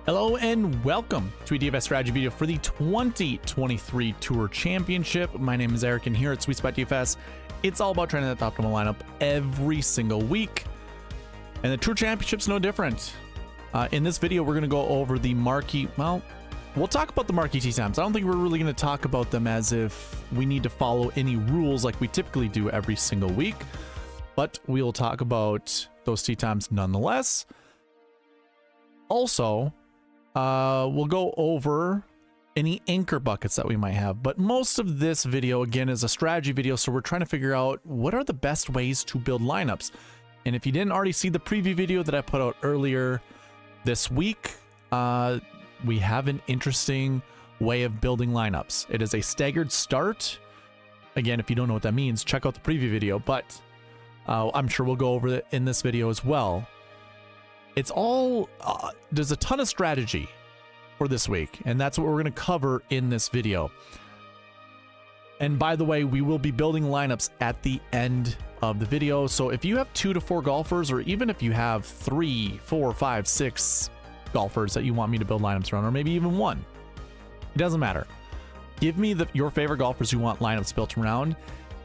Hello and welcome to a DFS Strategy video for the 2023 Tour Championship. My name is Eric and here at SweetSpotDFS, it's all about trying to the optimal lineup every single week. And the Tour Championship's no different. In this video, we're going to go over the marquee, well, we'll talk about the marquee tee times. I don't think we're really going to talk about them as if we need to follow any rules like we typically do every single week, but we'll talk about those tee times nonetheless. Also, we'll go over any anchor buckets that we might have, but most of this video again is a strategy video, so we're trying to figure out what are the best ways to build lineups. And if you didn't already see the preview video that I put out earlier this week, we have an interesting way of building lineups. It is a staggered start. Again, if you don't know what that means, check out the preview video, but I'm sure we'll go over it in this video as well. It's all, there's a ton of strategy for this week, and that's what we're going to cover in this video. And by the way, we will be building lineups at the end of the video. So if you have 2 to 4 golfers, or even if you have 3, 4, 5, 6 golfers that you want me to build lineups around, or maybe even 1, it doesn't matter. Give me your favorite golfers you want lineups built around,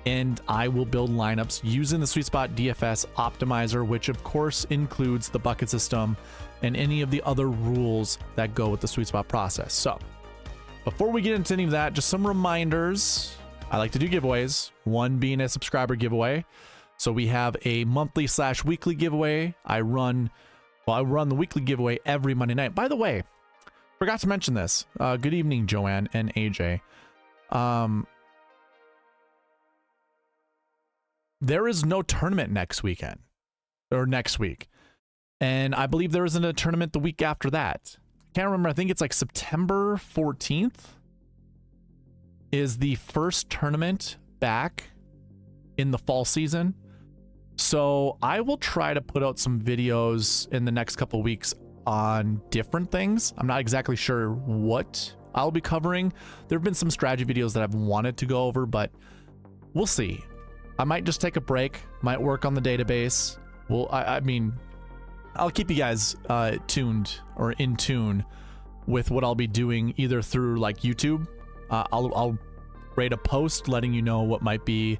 and I will build lineups using the SweetSpotDFS optimizer, which of course includes the bucket system and any of the other rules that go with the SweetSpot process. So before we get into any of that, just some reminders. I like to do giveaways, one being a subscriber giveaway. So we have a monthly / weekly giveaway. I run the weekly giveaway every Monday night. By the way, forgot to mention this. Good evening, Joanne and AJ. There is no tournament next weekend or next week. And I believe there isn't a tournament the week after that. Can't remember. I think it's like September 14th is the first tournament back in the fall season. So I will try to put out some videos in the next couple of weeks on different things. I'm not exactly sure what I'll be covering. There have been some strategy videos that I've wanted to go over, but we'll see. I might just take a break, might work on the database. Well, I mean, I'll keep you guys tuned or in tune with what I'll be doing either through like YouTube. I'll rate a post letting you know what might be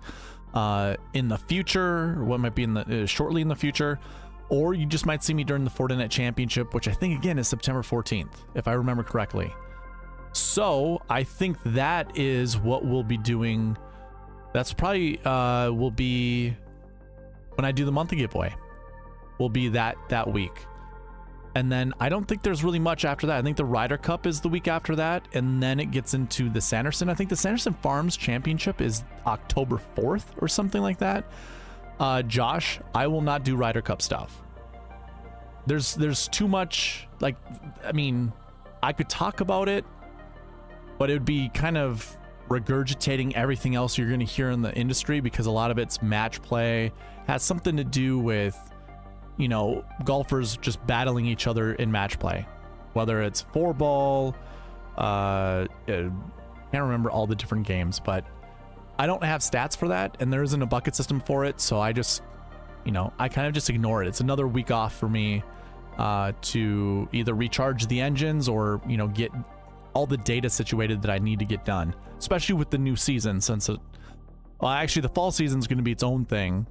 in the future, what might be in the shortly in the future, or you just might see me during the Fortinet Championship, which I think again is September 14th, if I remember correctly. So I think that is what we'll be doing. That's probably will be when I do the monthly giveaway. Will be that week. And then I don't think there's really much after that. I think the Ryder Cup is the week after that, and then it gets into the Sanderson. I think the Sanderson Farms Championship is October 4th or something like that. Josh, I will not do Ryder Cup stuff. There's too much, like, I mean, I could talk about it, but it would be kind of regurgitating everything else you're going to hear in the industry, because a lot of it's match play, has something to do with, you know, golfers just battling each other in match play, whether it's 4-ball, can't remember all the different games, but I don't have stats for that, and there isn't a bucket system for it, so I just, you know, I kind of just ignore it. It's another week off for me to either recharge the engines or, you know, get all the data situated that I need to get done, especially with the new season, since it, well, actually the fall season is going to be its own thing.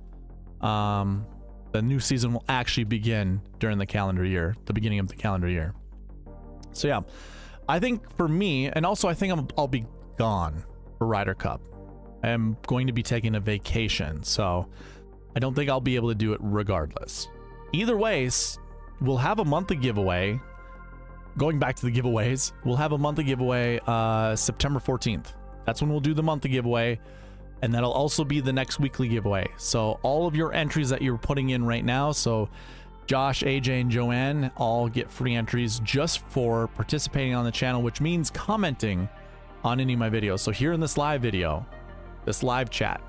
The new season will actually begin during the calendar year, the beginning of the calendar year. So yeah, I think for me, and also I think I'll be gone for Ryder Cup. I am going to be taking a vacation, so I don't think I'll be able to do it regardless. Either way, we'll have a monthly giveaway. Going back to the giveaways, we'll have a monthly giveaway September 14th. That's when we'll do the monthly giveaway, and that'll also be the next weekly giveaway. So all of your entries that you're putting in right now, so Josh, AJ, and Joanne all get free entries just for participating on the channel, which means commenting on any of my videos. So here in this live video, this live chat,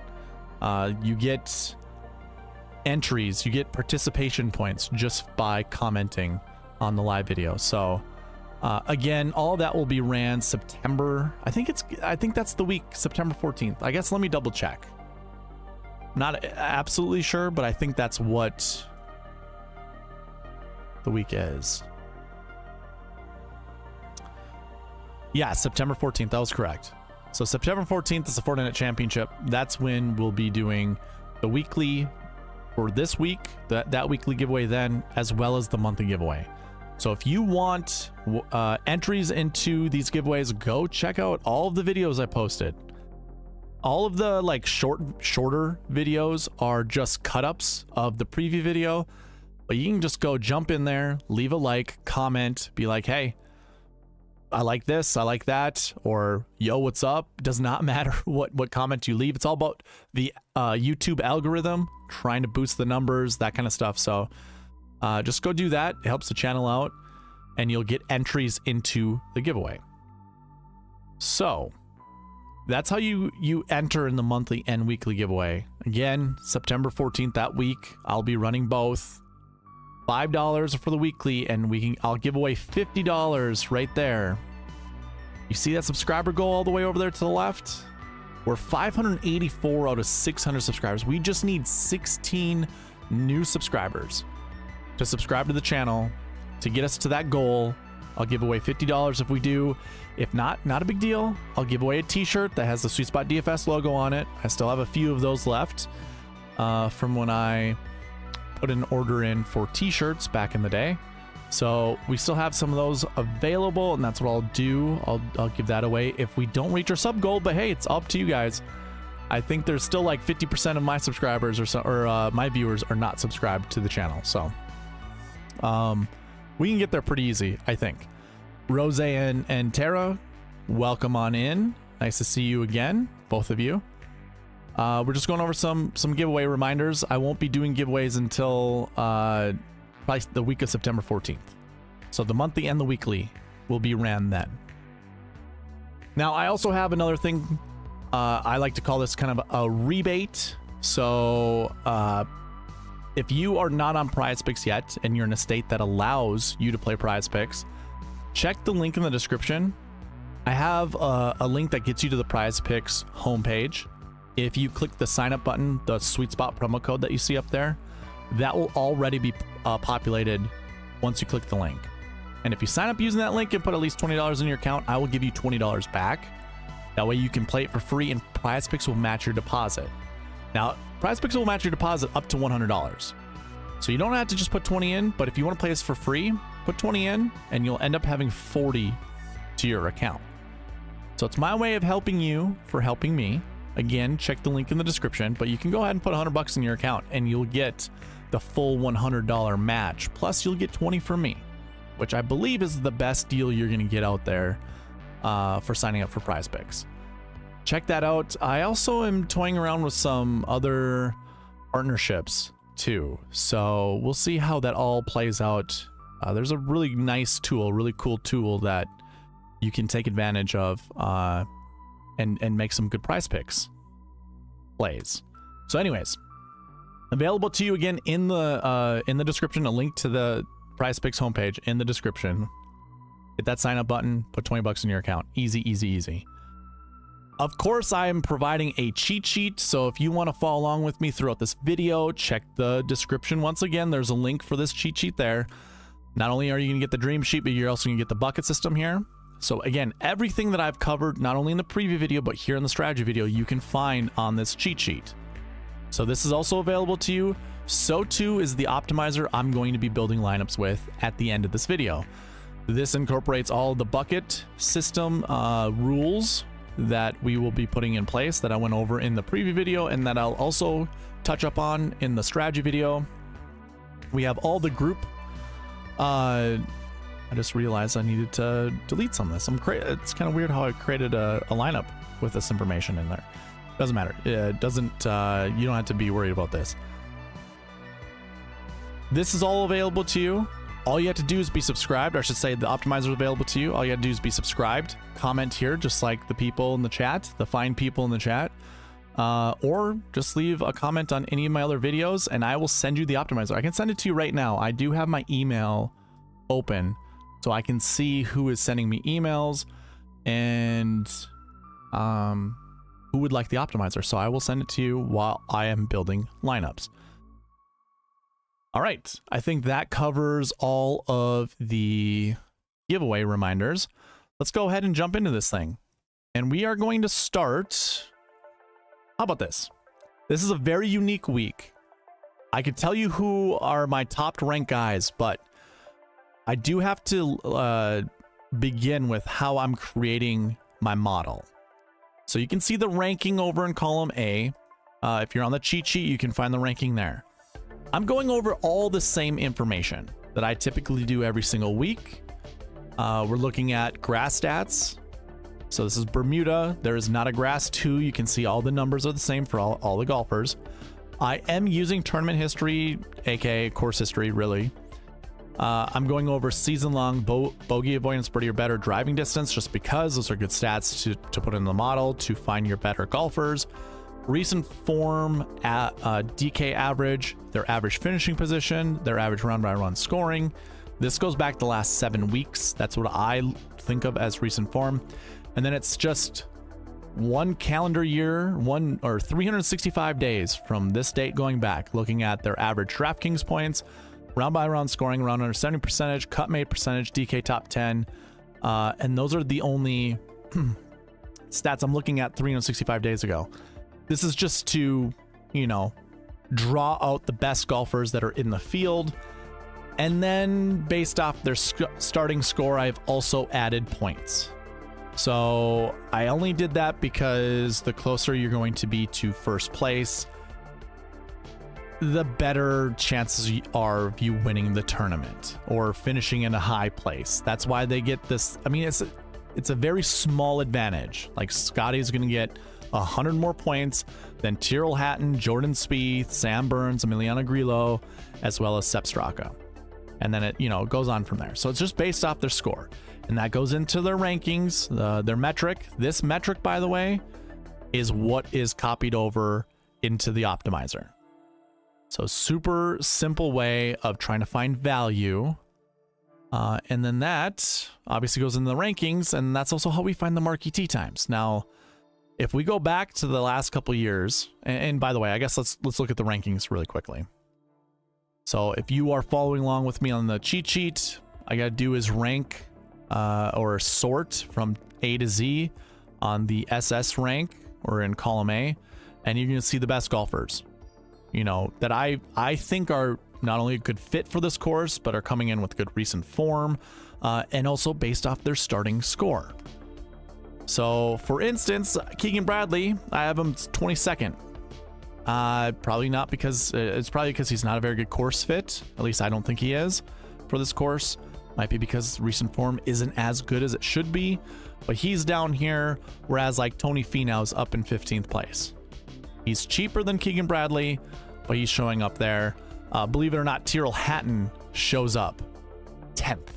you get entries, you get participation points just by commenting on the live video. So again, all that will be ran September. I think that's the week, September 14th. I guess let me double check. Not absolutely sure, but I think that's what the week is. Yeah, September 14th. That was correct. So September 14th is the Fortnite Championship. That's when we'll be doing the weekly for this week, that weekly giveaway then, as well as the monthly giveaway. So if you want entries into these giveaways, go check out all of the videos I posted. All of the like shorter videos are just cut-ups of the preview video, but you can just go jump in there, leave a like, comment, be like, hey, I like this, I like that, or yo, what's up? Does not matter what comment you leave. It's all about the YouTube algorithm trying to boost the numbers, that kind of stuff. So just go do that. It helps the channel out, and you'll get entries into the giveaway. So that's how you enter in the monthly and weekly giveaway. Again, September 14th, that week, I'll be running both. $5 for the weekly, and I'll give away $50 right there. You see that subscriber goal all the way over there to the left? We're 584 out of 600 subscribers. We just need 16 new subscribers to subscribe to the channel to get us to that goal. I'll give away $50 if we do. If not a big deal. I'll give away a t-shirt that has the SweetSpotDFS logo on it. I still have a few of those left from when I put an order in for t-shirts back in the day. So we still have some of those available, and that's what I'll do. I'll give that away if we don't reach our sub goal, but hey, it's up to you guys. I think there's still like 50% of my subscribers or my viewers are not subscribed to the channel. So we can get there pretty easy, I think. Rose and Tara, welcome on in. Nice to see you again, both of you. We're just going over some giveaway reminders. I won't be doing giveaways until probably the week of September 14th. So the monthly and the weekly will be ran then. Now, I also have another thing. I like to call this kind of a rebate. So if you are not on PrizePicks yet and you're in a state that allows you to play PrizePicks, check the link in the description. I have a link that gets you to the PrizePicks homepage. If you click the sign up button, the SweetSpot promo code that you see up there, that will already be populated once you click the link. And if you sign up using that link and put at least $20 in your account, I will give you $20 back. That way you can play it for free, and PrizePicks will match your deposit. Now, PrizePicks will match your deposit up to $100. So you don't have to just put 20 in, but if you want to play this for free, put 20 in and you'll end up having 40 to your account. So it's my way of helping you for helping me. Again, check the link in the description, but you can go ahead and put $100 in your account and you'll get the full $100 match. Plus you'll get 20 from me, which I believe is the best deal you're going to get out there for signing up for PrizePicks. Check that out. I also am toying around with some other partnerships too. So we'll see how that all plays out. There's a really nice tool, really cool tool that you can take advantage of and make some good PrizePicks plays. So anyways, available to you again in the description, a link to the PrizePicks homepage in the description. Hit that sign up button, put $20 in your account. Easy, easy, easy. Of course, I am providing a cheat sheet, so if you want to follow along with me throughout this video, check the description. Once again, there's a link for this cheat sheet there. Not only are you going to get the dream sheet, but you're also going to get the bucket system here. So again, everything that I've covered, not only in the preview video, but here in the strategy video, you can find on this cheat sheet. So this is also available to you. So too is the optimizer I'm going to be building lineups with at the end of this video. This incorporates all the bucket system rules that we will be putting in place that I went over in the preview video and that I'll also touch up on in the strategy video. We have all the group. I just realized I needed to delete some of this. It's kind of weird how I created a lineup with this information in there. Doesn't matter. It doesn't, you don't have to be worried about this. This is all available to you. All you have to do is be subscribed, or I should say the optimizer is available to you. All you have to do is be subscribed, comment here, just like the people in the chat, the fine people in the chat, or just leave a comment on any of my other videos and I will send you the optimizer. I can send it to you right now. I do have my email open so I can see who is sending me emails and who would like the optimizer. So I will send it to you while I am building lineups. All right, I think that covers all of the giveaway reminders. let's go ahead and jump into this thing. And we are going to start. How about this? This is a very unique week. I could tell you who are my top ranked guys, but I do have to begin with how I'm creating my model. So you can see the ranking over in column A. If you're on the cheat sheet, you can find the ranking there. I'm going over all the same information that I typically do every single week. We're looking at grass stats. So this is Bermuda. There is not a grass 2. You can see all the numbers are the same for all the golfers. I am using tournament history, aka course history, really. I'm going over season-long bogey avoidance, birdie or better, driving distance, just because those are good stats to put in the model to find your better golfers. Recent form, DK average, their average finishing position, their average run-by-run scoring. This goes back the last 7 weeks. That's what I think of as recent form. And then it's just one calendar year, 365 days from this date going back, looking at their average DraftKings points, round by round scoring, round under 70 percentage, cut made percentage, DK top 10. And those are the only stats I'm looking at 365 days ago. This is just to, draw out the best golfers that are in the field. And then based off their starting score, I've also added points. So I only did that because the closer you're going to be to first place, the better chances are of you winning the tournament or finishing in a high place. That's why they get this. I mean, it's a very small advantage. Like Scotty's going to get 100 more points than Tyrrell Hatton, Jordan Spieth, Sam Burns, Emiliano Grillo, as well as Sepp Straka. And then it goes on from there. So it's just based off their score. And that goes into their rankings, their metric. This metric, by the way, is what is copied over into the optimizer. So super simple way of trying to find value. And then that obviously goes into the rankings, and that's also how we find the marquee tee times. Now, if we go back to the last couple years, and by the way, I guess let's look at the rankings really quickly. So if you are following along with me on the cheat sheet, I got to do is rank or sort from A to Z on the SS rank or in column A, and you're going to see the best golfers, that I think are not only a good fit for this course, but are coming in with good recent form, and also based off their starting score. So for instance, Keegan Bradley, I have him 22nd. Probably not because it's probably because he's not a very good course fit. At least I don't think he is for this course. Might be because recent form isn't as good as it should be, but he's down here, whereas like Tony Finau's up in 15th place. He's cheaper than Keegan Bradley, but he's showing up there. Believe it or not, Tyrrell Hatton shows up 10th.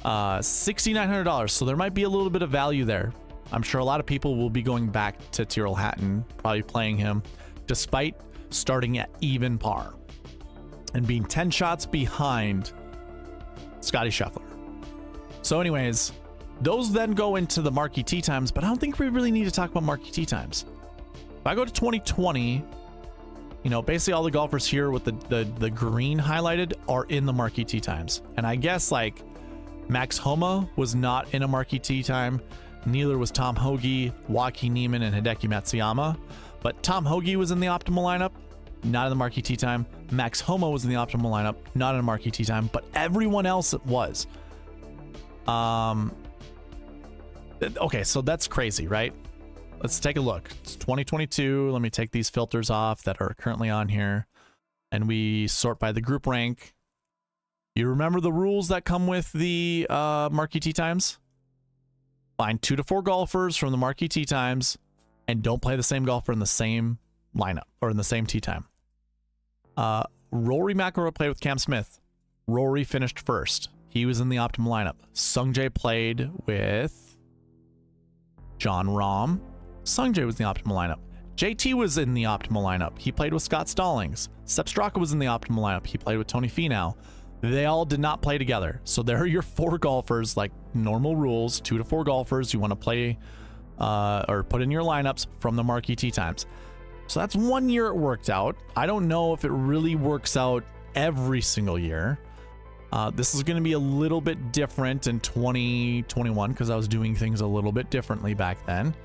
$6,900, so there might be a little bit of value there. I'm sure a lot of people will be going back to Tyrrell Hatton, probably playing him, despite starting at even par and being 10 shots behind Scotty Scheffler. So anyways, those then go into the marquee tee times, but I don't think we really need to talk about marquee tee times. If I go to 2020, basically all the golfers here with the green highlighted are in the marquee tee times. And I guess like Max Homa was not in a marquee tee time. Neither was Tom Hoge, Joaquin Niemann, and Hideki Matsuyama. But Tom Hoge was in the optimal lineup, not in the marquee tee time. Max Homa was in the optimal lineup, not in a marquee tee time, but everyone else was. Okay, so that's crazy, right? Let's take a look. It's 2022. Let me take these filters off that are currently on here, and we sort by the group rank. You remember the rules that come with the marquee tee times? Find 2 to 4 golfers from the marquee tee times and don't play the same golfer in the same lineup or in the same tee time. Rory McIlroy played with Cam Smith. Rory finished first. He was in the optimal lineup. Sungjae played with John Rahm. Sungjae was in the optimal lineup. JT was in the optimal lineup. He played with Scott Stallings. Sepp Straka was in the optimal lineup. He played with Tony Finau. They all did not play together. So there are your 4 golfers, like normal rules, 2 to 4 golfers you want to play or put in your lineups from the marquee tee times. So that's 1 year it worked out. I don't know if it really works out every single year. This is going to be a little bit different in 2021 because I was doing things a little bit differently back then.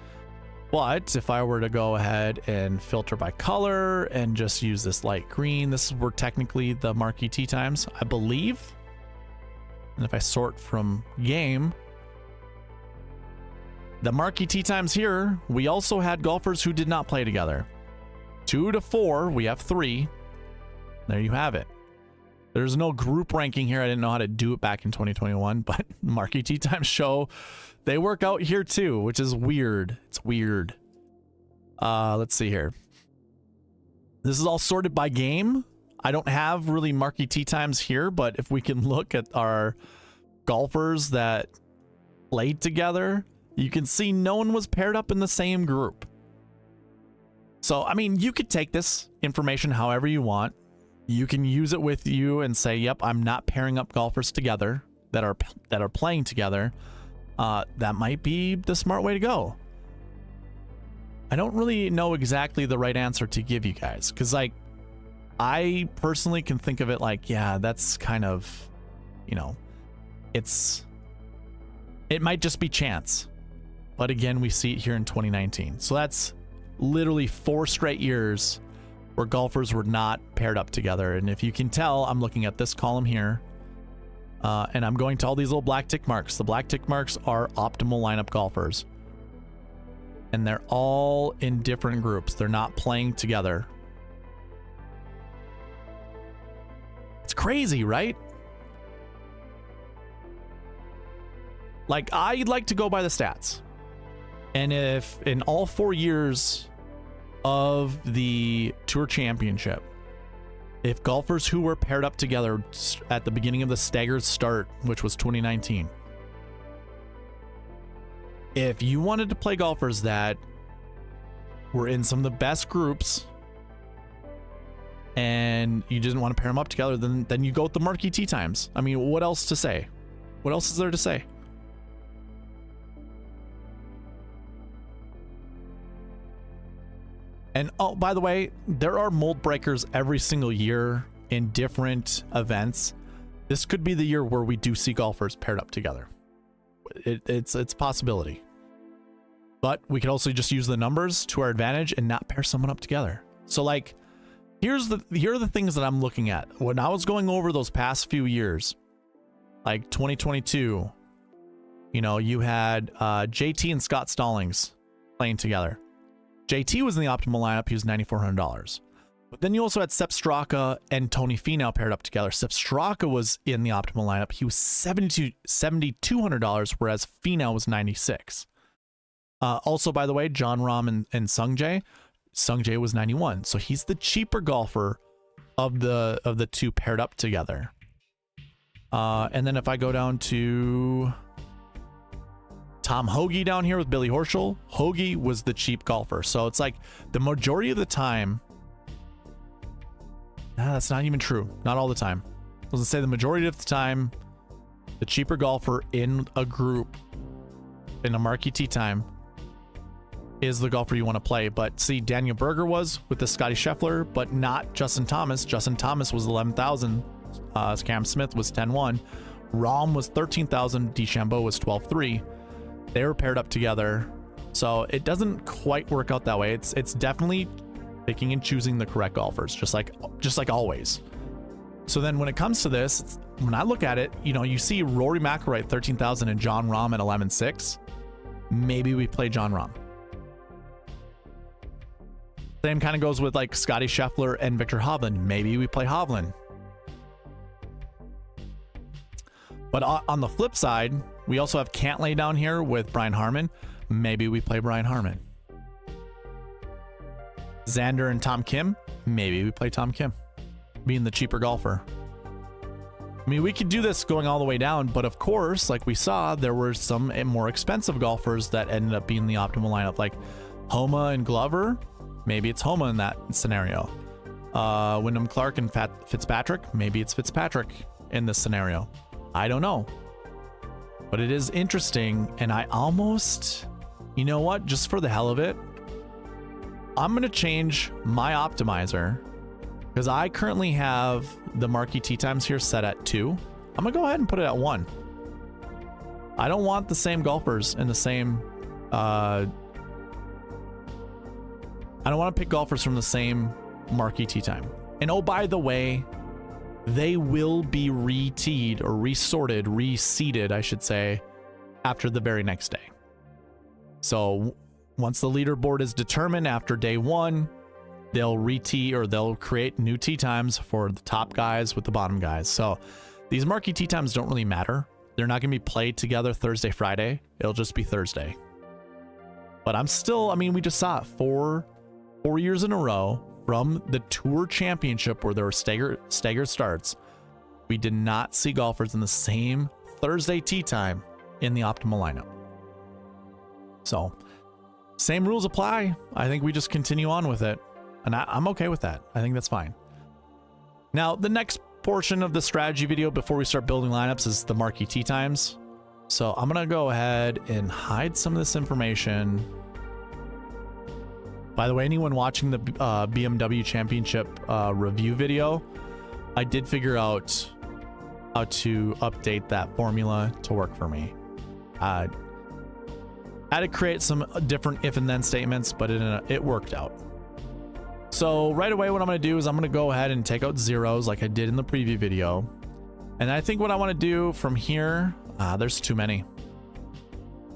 But if I were to go ahead and filter by color and just use this light green, this is where technically the marquee tee times, I believe. And if I sort from game, the marquee tee times here, we also had golfers who did not play together. 2 to 4, we have 3. There you have it. There's no group ranking here. I didn't know how to do it back in 2021, but marquee tee times show they work out here too, which is weird. It's weird. Let's see here. This is all sorted by game. I don't have really marquee tee times here, but if we can look at our golfers that played together, you can see no one was paired up in the same group. So, I mean, you could take this information however you want. You can use it with you and say, yep, I'm not pairing up golfers together that are playing together. That might be the smart way to go. I don't really know exactly the right answer to give you guys, because like I personally can think of it like, yeah, that's kind of, you know, it might just be chance. But again, we see it here in 2019. So that's literally 4 straight years where golfers were not paired up together. And if you can tell, I'm looking at this column here. And I'm going to all these little black tick marks. The black tick marks are optimal lineup golfers. And they're all in different groups. They're not playing together. It's crazy, right? Like, I'd like to go by the stats. And if in all 4 years of the Tour Championship, if golfers who were paired up together at the beginning of the staggered start, which was 2019, if you wanted to play golfers that were in some of the best groups and you didn't want to pair them up together, then you go with the marquee tee times. I mean, what else to say? What else is there to say? And oh, by the way, there are mold breakers every single year in different events. This could be the year where we do see golfers paired up together. It's a possibility. But we could also just use the numbers to our advantage and not pair someone up together. So like, here are the things that I'm looking at. When I was going over those past few years, like 2022, you know, you had JT and Scott Stallings playing together. JT was in the optimal lineup. He was $9,400. But then you also had Sepp Straka and Tony Finau paired up together. Sepp Straka was in the optimal lineup. He was $7,200, whereas Finau was $96. Also, by the way, Jon Rahm and Sung Jae. Sung Jae was $91. So he's the cheaper golfer of the two paired up together. And then if I go down to Tom Hoagie down here with Billy Horschel, Hoagie was the cheap golfer. So it's like the majority of the time, that's not even true. Not all the time. I was gonna say the majority of the time, the cheaper golfer in a group, in a marquee tee time, is the golfer you want to play. But see, Daniel Berger was with the Scotty Scheffler, but not Justin Thomas. Justin Thomas was 11,000. Cam Smith was 10-1. Rahm was 13,000. DeChambeau was 12-3. They were paired up together. So it doesn't quite work out that way. It's definitely picking and choosing the correct golfers, just like always. So then when it comes to this, when I look at it, you know, you see Rory McIlroy at 13,000 and Jon Rahm at 11,600. Maybe we play Jon Rahm. Same kind of goes with like Scotty Scheffler and Victor Hovland. Maybe we play Hovland. But on the flip side, we also have Cantlay down here with Brian Harman. Maybe we play Brian Harman. Xander and Tom Kim. Maybe we play Tom Kim, being the cheaper golfer. I mean, we could do this going all the way down, but of course, like we saw, there were some more expensive golfers that ended up being the optimal lineup, like Homa and Glover. Maybe it's Homa in that scenario. Wyndham Clark and Fitzpatrick. Maybe it's Fitzpatrick in this scenario. I don't know. But it is interesting, and I almost, you know what, just for the hell of it, I'm going to change my optimizer, because I currently have the marquee tee times here set at 2. I'm gonna go ahead and put it at 1. I don't want the same golfers in the same I don't want to pick golfers from the same marquee tee time. And oh, by the way, they will be re-teed or resorted, reseeded, I should say, after the very next day. So once the leaderboard is determined after day 1, they'll re-tee or they'll create new tee times for the top guys with the bottom guys. So these marquee tee times don't really matter. They're not going to be played together Thursday, Friday. It'll just be Thursday. But I'm still, I mean, we just saw it 4 years in a row from the Tour Championship where there were staggered starts. We did not see golfers in the same Thursday tee time in the optimal lineup. So same rules apply. I think we just continue on with it. And I'm okay with that. I think that's fine. Now, the next portion of the strategy video before we start building lineups is the marquee tee times. So I'm going to go ahead and hide some of this information. By the way, anyone watching the BMW Championship review video, I did figure out how to update that formula to work for me. I had to create some different if and then statements, but it worked out. So right away, what I'm going to do is I'm going to go ahead and take out zeros like I did in the preview video. And I think what I want to do from here, there's too many.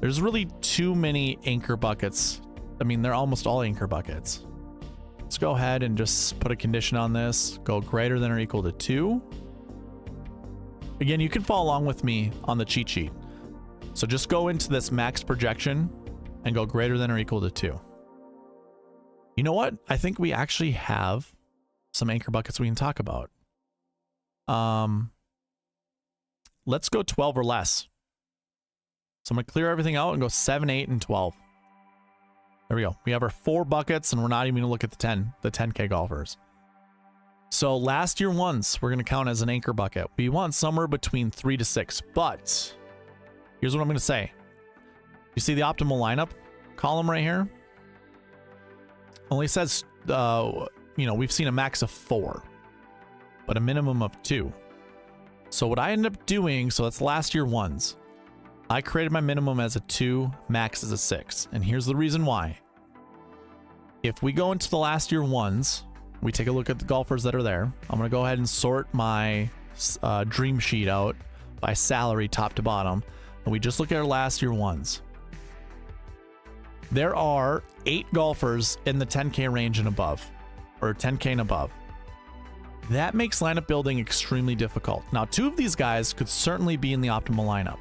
There's really too many anchor buckets. I mean, they're almost all anchor buckets. Let's go ahead and just put a condition on this. Go greater than or equal to 2. Again, you can follow along with me on the cheat sheet. So just go into this max projection and go greater than or equal to 2. You know what? I think we actually have some anchor buckets we can talk about. Let's go 12 or less. So I'm going to clear everything out and go 7, 8, and 12. There we go. We have our 4 buckets, and we're not even going to look at the 10K golfers. So last year ones, we're going to count as an anchor bucket. We want somewhere between 3 to 6, but here's what I'm going to say. You see the optimal lineup column right here? Only says, we've seen a max of 4, but a minimum of 2. So what I ended up doing, so that's last year ones. I created my minimum as a 2, max as a 6. And here's the reason why. If we go into the last year ones, we take a look at the golfers that are there. I'm going to go ahead and sort my dream sheet out by salary top to bottom. And we just look at our last year ones. There are 8 golfers in the 10K range and above, or 10K and above. That makes lineup building extremely difficult. Now, 2 of these guys could certainly be in the optimal lineup,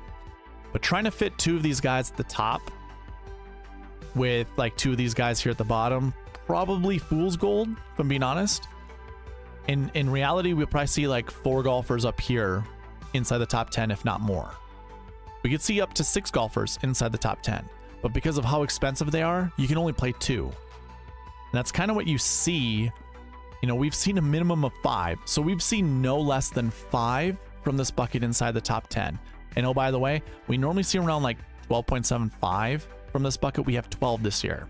but trying to fit 2 of these guys at the top with like 2 of these guys here at the bottom, probably fool's gold, if I'm being honest. In reality, we'll probably see like 4 golfers up here inside the top 10, if not more. We could see up to 6 golfers inside the top 10. But because of how expensive they are, you can only play 2. And that's kind of what you see. You know, we've seen a minimum of 5. So we've seen no less than 5 from this bucket inside the top 10. And oh, by the way, we normally see around like 12.75 from this bucket. We have 12 this year.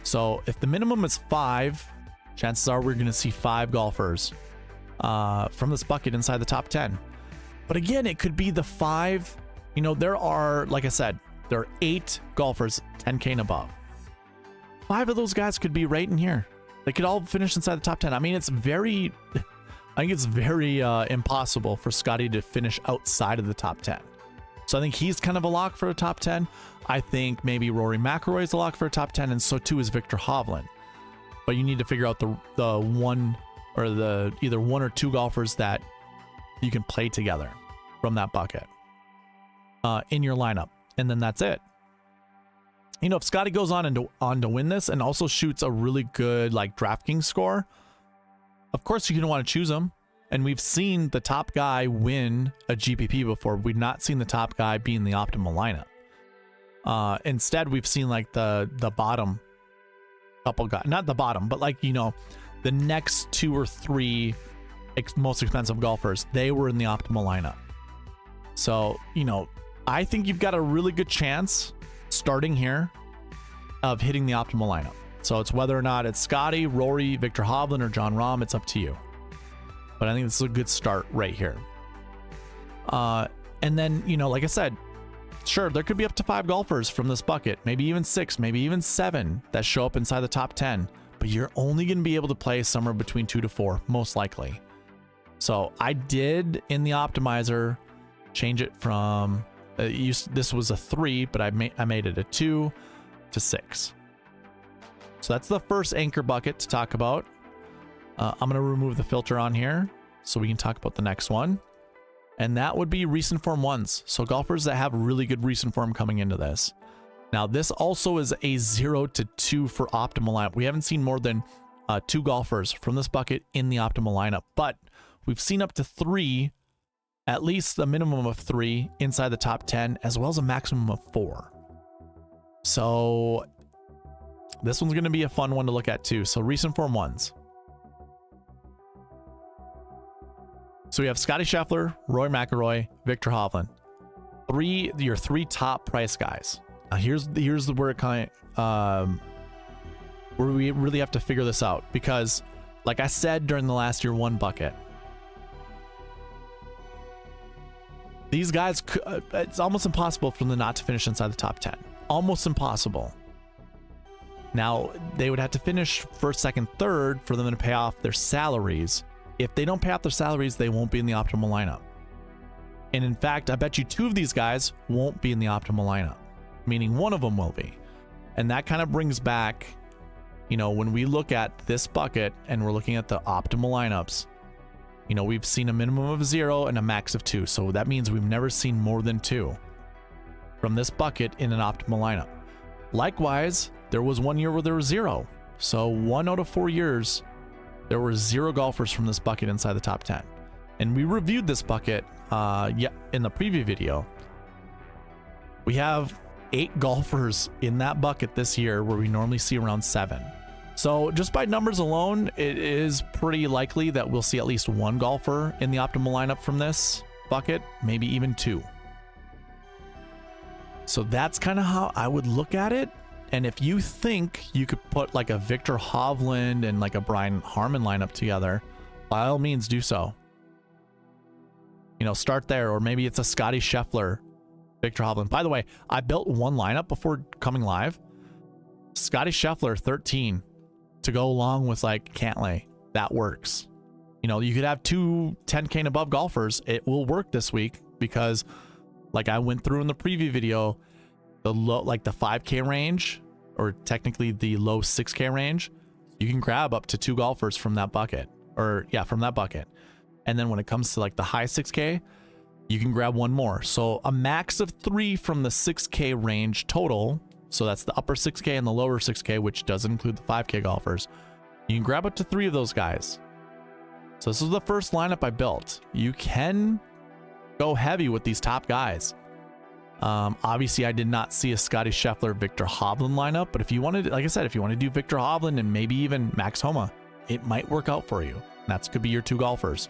So if the minimum is 5, chances are we're going to see 5 golfers from this bucket inside the top 10. But again, it could be the 5. You know, there are, like I said, there are 8 golfers 10K and above. 5 of those guys could be right in here. They could all finish inside the top 10. I mean, I think it's very impossible for Scotty to finish outside of the top 10. So I think he's kind of a lock for a top 10. I think maybe Rory McIlroy is a lock for a top 10, and so too is Victor Hovland. But you need to figure out the one or the either 1 or 2 golfers that you can play together from that bucket in your lineup. And then that's it. You know, if Scotty goes on to win this and also shoots a really good like DraftKings score, of course you're going to want to choose him. And we've seen the top guy win a GPP before. We've not seen the top guy be in the optimal lineup. Instead, we've seen like the bottom couple guys, not the bottom, but like, you know, the next 2 or 3 most expensive golfers, they were in the optimal lineup. So, you know, I think you've got a really good chance starting here of hitting the optimal lineup. So it's whether or not it's Scotty, Rory, Victor Hovland, or Jon Rahm, it's up to you. But I think this is a good start right here. And then, you know, like I said, sure, there could be up to 5 golfers from this bucket, maybe even 6, maybe even 7 that show up inside the top 10, but you're only going to be able to play somewhere between 2 to 4, most likely. So I did in the optimizer change it from this was a 3, but I made it a 2 to 6. So that's the first anchor bucket to talk about. I'm going to remove the filter on here so we can talk about the next one. And that would be recent form ones. So golfers that have really good recent form coming into this. Now, this also is a 0 to 2 for optimal lineup. We haven't seen more than 2 golfers from this bucket in the optimal lineup, but we've seen up to 3, at least a minimum of 3 inside the top 10, as well as a maximum of 4. So this one's going to be a fun one to look at too. So recent form ones. So we have Scotty Scheffler, Rory McIlroy, Victor Hovland. Your 3 top price guys. Now here's where it kind of, where we really have to figure this out, because like I said during the last year 1 bucket, these guys, it's almost impossible for them not to finish inside the top 10. Almost impossible. Now, they would have to finish first, second, third for them to pay off their salaries. If they don't pay off their salaries, they won't be in the optimal lineup. And in fact, I bet you 2 of these guys won't be in the optimal lineup, meaning 1 of them will be. And that kind of brings back, you know, when we look at this bucket and we're looking at the optimal lineups, you know, we've seen a minimum of 0 and a max of 2. So that means we've never seen more than 2 from this bucket in an optimal lineup. Likewise, there was 1 year where there was 0. So 1 out of 4 years, there were 0 golfers from this bucket inside the top 10. And we reviewed this bucket in the preview video. We have 8 golfers in that bucket this year where we normally see around 7. So just by numbers alone, it is pretty likely that we'll see at least 1 golfer in the optimal lineup from this bucket, maybe even 2. So that's kind of how I would look at it. And if you think you could put like a Victor Hovland and like a Brian Harman lineup together, by all means do so. You know, start there, or maybe it's a Scotty Scheffler, Victor Hovland. By the way, I built 1 lineup before coming live. Scotty Scheffler 13 to go along with like Cantlay. That works. You know, you could have 2 10K and above golfers. It will work this week because, like I went through in the preview video, the low, like the 5K range, or technically the low 6K range, you can grab up to 2 golfers from that bucket, or yeah, from that bucket. And then when it comes to like the high 6K, you can grab 1 more. So a max of 3 from the 6K range total. So that's the upper 6K and the lower 6K, which does include the 5K golfers. You can grab up to 3 of those guys. So this is the first lineup I built. You can go heavy with these top guys. Obviously, I did not see a Scotty Scheffler, Victor Hovland lineup, but if you wanted, like I said, if you want to do Victor Hovland and maybe even Max Homa, it might work out for you. That could be your 2 golfers.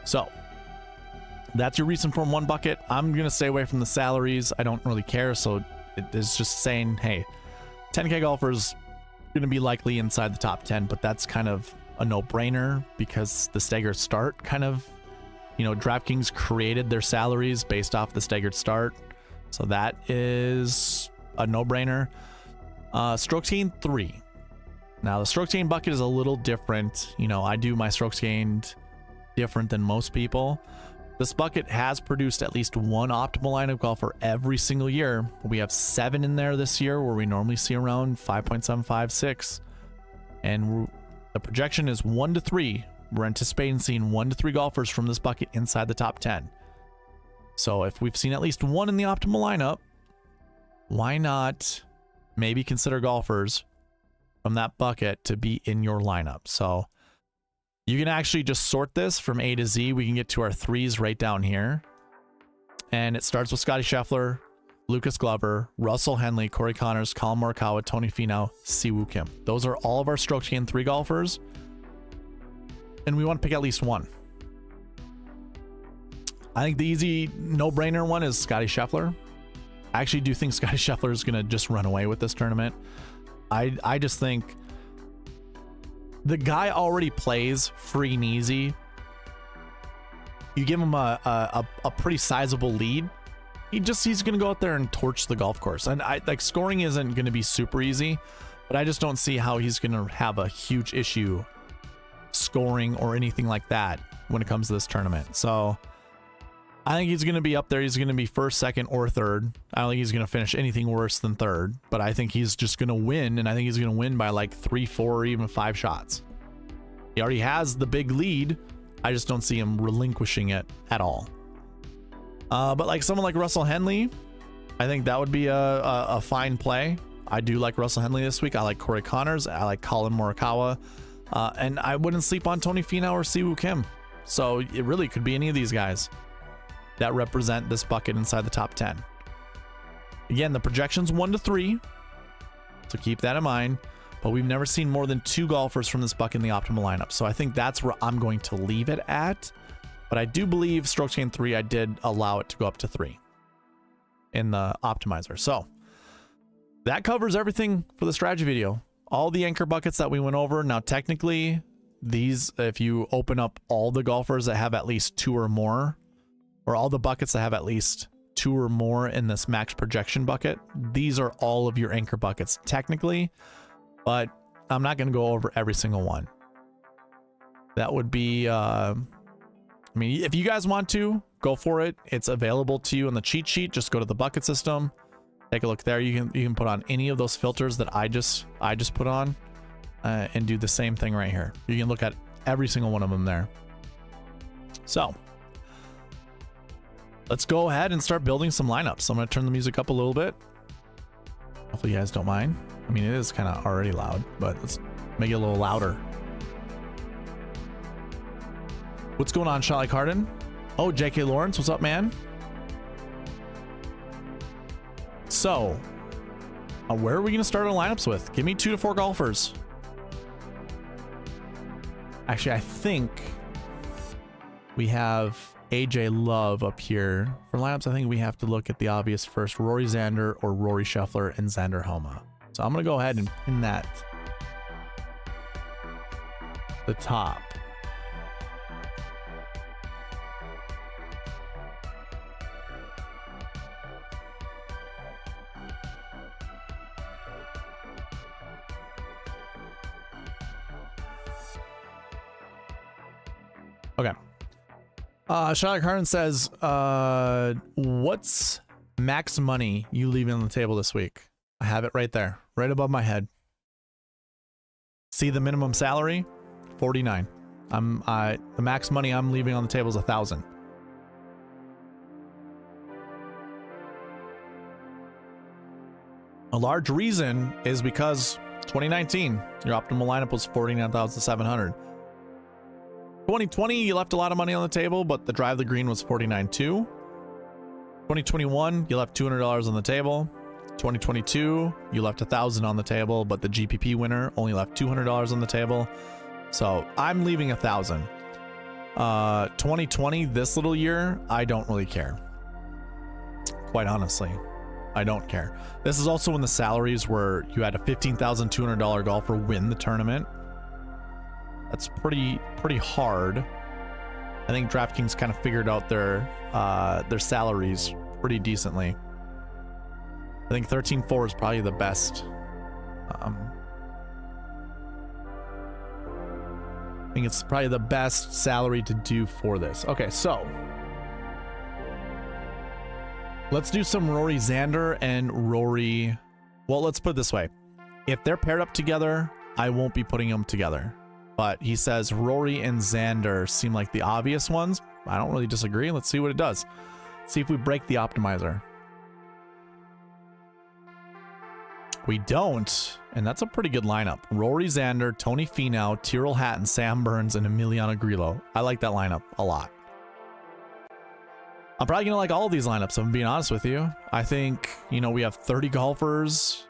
So that's your recent form 1 bucket. I'm going to stay away from the salaries. I don't really care. So it is just saying, hey, 10K golfers going to be likely inside the top 10, but that's kind of a no-brainer because the staggered start kind of, you know, DraftKings created their salaries based off the staggered start. So that is a no-brainer. Strokes gained 3. Now the strokes gained bucket is a little different. You know, I do my strokes gained different than most people. This bucket has produced at least 1 optimal lineup golfer every single year. We have 7 in there this year, where we normally see around 5.75, 6. And the projection is 1 to 3. We're anticipating seeing 1 to 3 golfers from this bucket inside the top 10. So if we've seen at least 1 in the optimal lineup, why not maybe consider golfers from that bucket to be in your lineup? So you can actually just sort this from A to Z. We can get to our 3s right down here. And it starts with Scotty Scheffler, Lucas Glover, Russell Henley, Corey Connors, Colin Morikawa, Tony Finau, Siwoo Kim. Those are all of our strokes gained 3 golfers. And we want to pick at least 1. I think the easy no-brainer one is Scotty Scheffler. I actually do think Scotty Scheffler is going to just run away with this tournament. I just think the guy already plays free and easy. you give him a pretty sizable lead, he's gonna go out there and torch the golf course. And like scoring isn't gonna be super easy, but I just don't see how he's gonna have a huge issue scoring or anything like that when it comes to this tournament. So I think he's gonna be up there. He's gonna be first, second, or third. I don't think he's gonna finish anything worse than third, but I think he's just gonna win, and I think he's gonna win by like 3, 4, or even 5 shots. He already has the big lead. I just don't see him relinquishing it at all. But like someone like Russell Henley, I think that would be a fine play. I do like Russell Henley this week. I like Corey Connors. I like Colin Morikawa. And I wouldn't sleep on Tony Finau or Siwoo Kim. So it really could be any of these guys that represent this bucket inside the top 10. Again, the projection's 1 to 3. So keep that in mind. But we've never seen more than 2 golfers from this bucket in the optimal lineup. So I think that's where I'm going to leave it at. But I do believe stroke chain 3, I did allow it to go up to 3 in the optimizer. So that covers everything for the strategy video. All the anchor buckets that we went over. Now, technically, these, if you open up all the golfers that have at least 2 or more, or all the buckets that have at least 2 or more in this max projection bucket, these are all of your anchor buckets technically, but I'm not going to go over every single one. That would be, I mean, if you guys want to, go for it. It's available to you on the cheat sheet. Just go to the bucket system. Take a look there. You can put on any of those filters that I just put on, and do the same thing right here. You can look at every single one of them there. So let's go ahead and start building some lineups. I'm going to turn the music up a little bit. Hopefully you guys don't mind. I mean, it is kind of already loud, but let's make it a little louder. What's going on, Charlie Carden? Oh, JK Lawrence, what's up, man? So, where are we going to start our lineups with? Give me 2 to 4 golfers. Actually, I think we have AJ Love up here. For lineups, I think we have to look at the obvious first. Rory Xander or Rory Scheffler and Xander Homa. So I'm going to go ahead and pin that the top. Okay. Charlotte Carden says, what's max money you leaving on the table this week? I have it right there, right above my head. See the minimum salary? 49. The max money I'm leaving on the table is 1,000. A large reason is because 2019, your optimal lineup was 49,700. 2020, you left a lot of money on the table, but the drive the green was 49.2. 2021, you left $200 on the table. 2022, you left 1,000 on the table, but the GPP winner only left $200 on the table. So I'm leaving 1,000. 2020, this little year, I don't really care. Quite honestly, I don't care. This is also when the salaries were, you had a $15,200 golfer win the tournament. That's pretty hard. I think DraftKings kind of figured out their salaries pretty decently. I think 13.4 is probably the best. I think it's probably the best salary to do for this. Okay, so let's do some Rory Xander and Rory. Well, let's put it this way. If they're paired up together, I won't be putting them together. But he says Rory and Xander seem like the obvious ones. I don't really disagree. Let's see what it does. See if we break the optimizer. We don't, and that's a pretty good lineup. Rory Xander, Tony Finau, Tyrrell Hatton, Sam Burns, and Emiliano Grillo. I like that lineup a lot. I'm probably going to like all of these lineups, if I'm being honest with you. I think, you know, we have 30 golfers.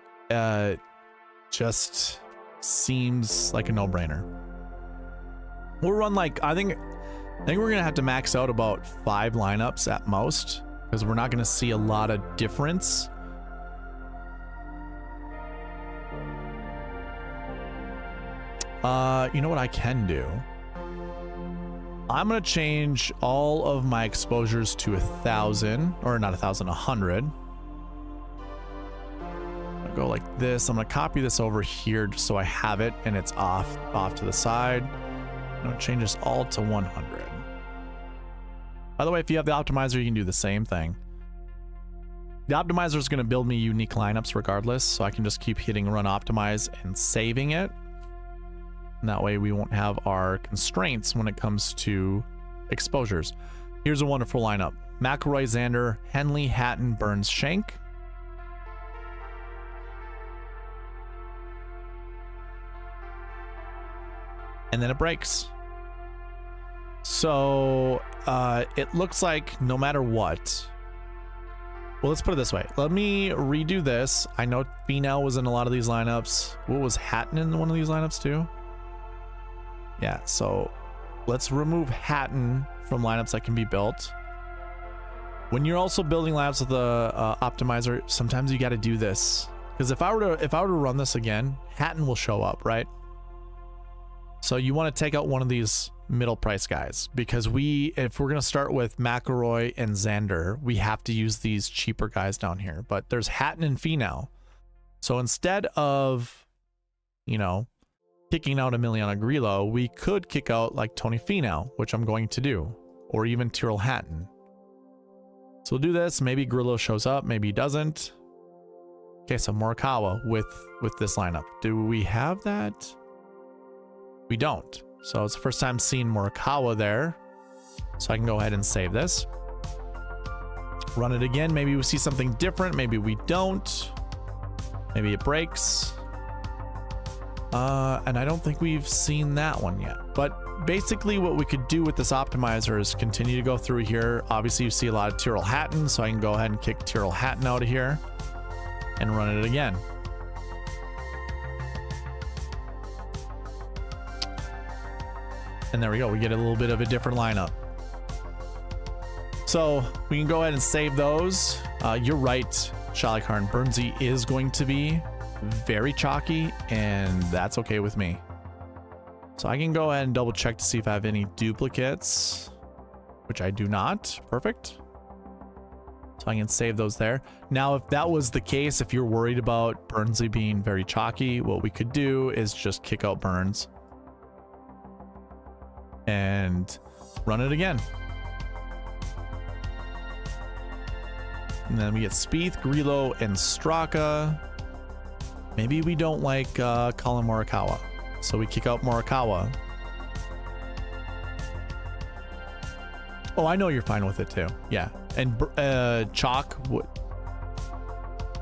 Just seems like a no-brainer. We'll run like, I think we're gonna have to max out about 5 lineups at most, because we're not gonna see a lot of difference. You know what I can do? I'm going to change all of my exposures to 1,000, or not 1,000, 100. I'll go like this. I'm going to copy this over here just so I have it and it's off to the side. I'm going to change this all to 100. By the way, if you have the optimizer, you can do the same thing. The optimizer is going to build me unique lineups regardless, so I can just keep hitting run optimize and saving it. And that way we won't have our constraints when it comes to exposures. Here's a wonderful lineup. McIlroy, Xander, Henley, Hatton, Burns, Shank. And then it breaks. So it looks like no matter what. Well, let's put it this way. Let me redo this. I know Finau was in a lot of these lineups. What was Hatton in one of these lineups too? Yeah, so let's remove Hatton from lineups that can be built. When you're also building lineups with the optimizer, sometimes you got to do this. Because if I were to run this again, Hatton will show up, right? So you want to take out one of these middle price guys, because if we're going to start with McIlroy and Xander, we have to use these cheaper guys down here. But there's Hatton and Finau. So instead of, you know, kicking out Emiliano Grillo, we could kick out like Tony Finau, which I'm going to do, or even Tyrrell Hatton. So we'll do this. Maybe Grillo shows up, maybe he doesn't. Okay, so Morikawa with this lineup. Do we have that? We don't. So it's the first time seeing Morikawa there. So I can go ahead and save this. Run it again. Maybe we see something different. Maybe we don't. Maybe it breaks. And I don't think we've seen that one yet. But basically what we could do with this optimizer is continue to go through here. Obviously you see a lot of Tyrrell Hatton, so I can go ahead and kick Tyrrell Hatton out of here and run it again. And there we go. We get a little bit of a different lineup. So we can go ahead and save those. You're right. Charlie Karn Burnsy is going to be very chalky, and that's okay with me. So I can go ahead and double check to see if I have any duplicates, which I do not. Perfect. So I can save those there. Now, if that was the case, if you're worried about Burnsy being very chalky, what we could do is just kick out Burns and run it again. And then we get Spieth, Grillo, and Straka. Maybe we don't like Colin Morikawa, so we kick out Morikawa. Oh, I know you're fine with it too. Yeah, and Chalk,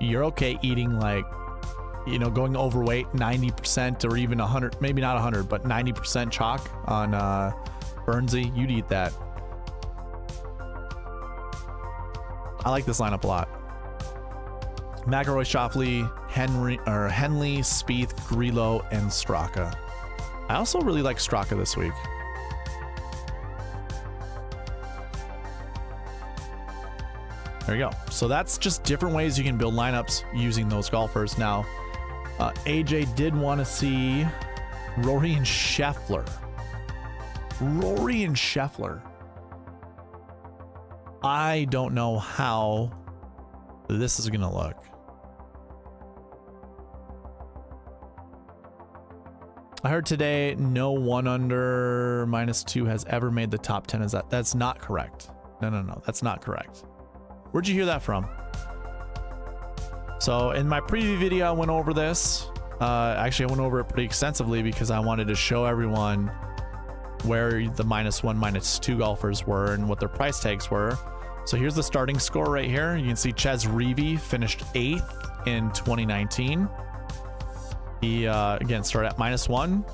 you're okay eating, like, you know, going overweight 90% or even 100, maybe not 100, but 90% chalk on Burnsy. You'd eat that. I like this lineup a lot. McIlroy, Schauffele, Henley, Spieth, Grillo, and Straka. I also really like Straka this week. There you go. So that's just different ways you can build lineups using those golfers. Now, AJ did want to see Rory and Scheffler. Rory and Scheffler. I don't know how this is going to look. I heard today no 1 under -2 has ever made the top 10. Is that's not correct? No, that's not correct. Where'd you hear that from? So in my preview video, I went over this. Actually, I went over it pretty extensively because I wanted to show everyone where the -1, -2 golfers were and what their price tags were. So here's the starting score right here. You can see Ches Reavie finished 8th in 2019. He, again, started at -1,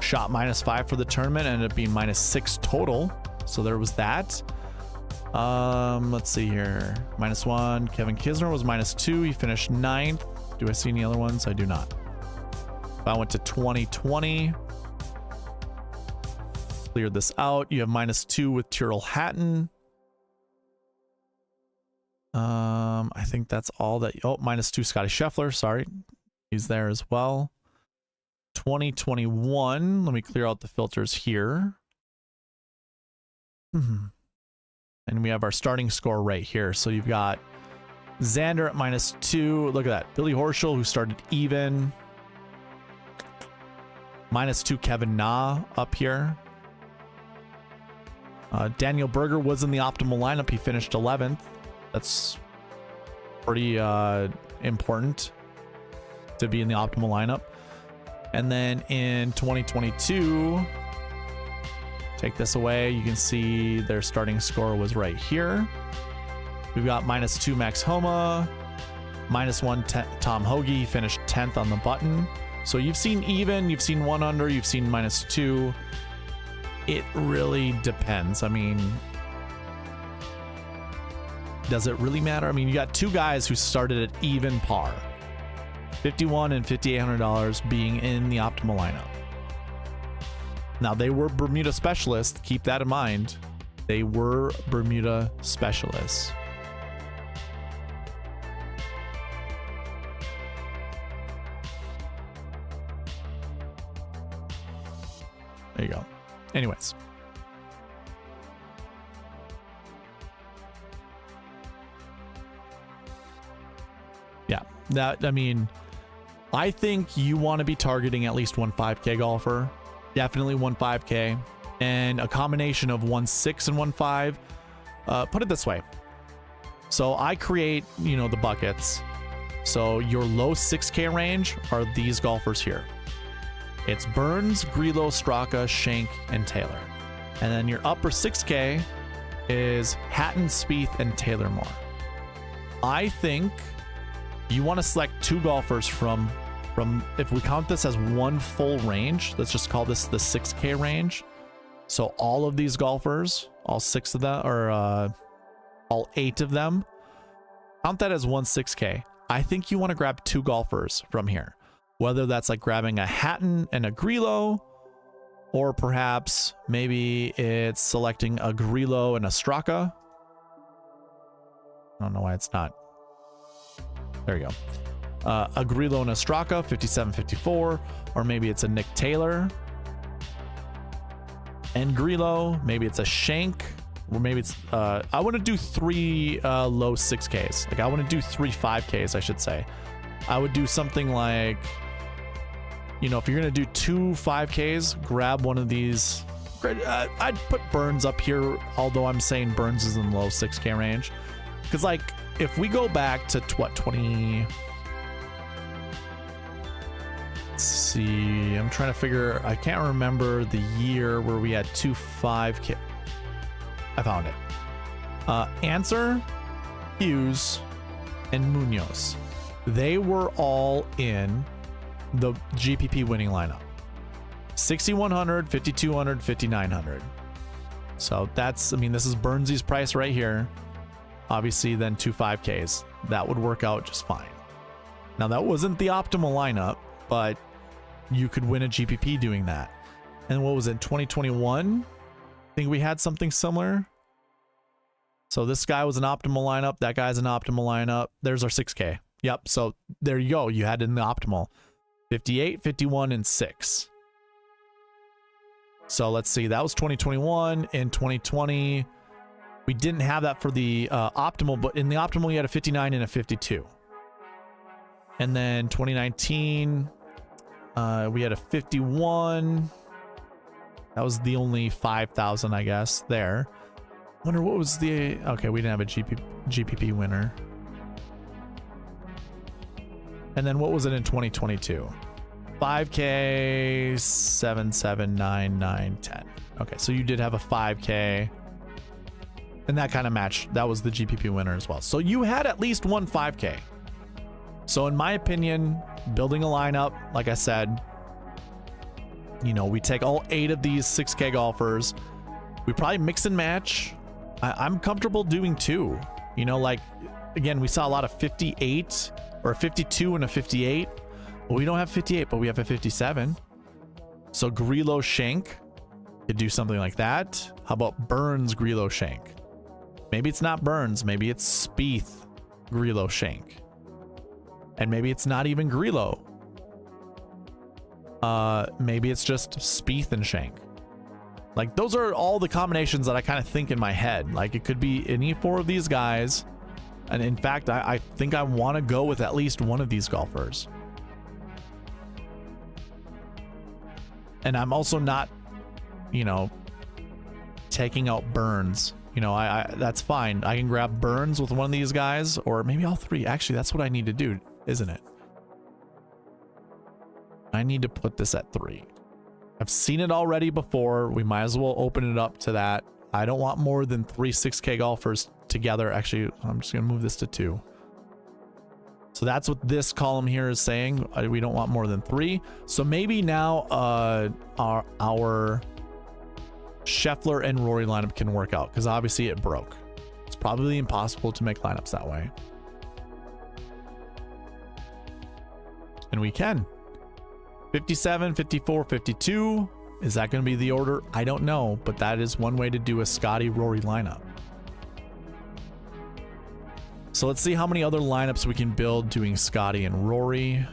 shot -5 for the tournament, ended up being -6 total. So there was that. Let's see here. -1. Kevin Kisner was -2. He finished 9th. Do I see any other ones? I do not. If I went to 2020, cleared this out. You have -2 with Tyrrell Hatton. I think that's all that. Oh, -2 Scotty Scheffler. Sorry. He's there as well. 2021. Let me clear out the filters here. And we have our starting score right here. So you've got Xander at -2. Look at that. Billy Horschel, who started even. -2 Kevin Na up here. Daniel Berger was in the optimal lineup. He finished 11th. That's pretty important to be in the optimal lineup. And then in 2022, take this away, you can see their starting score was right here. We've got -2 Max Homa, -1 Tom Hoagie. He finished 10th on the button. So you've seen even, you've seen 1 under, you've seen -2. It really depends. I mean, does it really matter? I mean, you got 2 guys who started at even par, $51 and $5,800 being in the optimal lineup. Now, they were Bermuda specialists. Keep that in mind. They were Bermuda specialists. There you go. Anyways. Yeah, that, I mean, I think you want to be targeting at least one 5K golfer. Definitely one 5K. And a combination of 1.6 and 1.5. Put it this way. So I create, you know, the buckets. So your low 6K range are these golfers here. It's Burns, Grillo, Straka, Shank, and Taylor. And then your upper 6K is Hatton, Spieth, and Taylor Moore. I think you want to select 2 golfers from, if we count this as one full range, let's just call this the 6K range. So all of these golfers, all 6 of them, or all 8 of them, count that as one 6K. I think you want to grab 2 golfers from here. Whether that's like grabbing a Hatton and a Grillo, or perhaps maybe it's selecting a Grillo and a Straka. I don't know why it's not. There you go. A Grillo and a Straka, 57-54, or maybe it's a Nick Taylor and Grillo. Maybe it's a Shank, or maybe it's I want to do 3 low 6Ks. Like I want to do 3 5Ks, I should say. I would do something like, you know, if you're going to do 2 5Ks, grab one of these. I'd put Burns up here, although I'm saying Burns is in the low 6K range. Because, like, if we go back to, what, 20... Let's see. I'm trying to figure... I can't remember the year where we had 2 5K. I found it. Answer, Hughes, and Munoz. They were all in the GPP winning lineup. 6,100, 5,200, 5,900. So that's, I mean, this is Burnsy's price right here. Obviously, then 2 5Ks. That would work out just fine. Now, that wasn't the optimal lineup, but you could win a GPP doing that. And what was it, 2021? I think we had something similar. So this guy was an optimal lineup. That guy's an optimal lineup. There's our 6K. Yep. So there you go. You had it in the optimal. 58, 51, and 6. So let's see. That was 2021. In 2020, we didn't have that for the optimal, but in the optimal, you had a 59 and a 52. And then 2019, we had a 51. That was the only 5,000, I guess, there. Wonder what was the... Okay, we didn't have a GPP winner. And then what was it in 2022? 5K, 7, 7, 9, 9, 10. Okay, so you did have a 5K. And that kind of matched. That was the GPP winner as well. So you had at least one 5K. So in my opinion, building a lineup, like I said, you know, we take all 8 of these 6K golfers. We probably mix and match. I'm comfortable doing 2. You know, like, again, we saw a lot of 58 or a 52 and a 58. Well, we don't have 58, but we have a 57. So Grillo Shank could do something like that. How about Burns Grillo Shank? Maybe it's not Burns. Maybe it's Spieth Grillo Shank. And maybe it's not even Grillo. Maybe it's just Spieth and Shank. Like, those are all the combinations that I kind of think in my head. Like, it could be any 4 of these guys. And in fact, I think I want to go with at least one of these golfers. And I'm also not, you know, taking out Burns. You know, that's fine. I can grab Burns with one of these guys, or maybe all 3. Actually, that's what I need to do, isn't it? I need to put this at 3. I've seen it already before. We might as well open it up to that. I don't want more than 3 6K golfers together. Actually, I'm just going to move this to 2. So that's what this column here is saying. We don't want more than 3. So maybe now our Scheffler and Rory lineup can work out, because obviously it broke. It's probably impossible to make lineups that way. And we can. 57, 54, 52. Is that going to be the order? I don't know, but that is one way to do a Scotty Rory lineup. So let's see how many other lineups we can build doing Scotty and Rory.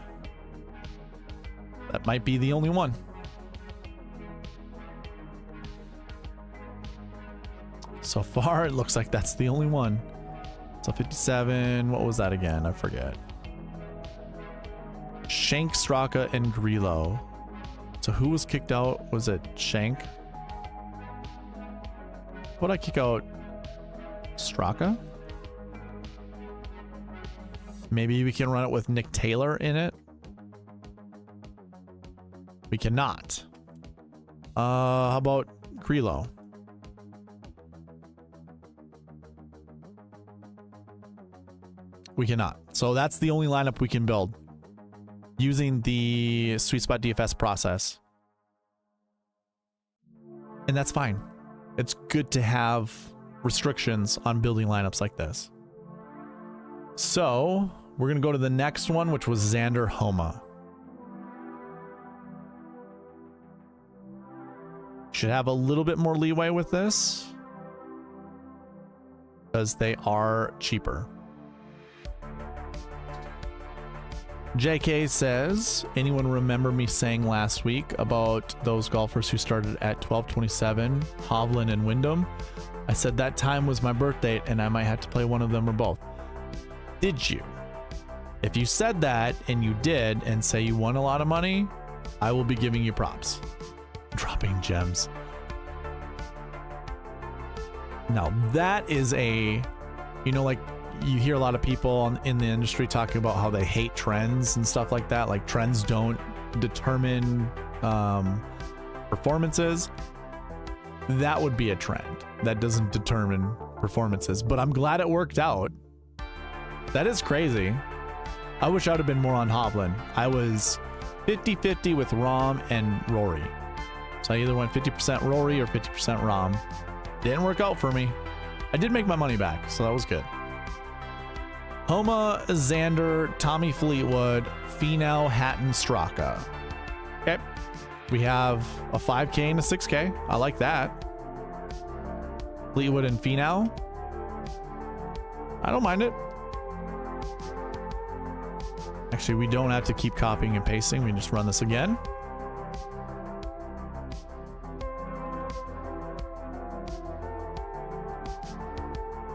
That might be the only one. So far, it looks like that's the only one. So 57, what was that again? I forget. Shank, Straka, and Grillo. So who was kicked out? Was it Shank? Would I kick out Straka? Maybe we can run it with Nick Taylor in it. We cannot. How about Grillo? We cannot. So that's the only lineup we can build using the SweetSpot DFS process. And that's fine. It's good to have restrictions on building lineups like this. So we're going to go to the next one, which was Xander Homa. Should have a little bit more leeway with this because they are cheaper. JK says, anyone remember me saying last week about those golfers who started at 1227, Hovland and Wyndham? I said that time was my birth date and I might have to play one of them or both. Did you? If you said that and you did and say you won a lot of money, I will be giving you props. Dropping gems. Now that is a, you know, like, you hear a lot of people in the industry talking about how they hate trends and stuff like that. Like, trends don't determine performances. That would be a trend that doesn't determine performances, but I'm glad it worked out. That is crazy. I wish I would have been more on Hovland. I was 50-50 with Rahm and Rory. So I either went 50% Rory or 50% Rahm. Didn't work out for me. I did make my money back, so that was good. Homa, Xander, Tommy Fleetwood, Finau, Hatton, Straka. Okay. We have a 5K and a 6K. I like that. Fleetwood and Finau. I don't mind it. Actually, we don't have to keep copying and pasting. We can just run this again.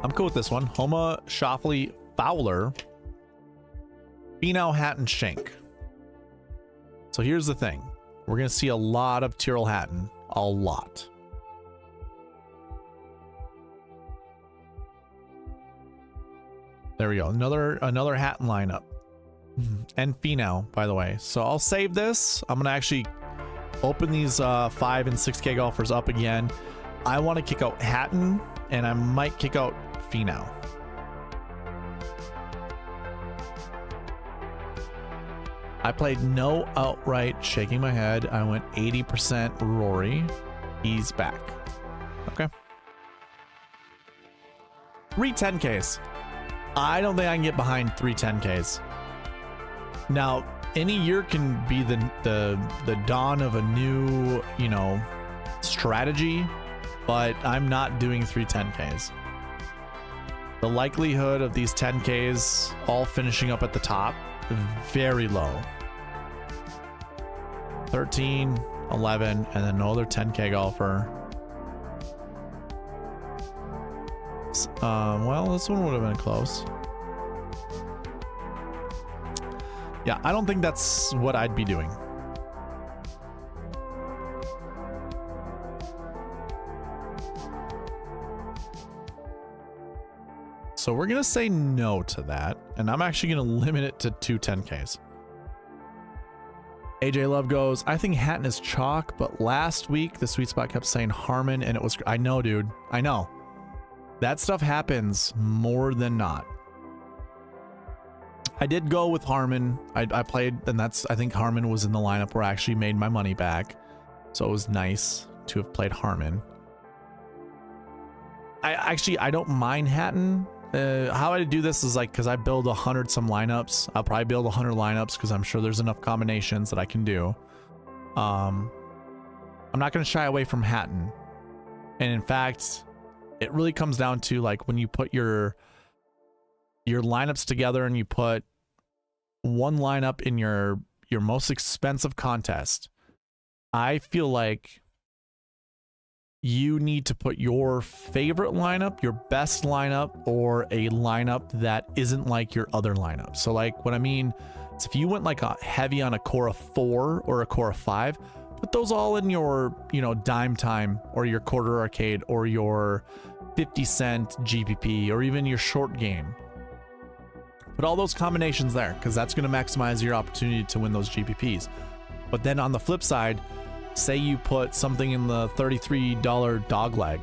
I'm cool with this one. Homa, Schauffele, Fowler, Finau, Hatton, Shank. So here's the thing. We're going to see a lot of Tyrrell Hatton. A lot. There we go. Another Hatton lineup. And Finau, by the way. So I'll save this. I'm going to actually open these 5 and 6K golfers up again. I want to kick out Hatton, and I might kick out Finau. I played no outright, shaking my head. I went 80% Rory. He's back. Okay. 3 10Ks. I don't think I can get behind 3 10Ks. Now, any year can be the dawn of a new, you know, strategy, but I'm not doing 3 10Ks. The likelihood of these 10Ks all finishing up at the top, very low. 13, 11, and then another 10K golfer. Well, this one would have been close. Yeah, I don't think that's what I'd be doing. So we're going to say no to that. And I'm actually going to limit it to 2 10Ks. AJ Love goes, I think Hatton is chalk, but last week the sweet spot kept saying Harmon and it was, I know, dude. I know. That stuff happens more than not. I did go with Harmon. I played, and that's, I think Harmon was in the lineup where I actually made my money back. So it was nice to have played Harmon. I don't mind Hatton. How I do this is like, because I build 100 some lineups. I'll probably build 100 lineups because I'm sure there's enough combinations that I can do. I'm not going to shy away from Hatton. And in fact, it really comes down to like when you put your lineups together and you put one lineup in your most expensive contest, I feel like you need to put your favorite lineup, your best lineup, or a lineup that isn't like your other lineup. So like what I mean is if you went like a heavy on a core of 4 or a core of 5, put those all in your, you know, dime time or your quarter arcade or your 50-cent GPP or even your short game. Put all those combinations there because that's going to maximize your opportunity to win those GPPs. But then on the flip side, say you put something in the $33 dog leg.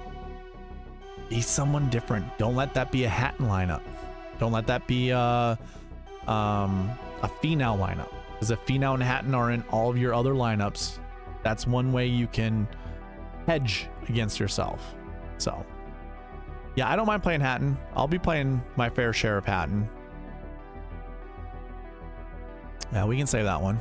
Be someone different. Don't let that be a Hatton lineup. Don't let that be a Finau lineup. Because if Finau and Hatton are in all of your other lineups, that's one way you can hedge against yourself. So, yeah, I don't mind playing Hatton. I'll be playing my fair share of Hatton. Yeah, we can save that one.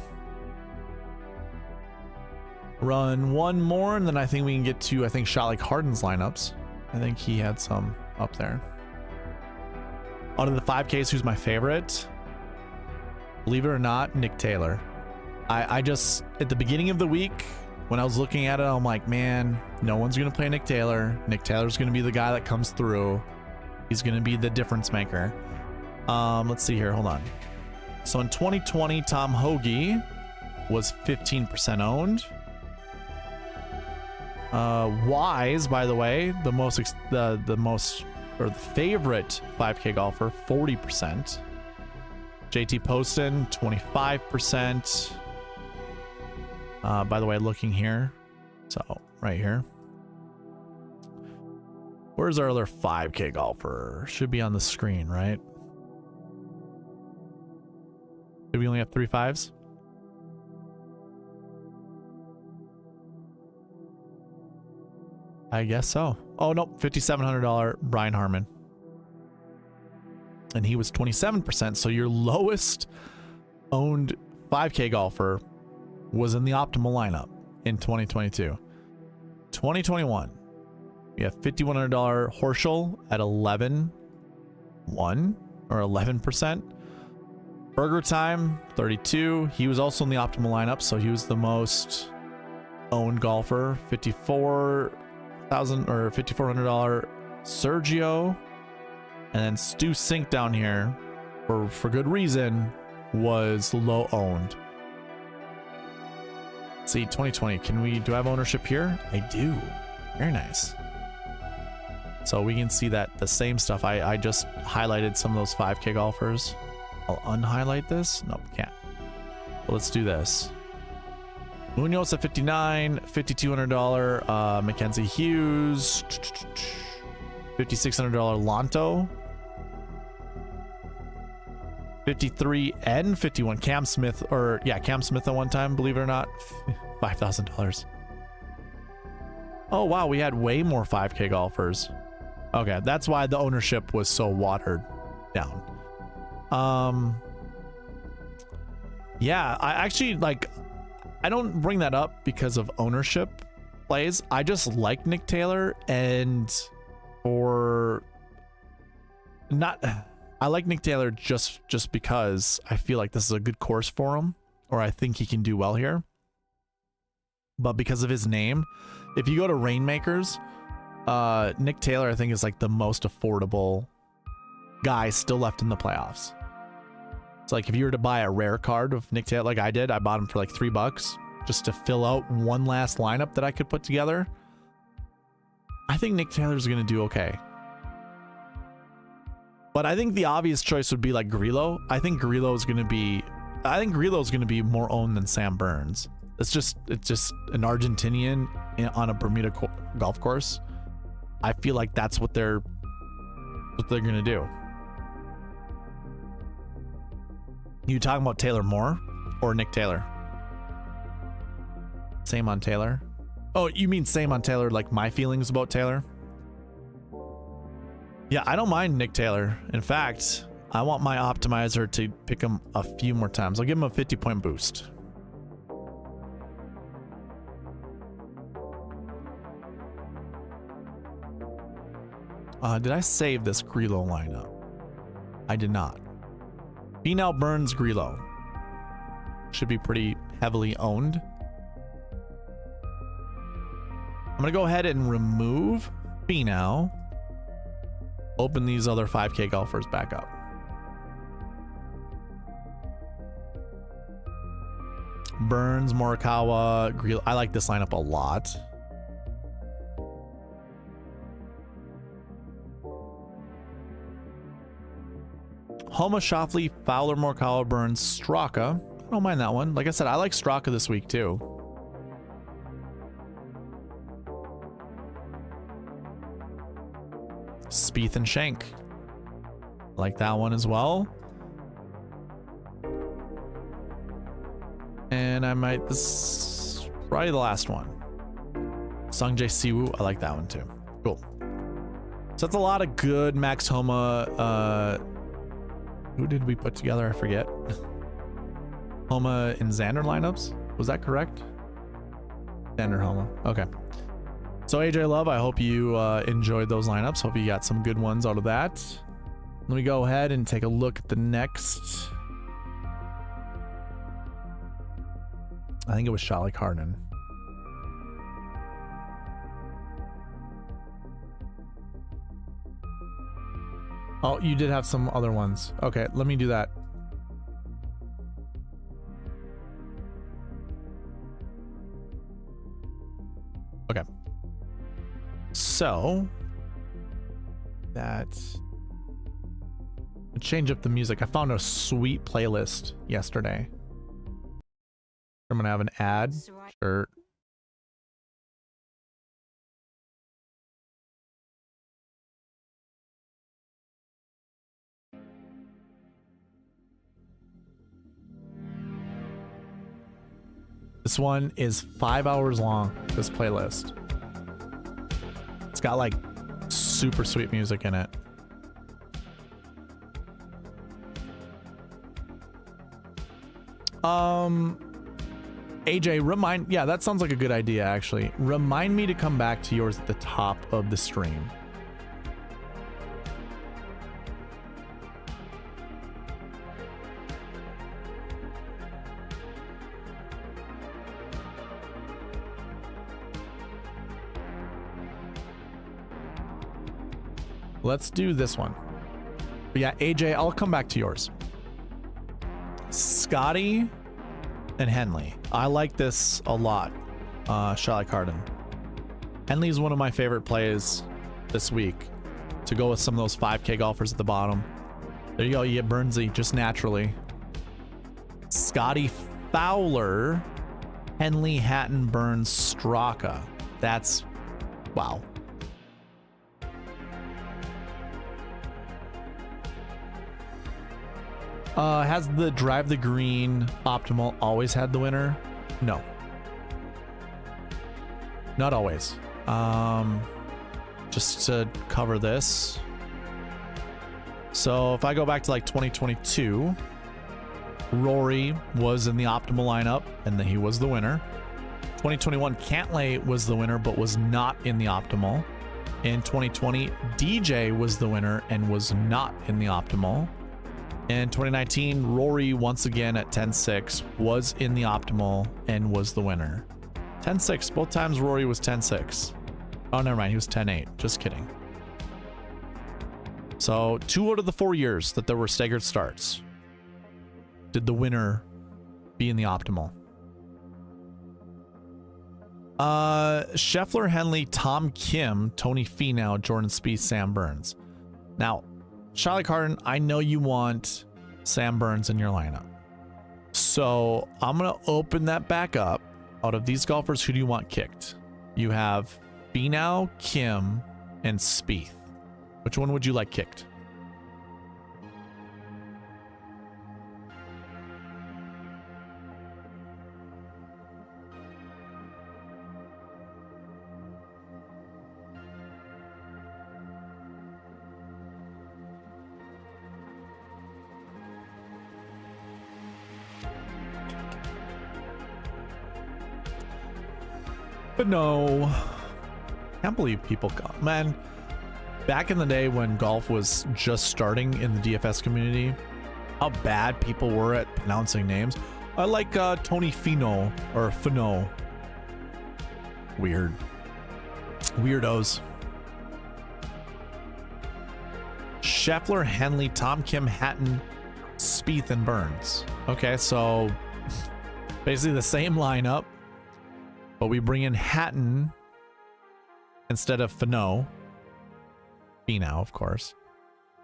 Run one more, and then I think we can get to, I think, Shot Like Harden's lineups. I think he had some up there. Out of the 5Ks, who's my favorite? Believe it or not, Nick Taylor. I just, at the beginning of the week, when I was looking at it, I'm like, man, no one's going to play Nick Taylor. Nick Taylor's going to be the guy that comes through. He's going to be the difference maker. Let's see here. Hold on. So in 2020, Tom Hoagie was 15% owned. Wise, by the way, the favorite 5K golfer, 40%. JT Poston, 25%. By the way, looking here, so right here. Where's our other 5K golfer? Should be on the screen, right? Did we only have 3 5s? I guess so. Oh, nope. $5,700 Brian Harmon. And he was 27%. So your lowest owned 5K golfer was in the optimal lineup in 2022. 2021, we have $5,100 Horschel at 11.1 or 11%. Burger Time, 32. He was also in the optimal lineup, so he was the most owned golfer. $54,000 or $5,400 Sergio, and then Stu Sink down here for good reason was low owned. Let's see, 2020. Do I have ownership here? I do. Very nice. So we can see that the same stuff. I just highlighted some of those 5K golfers. I'll unhighlight this. Nope, can't. Well, let's do this. Munoz at 59, $5,200 Mackenzie Hughes, $5,600 Lonto, 53 and 51 Cam Smith, Cam Smith at one time, believe it or not, $5,000. Oh wow, we had way more 5K golfers. Okay, that's why the ownership was so watered down. Yeah, I actually I don't bring that up because of ownership plays. I just like Nick Taylor, and I like Nick Taylor just because I feel like this is a good course for him, or I think he can do well here. But because of his name, if you go to Rainmakers, Nick Taylor, I think, is like the most affordable guy still left in the playoffs. It's like if you were to buy a rare card of Nick Taylor, like I did, I bought him for like $3 just to fill out one last lineup that I could put together. I think Nick Taylor's going to do okay. But I think the obvious choice would be like Grillo. I think Grillo's going to be more owned than Sam Burns. It's just an Argentinian on a Bermuda golf course. I feel like that's what they're going to do. You talking about Taylor Moore or Nick Taylor? Same on Taylor. Oh, you mean same on Taylor, like my feelings about Taylor? Yeah, I don't mind Nick Taylor. In fact, I want my optimizer to pick him a few more times. I'll give him a 50-point boost. Did I save this Grillo lineup? I did not. Finau, Burns, Grillo. Should be pretty heavily owned. I'm going to go ahead and remove Finau. Open these other 5K golfers back up. Burns, Morikawa, Grillo. I like this lineup a lot. Homa, Schauffele, Fowler, Morikawa, Burns, Straka. I don't mind that one. Like I said, I like Straka this week too. Spieth and Shank. I like that one as well. And I might, this is probably the last one. Sungjae Siwoo. I like that one too. Cool. So that's a lot of good Max Homa. Who did we put together? I forget. Homa and Xander lineups. Was that correct? Xander Homa. Okay. So AJ Love, I hope you enjoyed those lineups. Hope you got some good ones out of that. Let me go ahead and take a look at the next. I think it was Charlie Carden. Oh, you did have some other ones. Okay, let me do that. Okay. So that change up the music. I found a sweet playlist yesterday. I'm gonna have an ad. Sure. This one is 5 hours long, this playlist. It's got like super sweet music in it. AJ, yeah, that sounds like a good idea actually. Remind me to come back to yours at the top of the stream. Let's do this one. But yeah, AJ, I'll come back to yours. Scotty and Henley. I like this a lot. Charlie Carden. Henley's one of my favorite plays this week to go with some of those 5K golfers at the bottom. There you go. You get Burnsy just naturally. Scotty, Fowler, Henley, Hatton, Burns, Straka. That's wow. Has the drive the green optimal always had the winner? No. Not always. Just to cover this. So if I go back to like 2022, Rory was in the optimal lineup and then he was the winner. 2021, Cantlay was the winner but was not in the optimal. In 2020, DJ was the winner and was not in the optimal. In 2019, Rory once again at 10-6 was in the optimal and was the winner. 10-6, both times Rory was 10-6. Oh, never mind. He was 10-8. Just kidding. So 2 out of the 4 years that there were staggered starts, did the winner be in the optimal? Scheffler, Henley, Tom Kim, Tony Finau, Jordan Spieth, Sam Burns. Now, Charlie Carden, I know you want Sam Burns in your lineup. So I'm going to open that back up. Out of these golfers, who do you want kicked? You have Finau, Kim, and Spieth. Which one would you like kicked? But no, can't believe people got, man, back in the day when golf was just starting in the DFS community, how bad people were at pronouncing names. I like Tony Finau or Finau. Weird. Weirdos. Scheffler, Henley, Tom Kim, Hatton, Spieth, and Burns. Okay, so basically the same lineup, but we bring in Hatton instead of Finau. Finau, of course.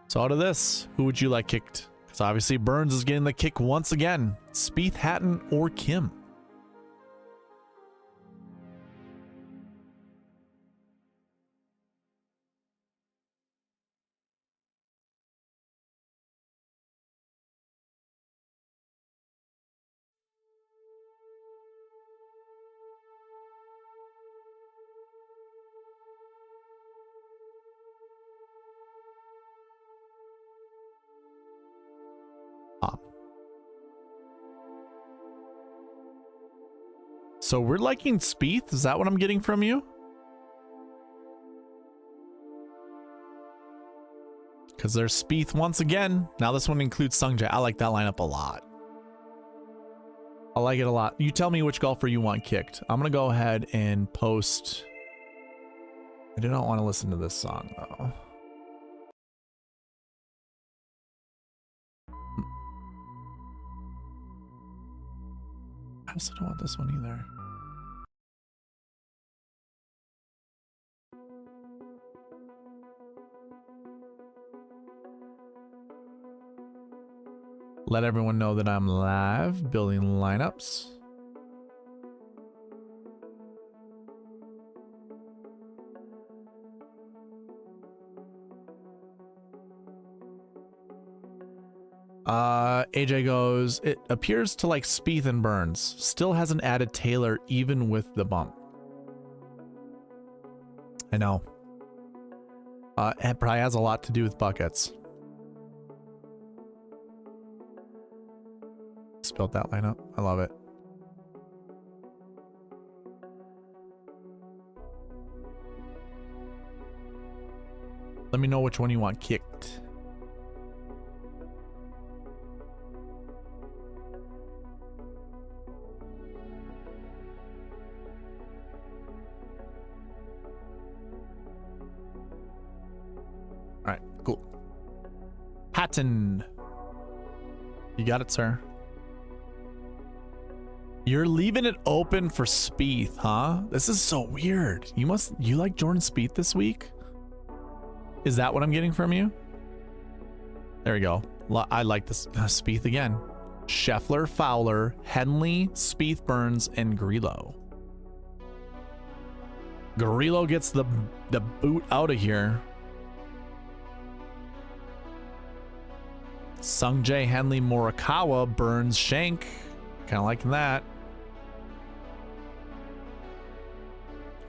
So out of this, who would you like kicked? Because obviously Burns is getting the kick once again. Spieth, Hatton, or Kim? So we're liking Spieth? Is that what I'm getting from you? Because there's Spieth once again. Now this one includes Sungjae. I like that lineup a lot. I like it a lot. You tell me which golfer you want kicked. I'm going to go ahead and post. I do not want to listen to this song, though. I also don't want this one either. Let everyone know that I'm live, building lineups. AJ goes, it appears to like Spieth and Burns. Still hasn't added Taylor even with the bump. I know. It probably has a lot to do with buckets. Spilled that lineup. I love it. Let me know which one you want kicked. All right, cool. Hatton. You got it, sir. You're leaving it open for Spieth, huh? This is so weird. You like Jordan Spieth this week? Is that what I'm getting from you? There we go. I like this. Spieth again. Scheffler, Fowler, Henley, Spieth, Burns, and Grillo. Grillo gets the boot out of here. Sungjae, Henley, Morikawa, Burns, Shank. Kind of liking that.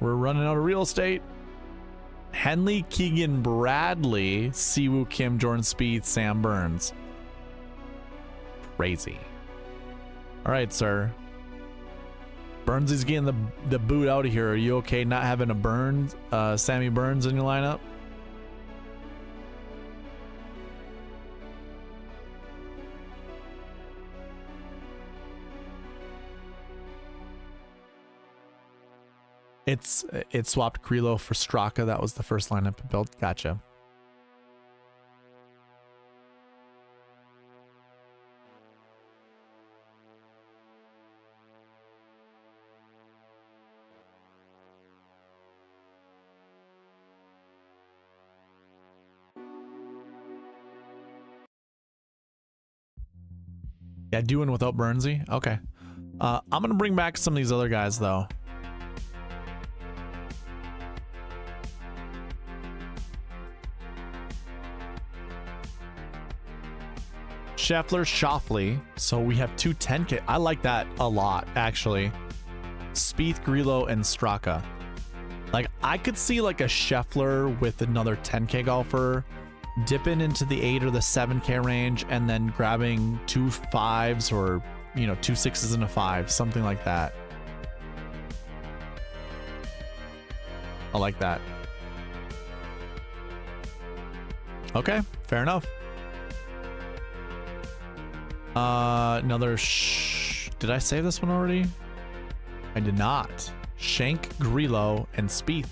We're running out of real estate. Henley, Keegan, Bradley, Siwoo Kim, Jordan Spieth, Sam Burns. Crazy. All right, sir. Burns is getting the boot out of here. Are you okay not having a Burns, Sammy Burns in your lineup? It swapped Grillo for Straka. That was the first lineup it built. Gotcha. Yeah, doing without Burnsy. Okay. I'm gonna bring back some of these other guys though. Scheffler, Schauffele. So we have two 10K. I like that a lot, actually. Spieth, Grillo, and Straka. Like, I could see like a Scheffler with another 10K golfer dipping into the 8 or the 7K range and then grabbing 2 5s or, you know, 2 6s and a 5, something like that. I like that. Okay, fair enough. Another did I save this one already? I did not. Shank, Grillo, and Spieth.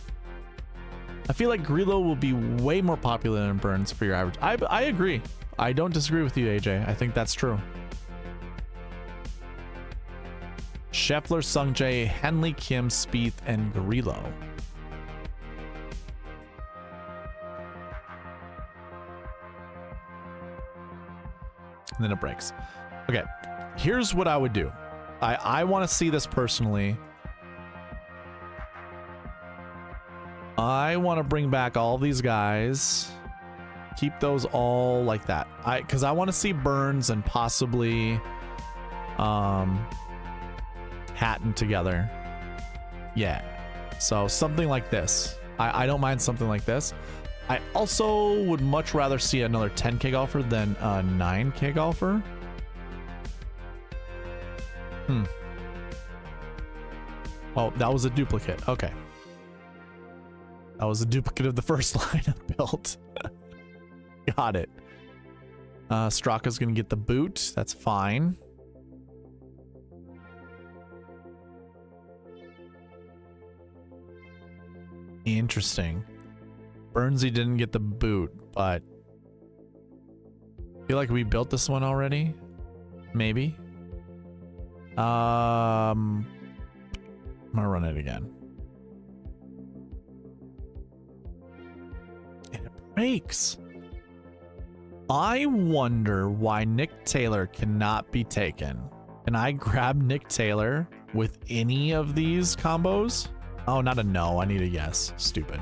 I feel like Grillo will be way more popular than Burns for your average. I agree. I don't disagree with you, AJ. I think that's true. Scheffler, Sungjae, Henley, Kim, Spieth, and Grillo. And then it breaks. Okay, here's what I would do. I want to see this personally. I want to bring back all these guys. Keep those all like that. Because I want to see Burns and possibly Hatton together. Yeah. So something like this. I don't mind something like this. I also would much rather see another 10K golfer than a 9K golfer. Oh, that was a duplicate. Okay. That was a duplicate of the first lineup built. Got it. Straka's gonna get the boot. That's fine. Interesting. Burnsy didn't get the boot, but I feel like we built this one already. Maybe. I'm gonna run it again. And it breaks. I wonder why Nick Taylor cannot be taken. Can I grab Nick Taylor with any of these combos? Oh, not a no. I need a yes. Stupid.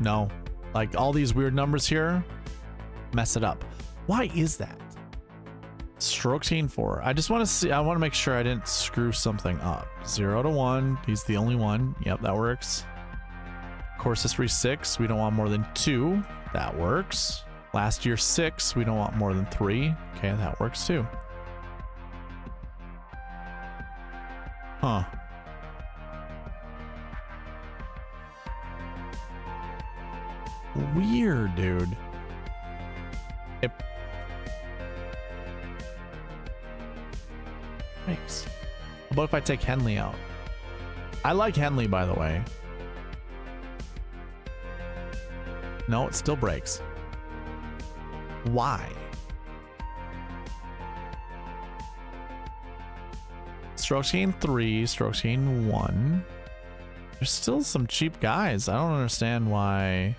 No. Like all these weird numbers here mess it up. Why is that? Stroke chain 4. I just want to see. I want to make sure I didn't screw something up. 0 to 1. He's the only one. Yep, that works. Course history 6. We don't want more than 2. That works. Last year 6. We don't want more than 3. Okay, that works too. Huh. Weird, dude. It breaks. How about if I take Henley out? I like Henley, by the way. No, it still breaks. Why? Stroke chain 3, stroke chain 1. There's still some cheap guys. I don't understand why.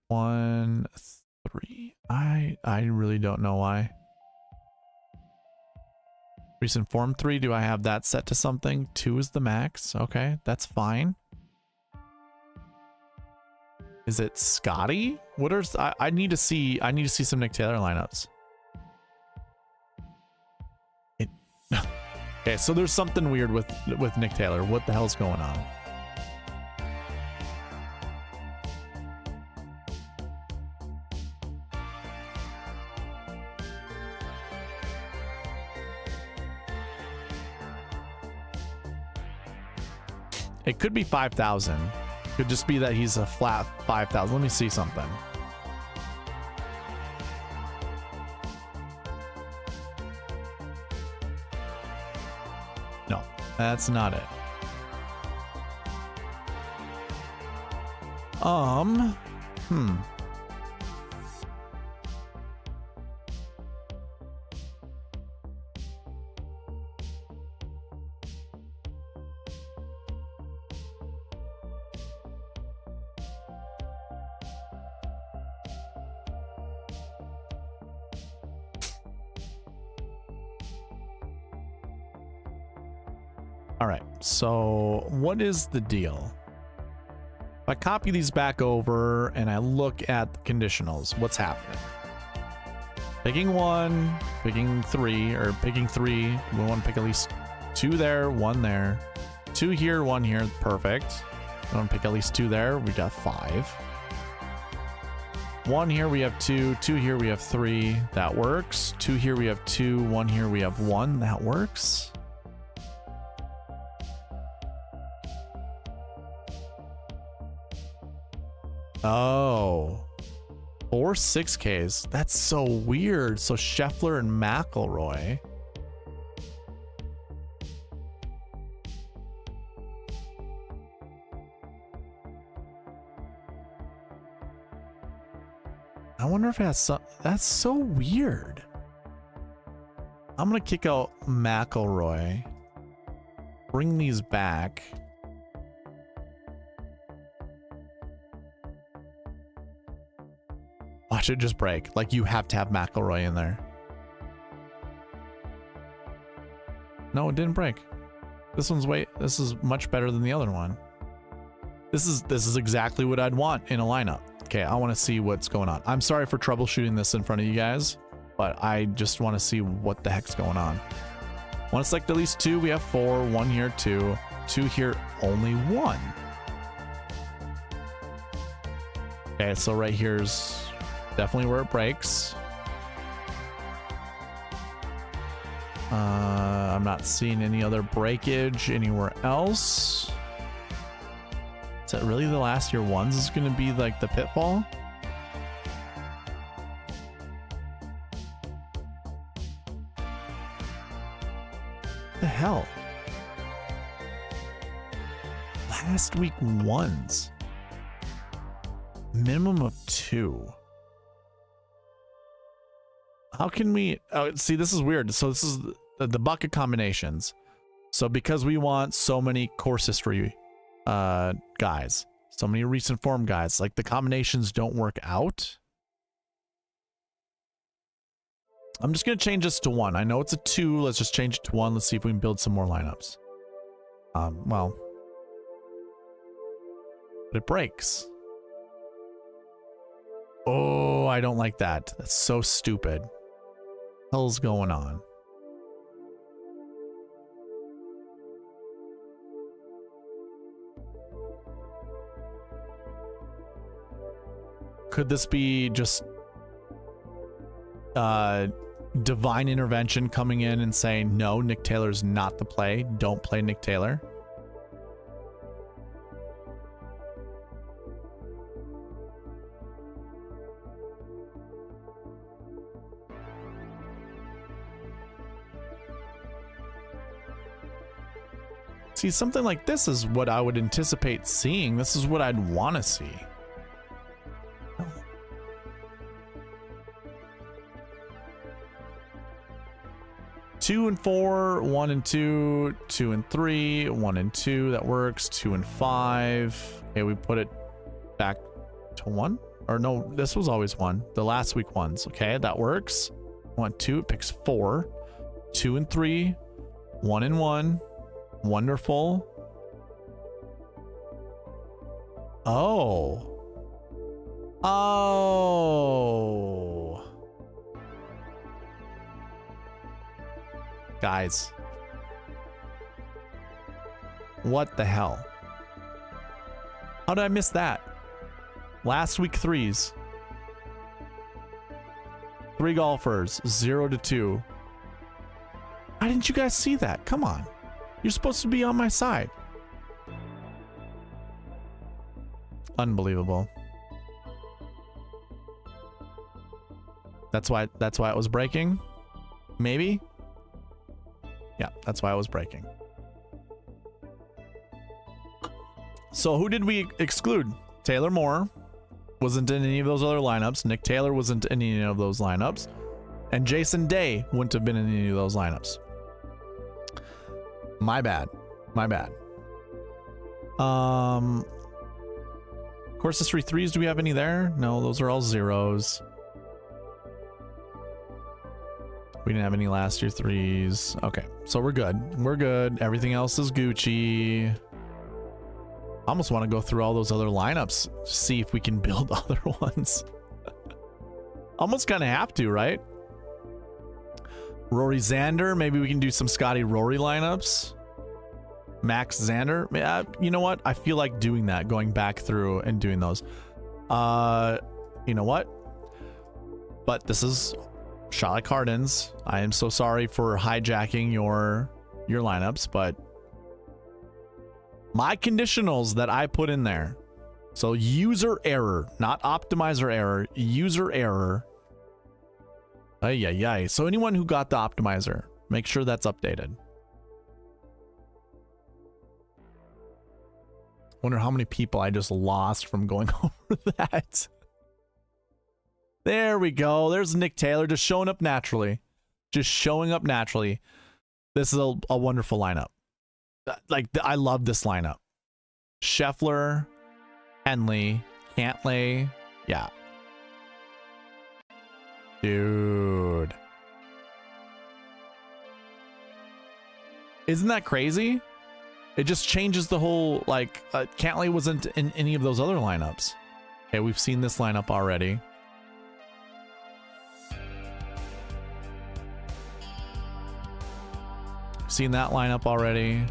One, 3. I really don't know why. Recent form 3. Do I have that set to something? 2 is the max. Okay, that's fine. Is it Scotty? What are I need to see? I need to see some Nick Taylor lineups. Okay, so there's something weird with Nick Taylor. What the hell's going on? It could be 5,000. Could just be that he's a flat 5,000. Let me see something. No, that's not it. All right, so what is the deal? If I copy these back over and I look at the conditionals, what's happening? Picking one, picking three, or picking three. We want to pick at least two there, one there, two here, one here. Perfect. We want to pick at least two there. We got 5. One here, we have 2. 2 here, we have 3. That works. 2 here, we have 2. 1 here, we have 1. That works. Oh, 4 6Ks. That's so weird. So Scheffler and McIlroy. I wonder if it has some. That's so weird. I'm gonna kick out McIlroy. Bring these back. Watch it just break. Like, you have to have McIlroy in there. No, it didn't break. This is much better than the other one. This is exactly what I'd want in a lineup. Okay, I want to see what's going on. I'm sorry for troubleshooting this in front of you guys, but I just want to see what the heck's going on. Want to select at least 2. We have 4. 1 here, 2. 2 here, only 1. Okay, so right here's definitely where it breaks. I'm not seeing any other breakage anywhere else. Is that really the last year ones is going to be like the pitfall? What the hell? Last week ones. Minimum of 2. How can we see? This is weird. So this is the bucket combinations. So because we want so many course history guys, so many recent form guys, like the combinations don't work out. I'm just gonna change this to 1. I know it's a 2. Let's just change it to 1. Let's see if we can build some more lineups. Well, but it breaks. Oh, I don't like that. That's so stupid. Hell's going on? Could this be just divine intervention coming in and saying, no, Nick Taylor's not the play. Don't play Nick Taylor. See, something like this is what I would anticipate seeing. This is what I'd want to see. Oh. 2 and 4, 1 and 2, 2 and 3, 1 and 2. That works. 2 and 5. Okay, we put it back to 1. Or no, this was always 1. The last week ones. Okay, that works. 1, 2. It picks 4. 2 and 3. 1 and 1. Wonderful. Oh. Oh. Guys. What the hell? How did I miss that? Last week 3s. 3 golfers, 0 to 2. Why didn't you guys see that? Come on. You're supposed to be on my side. Unbelievable. That's why it was breaking. Maybe. Yeah, that's why it was breaking. So who did we exclude? Taylor Moore wasn't in any of those other lineups. Nick Taylor wasn't in any of those lineups. And Jason Day wouldn't have been in any of those lineups. My bad. My bad. Course history 3s, do we have any there? No, those are all 0s. We didn't have any last year 3s. Okay, so we're good. We're good. Everything else is Gucci. I almost want to go through all those other lineups, see if we can build other ones. Almost kind of have to, right? Rory Xander, maybe we can do some Scotty Rory lineups. Max Xander, yeah, you know what? I feel like doing that, going back through and doing those. You know what? But this is Charlotte Cardin's. I am so sorry for hijacking your lineups, but my conditionals that I put in there. So user error, not optimizer error, user error. Ay, ay, ay. So anyone who got the optimizer, make sure that's updated. Wonder how many people I just lost from going over that. There we go. There's Nick Taylor just showing up naturally. Just showing up naturally. This is a wonderful lineup. Like, I love this lineup. Scheffler, Henley, Cantlay. Yeah. Dude. Isn't that crazy? It just changes the whole, like, Cantlay wasn't in any of those other lineups. Okay, we've seen this lineup already. Seen that lineup already.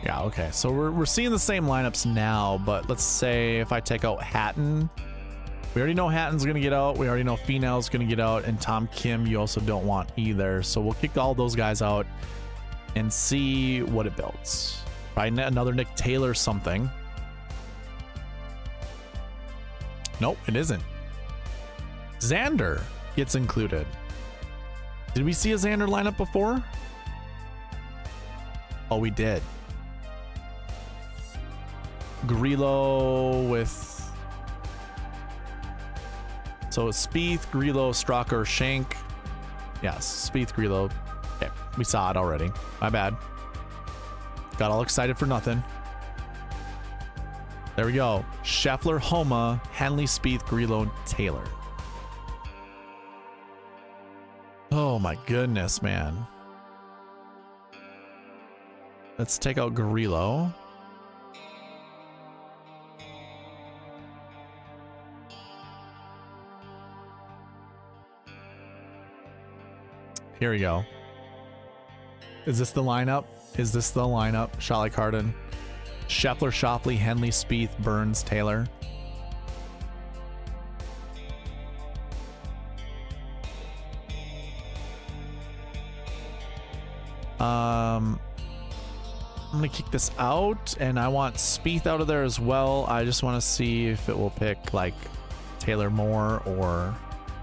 Yeah, okay, so we're seeing the same lineups now, but let's say if I take out Hatton, we already know Hatton's gonna get out, we already know Finau's gonna get out, and Tom Kim you also don't want either, so we'll kick all those guys out and see what it builds. Probably another Nick Taylor something. Nope, it isn't. Xander gets included. Did we see a Xander lineup before? Oh, we did. Grillo with... So it's Spieth, Grillo, Straka, Shank. Yes, Spieth, Grillo. Okay, we saw it already. My bad. Got all excited for nothing. There we go. Scheffler, Homa, Henley, Spieth, Grillo, Taylor. Oh my goodness, man. Let's take out Grillo. Here we go. Is this the lineup? Is this the lineup? Charlotte Cardin. Scheffler, Schauffele, Henley, Spieth, Burns, Taylor. I'm gonna kick this out, and I want Spieth out of there as well. I just want to see if it will pick like Taylor Moore or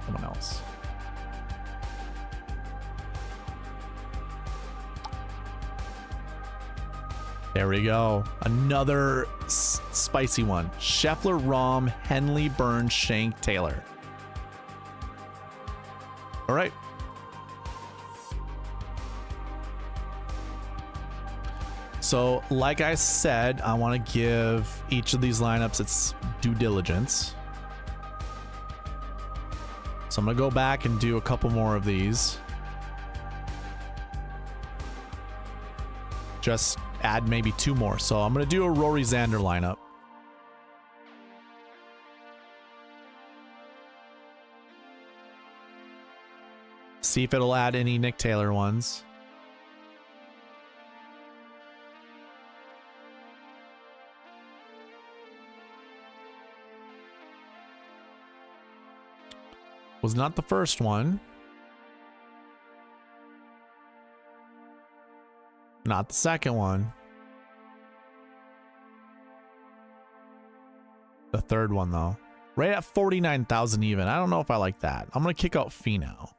someone else. There we go. Another spicy one. Scheffler, Rahm, Henley, Burns, Shank, Taylor. All right. So, like I said, I want to give each of these lineups its due diligence. So I'm going to go back and do a couple more of these. Just add maybe 2 more. So I'm going to do a Rory Xander lineup. See if it'll add any Nick Taylor ones. Was not the first one. Not the second one. The third one though. Right at 49,000 even. I don't know if I like that. I'm going to kick out Finau.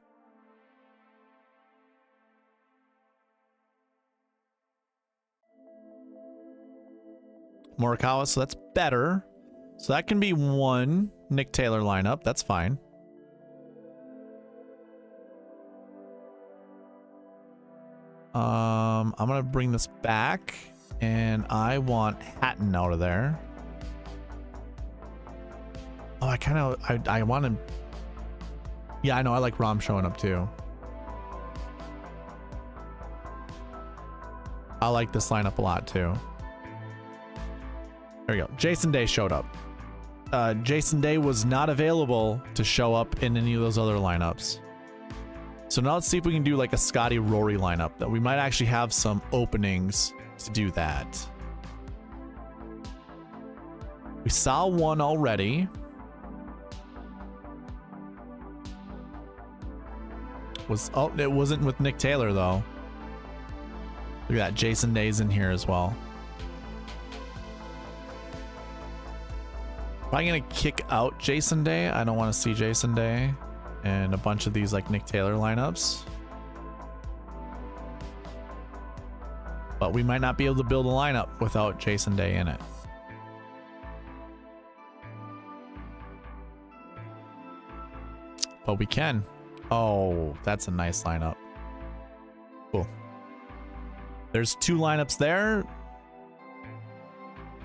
Morikawa, so that's better. So that can be one Nick Taylor lineup. That's fine. I'm going to bring this back, and I want Hatton out of there. Oh, I want him. Yeah, I know. I like Rahm showing up too. I like this lineup a lot too. There we go. Jason Day showed up. Jason Day was not available to show up in any of those other lineups. So now let's see if we can do like a Scotty Rory lineup. That we might actually have some openings to do that. We saw one already. It wasn't with Nick Taylor though. Look at that. Jason Day's in here as well. Probably gonna kick out Jason Day. I don't want to see Jason Day and a bunch of these like Nick Taylor lineups. But we might not be able to build a lineup without Jason Day in it. But we can. Oh, that's a nice lineup. Cool. There's two lineups there.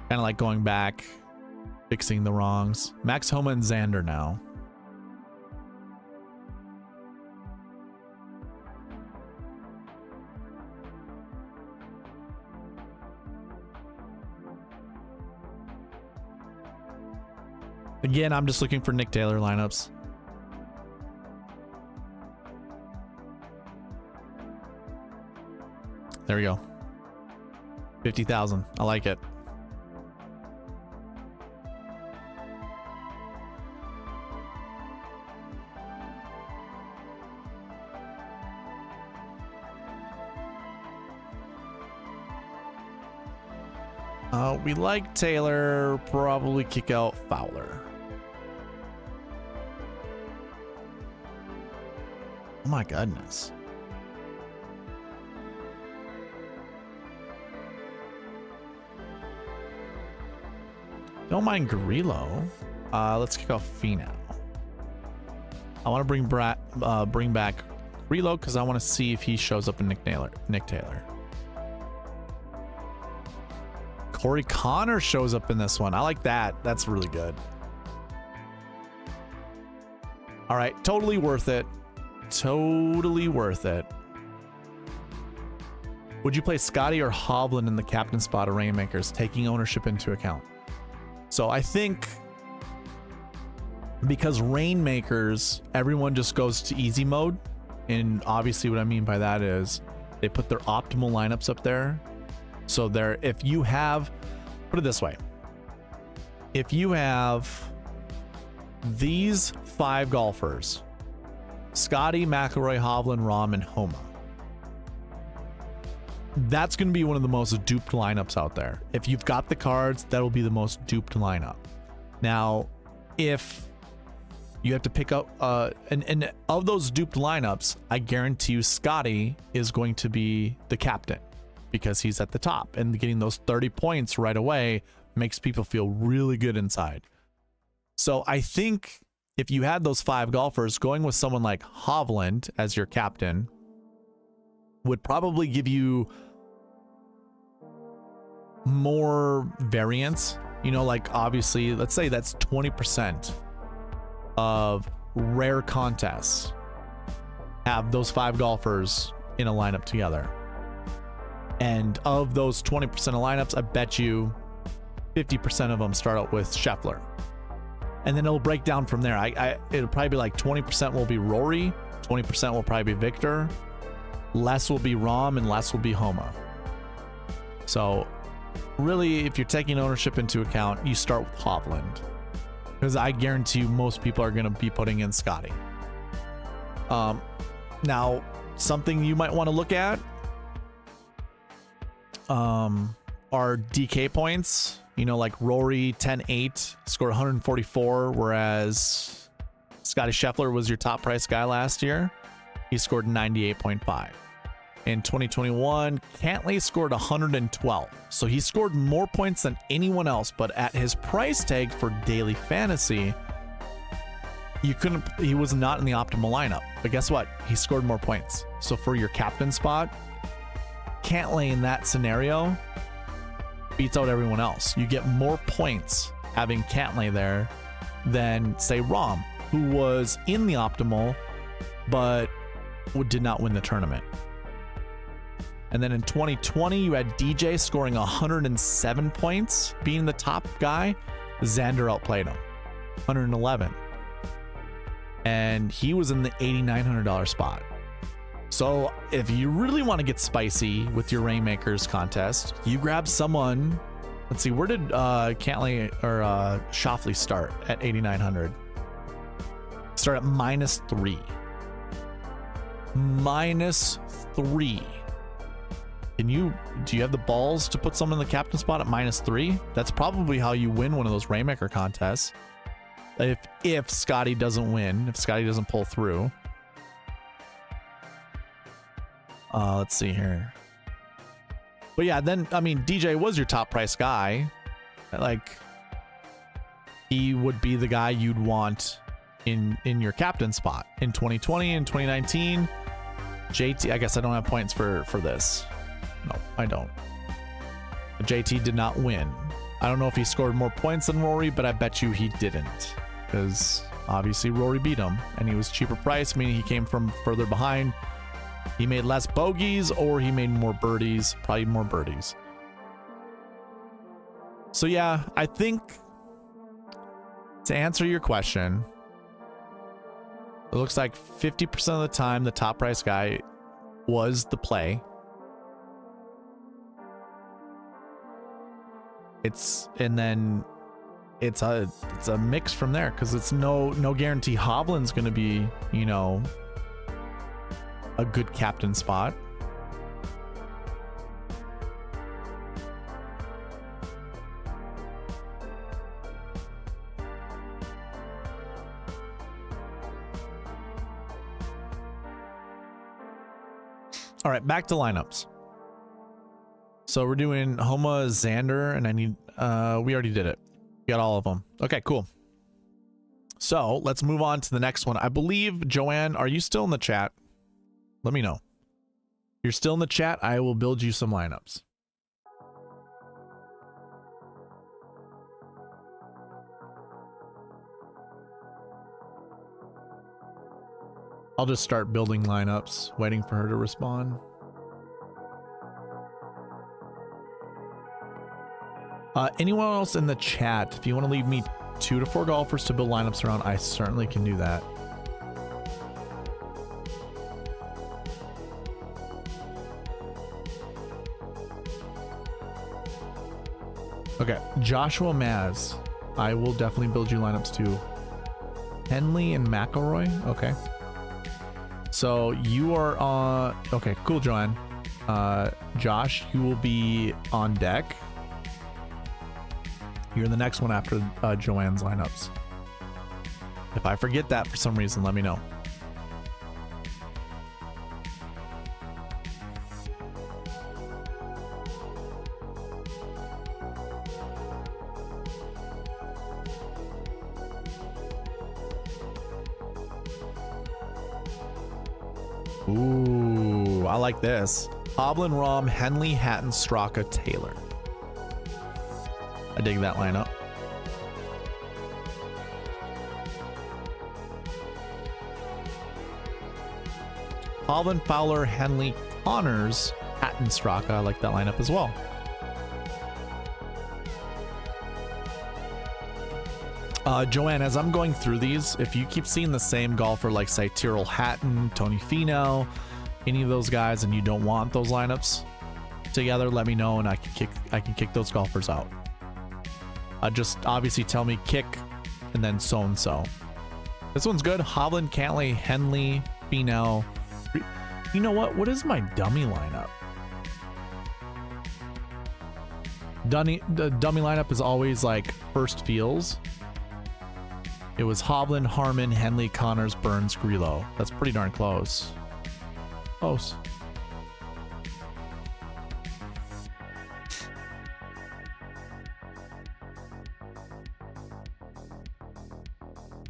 Kind of like going back, fixing the wrongs. Max Homa and Xander now. Again, I'm just looking for Nick Taylor lineups. There we go. 50,000. I like it. We like Taylor. Probably kick out Fowler. Oh my goodness. Don't mind Grillo. Let's kick off Finau. I want to bring back Grillo because I want to see if he shows up in Nick Taylor. Corey Connor shows up in this one. I like that. That's really good. All right, totally worth it. Totally worth it. Would you play Scotty or Hovland in the captain spot of Rainmakers, taking ownership into account? So I think because Rainmakers, everyone just goes to easy mode. And obviously what I mean by that is they put their optimal lineups up there. So there, if you have, put it this way, if you have these 5 golfers, Scotty, McIlroy, Hovland, Rahm, and Homa, that's going to be one of the most duped lineups out there. If you've got the cards, that'll be the most duped lineup. Now, if you have to pick up, and of those duped lineups, I guarantee you Scotty is going to be the captain because he's at the top, and getting those 30 points right away makes people feel really good inside. So I think if you had those 5 golfers, going with someone like Hovland as your captain would probably give you more variance. You know, like obviously, let's say that's 20% of rare contests have those 5 golfers in a lineup together. And of those 20% of lineups, I bet you 50% of them start out with Scheffler. And then it'll break down from there. It'll probably be like 20% will be Rory, 20% will probably be Victor, less will be Rahm, and less will be Homa. So really, if you're taking ownership into account, you start with Hovland, because I guarantee you most people are going to be putting in Scotty. Now, something you might want to look at are DK points. You know, like Rory 10-8 scored 144, whereas Scotty Scheffler was your top price guy last year. He scored 98.5. In 2021, Cantlay scored 112. So he scored more points than anyone else, but at his price tag for daily fantasy, he was not in the optimal lineup. But guess what? He scored more points. So for your captain spot, Cantlay in that scenario beats out everyone else. You get more points having Cantlay there than, say, Rahm, who was in the optimal, but did not win the tournament. And then in 2020, you had DJ scoring 107 points, being the top guy. Xander outplayed him, 111. And he was in the $8,900 spot. So if you really want to get spicy with your Rainmakers contest, you grab someone. Let's see, where did Cantlay or Schauffele start at 8,900? Start at -3. -3. Do you have the balls to put someone in the captain spot at -3? That's probably how you win one of those Rainmaker contests. If Scotty doesn't win, if Scotty doesn't pull through. Let's see here. But yeah, then, I mean, DJ was your top price guy. Like, he would be the guy you'd want in your captain spot. In 2020 and 2019, JT, I guess I don't have points for this. No, I don't. JT did not win. I don't know if he scored more points than Rory, but I bet you he didn't. Because obviously Rory beat him, and he was cheaper price, meaning he came from further behind. He made less bogeys, or he made more birdies. Probably more birdies. So yeah, I think to answer your question, it looks like 50% of the time the top price guy was the play. It's a mix from there, because it's no guarantee Hovland's going to be, you know, a good captain spot. All right, back to lineups. So we're doing Homa, Xander, and I need we already did it. We got all of them. Okay, cool. So let's move on to the next one. I believe, Joanne, are you still in the chat? Let me know. If you're still in the chat, I will build you some lineups. I'll just start building lineups, waiting for her to respond. Anyone else in the chat, if you want to leave me 2 to 4 golfers to build lineups around, I certainly can do that. Okay, Joshua Maz, I will definitely build you lineups too. Henley and McElroy, okay. So you are on, okay, cool, Joanne. Josh, you will be on deck. You're the next one after Joanne's lineups. If I forget that for some reason, let me know. Ooh, I like this. Hovland, Rahm, Henley, Hatton, Straka, Taylor. I dig that lineup. Hovland, Fowler, Henley, Connors, Hatton, Straka. I like that lineup as well. Joanne, as I'm going through these, if you keep seeing the same golfer, like say Tyrrell Hatton, Tony Finau, any of those guys, and you don't want those lineups together, let me know and I can kick those golfers out. Just obviously tell me kick and then so and so. This one's good. Hovland, Cantlay, Henley, Finau. You know what? What is my dummy lineup? The dummy lineup is always like first feels. It was Hovland, Harmon, Henley, Connors, Burns, Grillo. That's pretty darn close. Close.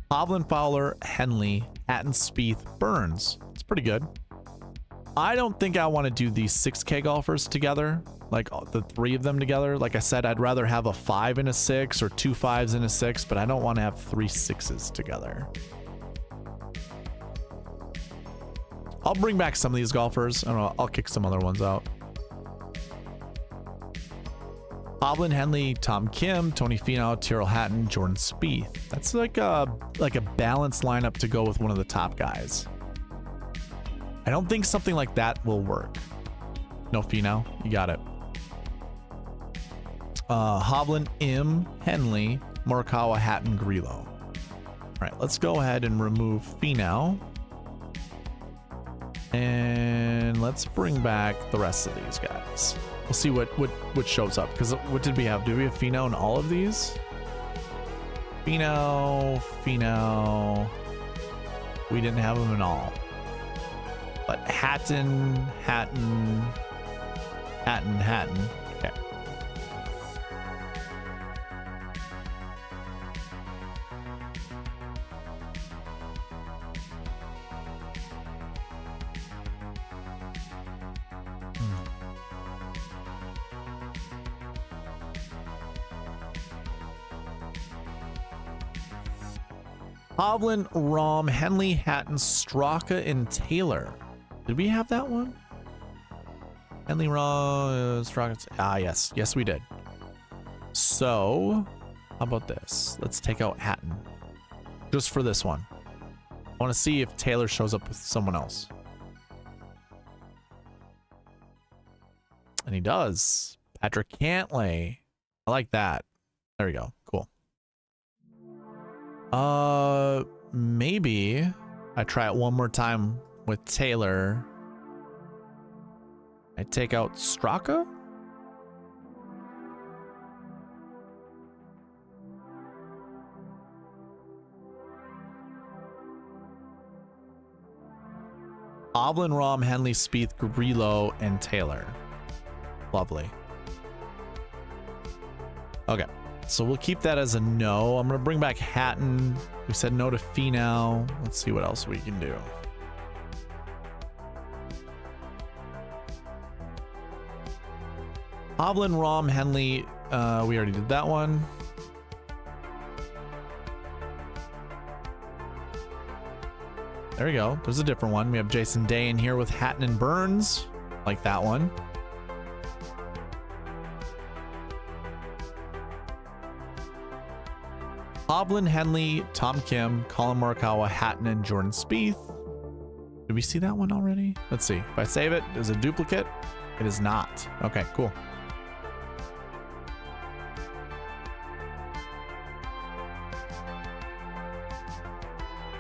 Hovland, Fowler, Henley, Hatton, Spieth, Burns. It's pretty good. I don't think I want to do these 6K golfers together, like the 3 of them together. Like I said, I'd rather have a 5 and a 6 or 2 5s and a 6, but I don't want to have 3 6s together. I'll bring back some of these golfers. I don't know. I'll kick some other ones out. Hovland, Henley, Tom Kim, Tony Finau, Tyrrell Hatton, Jordan Spieth. That's like a balanced lineup to go with one of the top guys. I don't think something like that will work. No Finau, you got it. Hovland, Im, Henley, Morikawa, Hatton, Grillo. All right, let's go ahead and remove Finau. And let's bring back the rest of these guys. We'll see what shows up. Because what did we have? Did we have Finau in all of these? Finau. We didn't have them in all. But Hatton. Okay. Hovland, Rahm, Henley, Hatton, Straka, and Taylor. Did we have that one? Henley, Rahm, Straka. Ah, yes. Yes, we did. So, how about this? Let's take out Hatton. Just for this one. I want to see if Taylor shows up with someone else. And he does. Patrick Cantlay. I like that. There we go. Cool. Maybe I try it one more time with Taylor. I take out Straka? Hovland, Rahm, Henley, Spieth, Grillo, and Taylor. Lovely. Okay. So we'll keep that as a no. I'm going to bring back Hatton. We said no to Finau. Let's see what else we can do. Hovland, Rahm, Henley. We already did that one. There we go. There's a different one. We have Jason Day in here with Hatton and Burns. Like that one. Hovland, Henley, Tom Kim, Colin Morikawa, Hatton, and Jordan Spieth. Did we see that one already? Let's see. If I save it, is it a duplicate? It is not. Okay, cool.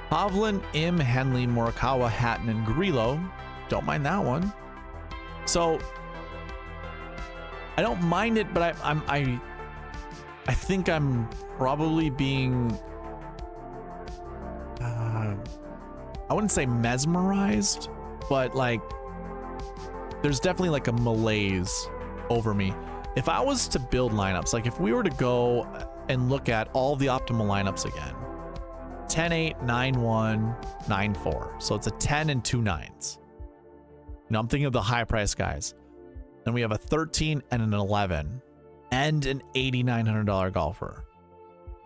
Hovland, Im, Henley, Morikawa, Hatton, and Grillo. Don't mind that one. So I don't mind it, but I think I'm probably being I wouldn't say mesmerized, but like there's definitely like a malaise over me. If I was to build lineups, like if we were to go and look at all the optimal lineups again, 10-8, 9-1, 9-4. So it's a 10 and 2 9s. Now I'm thinking of the high price guys. Then we have a 13 and an 11 and an $8,900 golfer.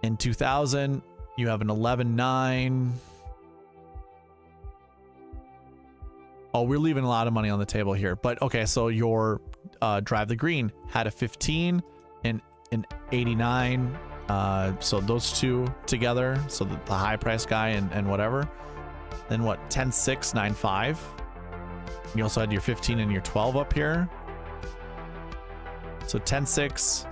In 2000, you have an 11-9. Oh, we're leaving a lot of money on the table here. But okay, so your Drive the Green had a 15 and an 89. So those two together, so the high price guy and whatever. Then what, 10-6, 9-5. You also had your 15 and your 12 up here. So 10-6,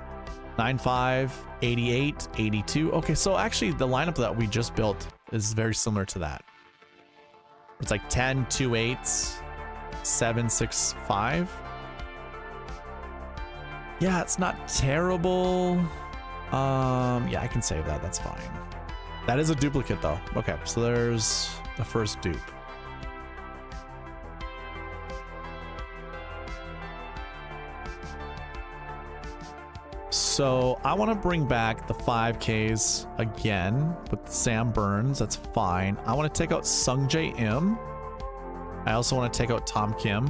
9-5, 88, 82. Okay, so actually the lineup that we just built is very similar to that. It's like 10, 2 8s, 7, 6, 5. Yeah, it's not terrible. Yeah, I can save that. That's fine. That is a duplicate though. Okay, so there's the first dupe. So I want to bring back the 5Ks again with Sam Burns. That's fine. I want to take out Sung J M. I also want to take out Tom Kim.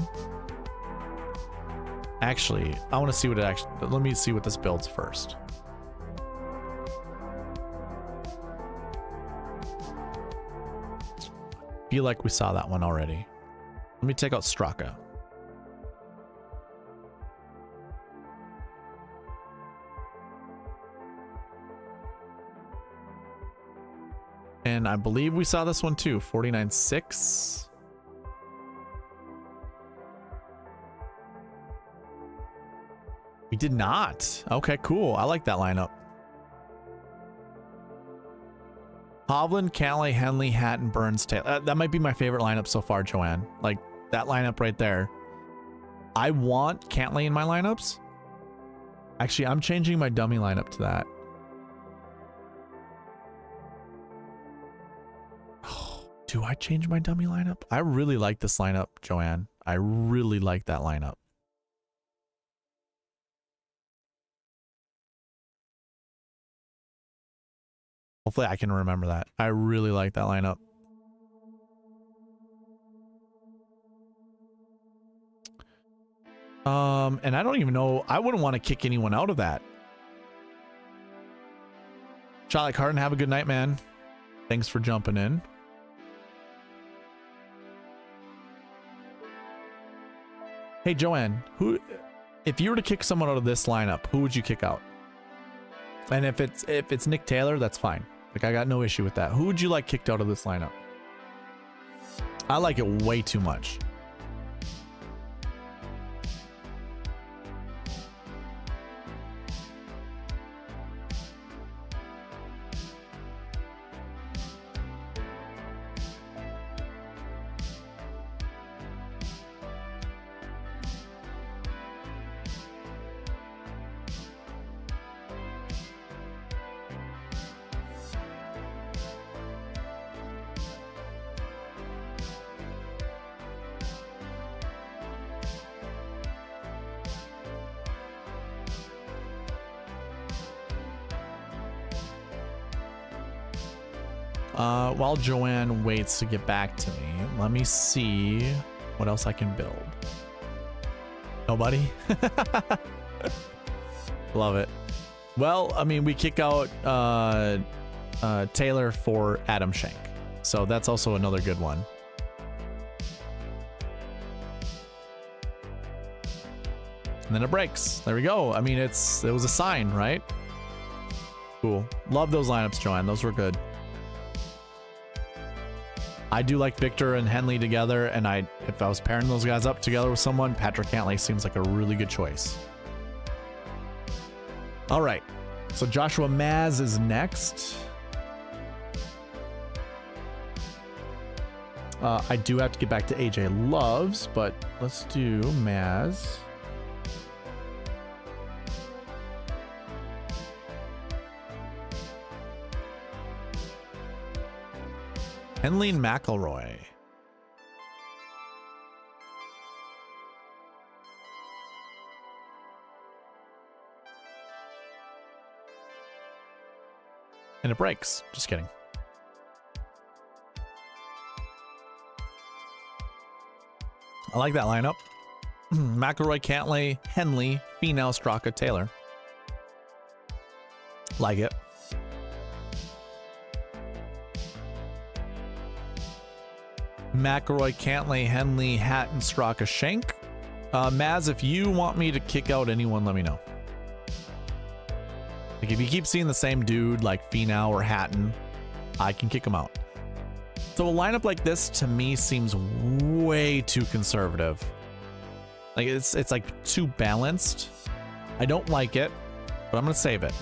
Actually, I want to see what it actually... Let me see what this builds first. I feel like we saw that one already. Let me take out Straka. And I believe we saw this one too, 49.6. We did not. Okay, cool. I like that lineup. Hovland, Cantlay, Henley, Hatton, Burns, Taylor. That might be my favorite lineup so far, Joanne. Like, that lineup right there. I want Cantlay in my lineups. Actually, I'm changing my dummy lineup to that. Do I change my dummy lineup? I really like this lineup, Joanne. I really like that lineup. Hopefully I can remember that. I really like that lineup. And I don't even know. I wouldn't want to kick anyone out of that. Charlie Carton, have a good night, man. Thanks for jumping in. Hey, Joanne, if you were to kick someone out of this lineup, who would you kick out? And if it's Nick Taylor, that's fine. Like, I got no issue with that. Who would you like kicked out of this lineup? I like it way too much. While Joanne waits to get back to me, let me see what else I can build. Nobody? Love it. Well, I mean, we kick out Taylor for Adam Schenk, so that's also another good one. And then it breaks. There we go. I mean, it was a sign, right? Cool. Love those lineups, Joanne. Those were good. I do like Victor and Henley together, and if I was pairing those guys up together with someone, Patrick Cantlay seems like a really good choice. All right, so Joshua Maz is next. I do have to get back to AJ Loves, but let's do Maz. Henley and McElroy. And it breaks. Just kidding. I like that lineup. McElroy, Cantlay, Henley, Finau, Straka, Taylor. Like it. McElroy, Cantlay, Henley, Hatton, Straka, Schenk. Maz, if you want me to kick out anyone, let me know. Like, if you keep seeing the same dude like Finau or Hatton, I can kick him out. So a lineup like this to me seems way too conservative. Like, it's like too balanced. I don't like it, but I'm gonna save it.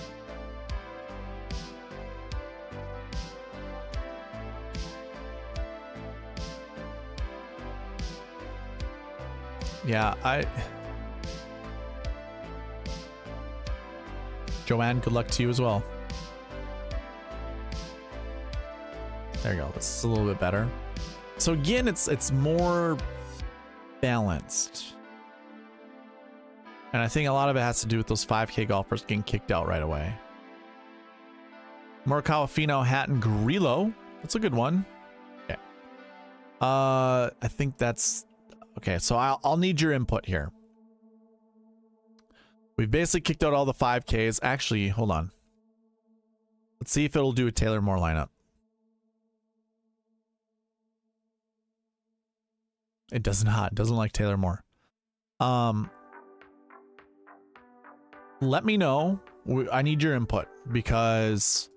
Yeah, Joanne, good luck to you as well. There you go. This is a little bit better. So again, it's more balanced. And I think a lot of it has to do with those 5K golfers getting kicked out right away. Morikawa, Finau, Hatton, Grillo. That's a good one. Okay. I think that's... Okay, so I'll need your input here. We've basically kicked out all the 5Ks. Actually, hold on. Let's see if it'll do a Taylor Moore lineup. It does not. It doesn't like Taylor Moore. Let me know. I need your input, because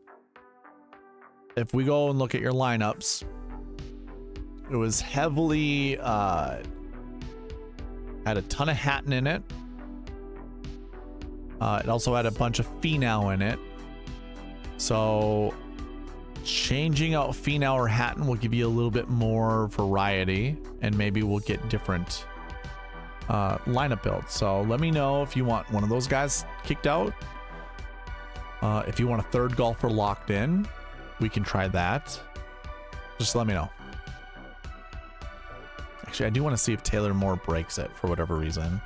if we go and look at your lineups, it was heavily had a ton of Hatton in it. It also had a bunch of Finau in it. So changing out Finau or Hatton will give you a little bit more variety, and maybe we'll get different lineup builds. So let me know if you want one of those guys kicked out. If you want a third golfer locked in, we can try that. Just let me know. Actually, I do want to see if Taylor Moore breaks it for whatever reason.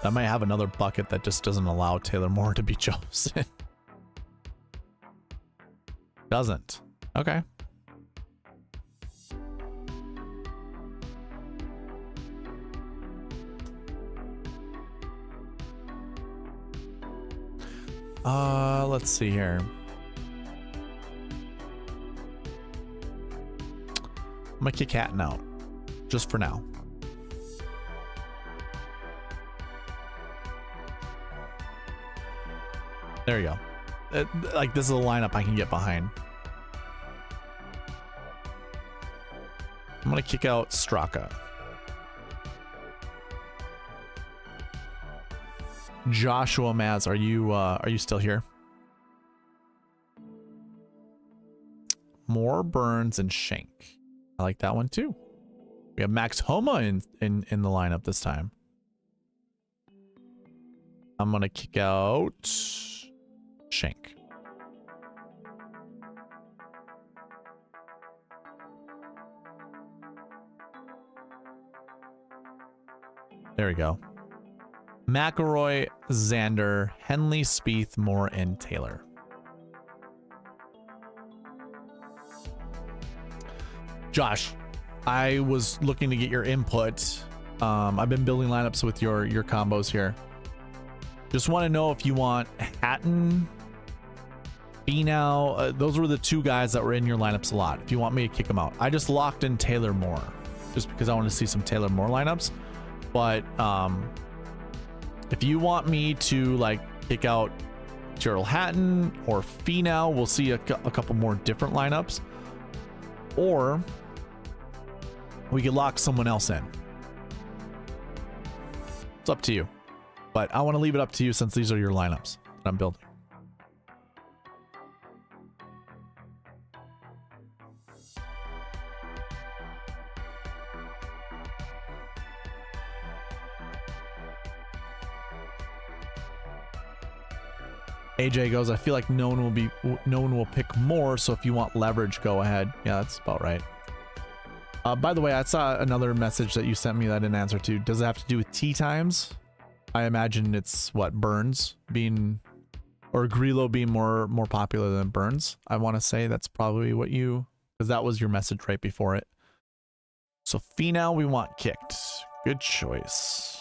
I might have another bucket that just doesn't allow Taylor Moore to be chosen. Doesn't. Okay. Let's see here. I'm gonna kick Hatton out, just for now. There you go. Like, this is a lineup I can get behind. I'm gonna kick out Straka. Joshua Maz, are you still here? Moore, Burns, and Shank. I like that one too. We have Max Homa in the lineup this time. I'm gonna kick out Shank. There we go. McIlroy, Xander, Henley, Spieth, Moore, and Taylor. Josh, I was looking to get your input. I've been building lineups with your combos here. Just want to know if you want Hatton, Finau. Those were the two guys that were in your lineups a lot. If you want me to kick them out, I just locked in Taylor Moore just because I want to see some Taylor Moore lineups. But if you want me to like kick out Gerald Hatton or Finau, we'll see a couple more different lineups. Or we could lock someone else in. It's up to you. But I want to leave it up to you since these are your lineups that I'm building. AJ goes, I feel like no one will pick more, so if you want leverage, go ahead. Yeah, that's about right. By the way, I saw another message that you sent me that I didn't answer to. Does it have to do with tee times? I imagine it's what, Burns being, or Grillo being more popular than Burns. I want to say that's probably what you, because that was your message right before it. So Finau we want kicked. Good choice.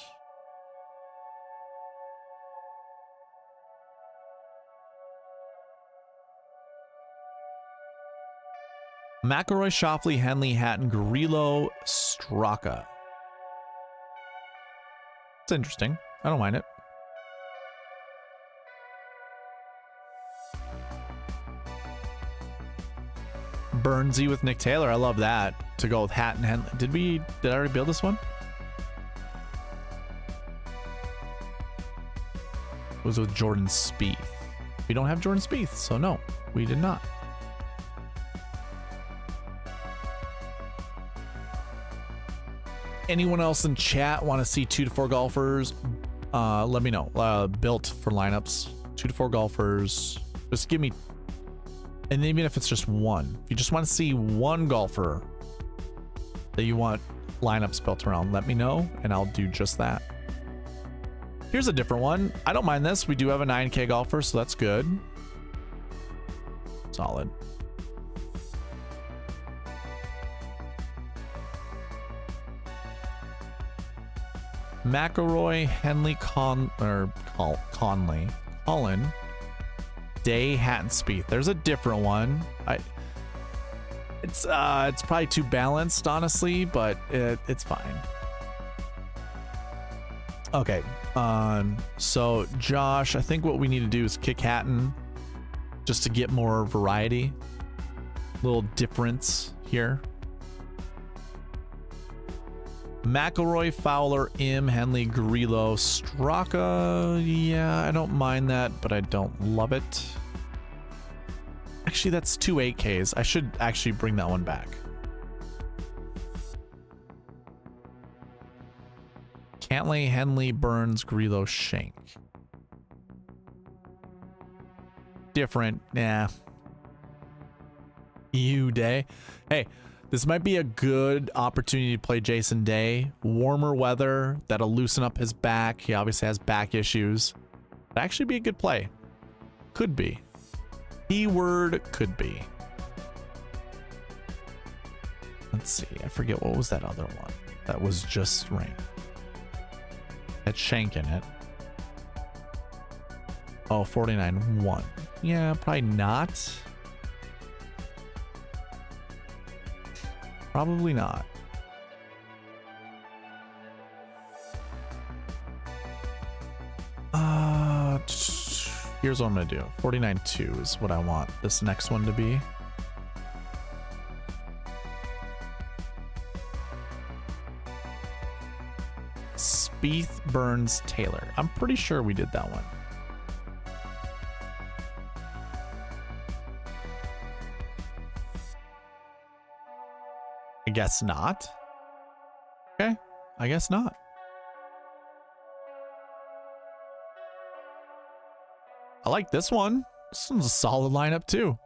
McIlroy, Schauffele, Henley, Hatton, Grillo, Straka. It's interesting. I don't mind it. Burnsy with Nick Taylor. I love that. To go with Hatton, Henley. Did I already build this one? It was with Jordan Spieth. We don't have Jordan Spieth, so no, we did not. Anyone else in chat want to see 2 to 4 golfers? Let me know. Built for lineups, 2 2 to 4 golfers. Just give me, and even if it's just one, if you just want to see one golfer that you want lineups built around, let me know and I'll do just that. Here's a different one. I don't mind this. We do have a 9K golfer, so that's good. Solid. McIlroy, Henley, Collin, Day, Hatton, Spieth. There's a different one. It's probably too balanced, honestly, but it's fine. Okay. So Josh, I think what we need to do is kick Hatton just to get more variety, little difference here. McIlroy, Fowler, Henley, Grillo, Straka. Yeah, I don't mind that, but I don't love it. Actually, that's 2 8Ks. I should actually bring that one back. Cantlay, Henley, Burns, Grillo, Shank. Different. Nah. Day. Hey, this might be a good opportunity to play Jason Day. Warmer weather, that'll loosen up his back. He obviously has back issues. That'd actually be a good play. Could be. Keyword could be. Let's see. I forget what was that other one. That was just rain. Had Shank in it. Oh, 49-1. Yeah, probably not. Probably not. Here's what I'm gonna do. 49-2 is what I want this next one to be. Spieth, Burns, Taylor. I'm pretty sure we did that one. I guess not. Okay, I guess not. I like this one. This one's a solid lineup too.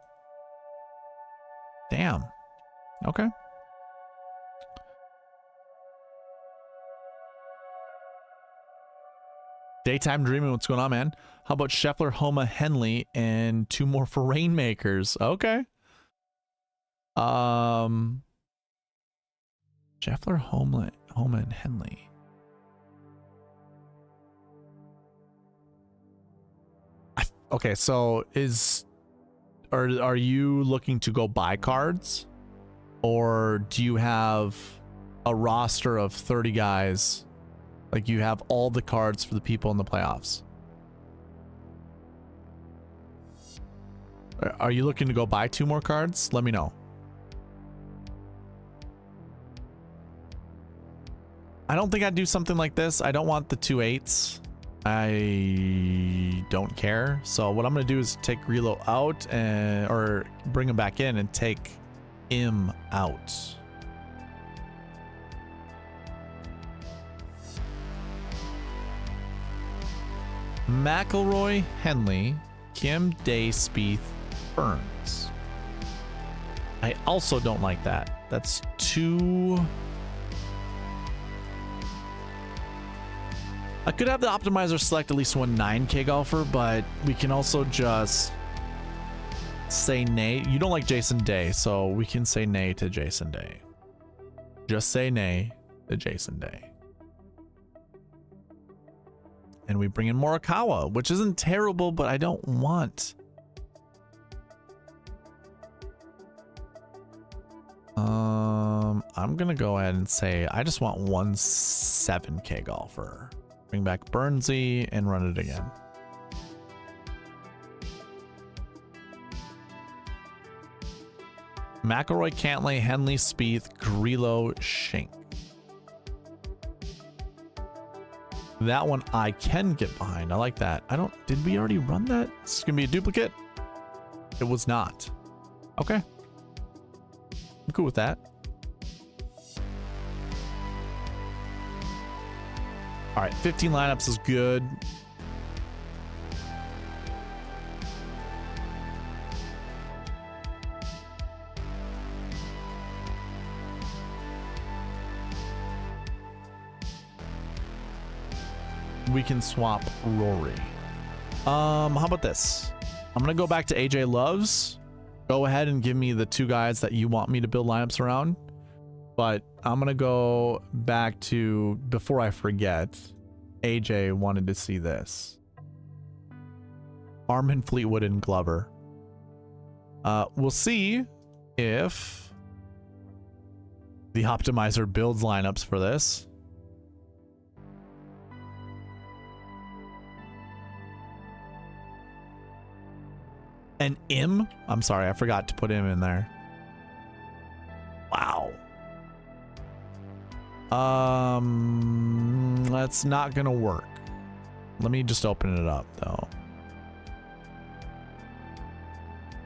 Damn. Okay. Daytime Dreaming, what's going on, man? How about Scheffler, Homa, Henley, and 2 more for Rainmakers? Okay. Scheffler, Homa, and Henley. Okay, so are you looking to go buy cards, or do you have a roster of 30 guys? Like, you have all the cards for the people in the playoffs. Are you looking to go buy 2 more cards? Let me know. I don't think I'd do something like this. I don't want the 2 8s. I don't care. So what I'm going to do is take Grillo out or bring him back in and take him out. McIlroy, Henley, Kim, Day, Spieth, Burns. I also don't like that. That's 2. I could have the optimizer select at least one 9K golfer, but we can also just say nay. You don't like Jason Day, so we can say nay to Jason Day. Just say nay to Jason Day. And we bring in Morikawa, which isn't terrible, but I don't want. I'm gonna go ahead and say I just want one 7K golfer. Bring back Burnsy and run it again. McIlroy, Cantlay, Henley, Spieth, Grillo, Shank. That one I can get behind. I like that. Did we already run that? This is gonna be a duplicate? It was not. Okay. I'm cool with that. All right, 15 lineups is good. we can swap Rory. How about this? I'm gonna go back to AJ Loves. Go ahead and give me the two guys that you want me to build lineups around. But I'm gonna go back to, before I forget, AJ wanted to see this. Harman, Fleetwood, and Glover. We'll see if the optimizer builds lineups for this. And I'm sorry, I forgot to put him in there. Wow. That's not gonna work. Let me just open it up though.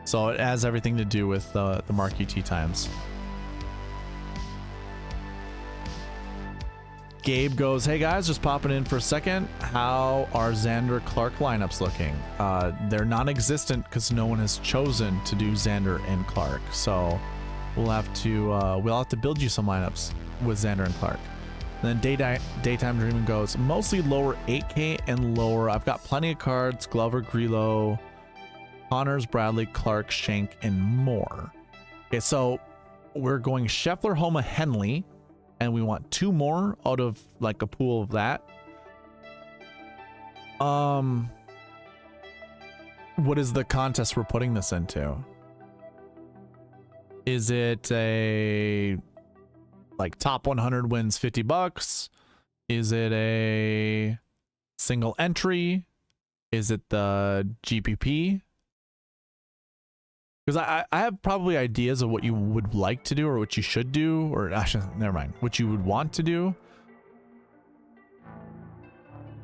So it has everything to do with the marquee tee times. Gabe goes, hey guys, just popping in for a second. How are Xander Clark lineups looking? They're non-existent because no one has chosen to do Xander and Clark. So we'll have to build you some lineups with Xander and Clark. And then Daytime Dreaming goes, mostly lower 8K and lower. I've got plenty of cards, Glover, Grillo, Connors, Bradley, Clark, Shank, and more. Okay, so we're going Scheffler, Homa, Henley. And we want two more out of like a pool of that. What is the contest we're putting this into? Is it a like top 100 wins $50? Is it a single entry? Is it the GPP? Because I have probably ideas of what you would like to do or what you should do, or actually, never mind, what you would want to do.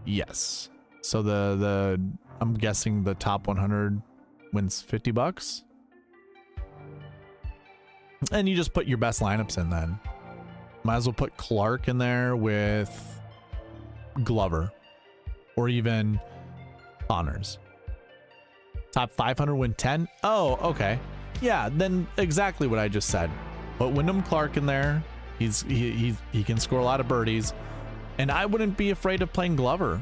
Yes. So I'm guessing the top 100 wins $50. And you just put your best lineups in then. Might as well put Clark in there with Glover or even Connors. Top 500 win 10. Oh, okay. Yeah, then exactly what I just said. Put Wyndham Clark in there. He can score a lot of birdies. And I wouldn't be afraid of playing Glover.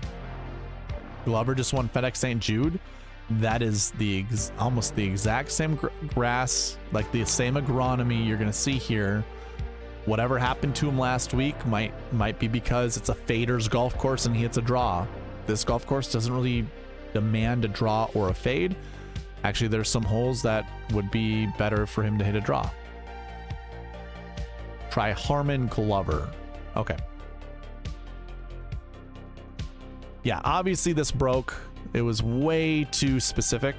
Glover just won FedEx St. Jude. That is almost the exact same grass, like the same agronomy you're going to see here. Whatever happened to him last week might be because it's a faders golf course and he hits a draw. This golf course doesn't really demand a draw or a fade. Actually, there's some holes that would be better for him to hit a draw. Try Harman, Glover. Okay. Yeah, obviously this broke. It was way too specific.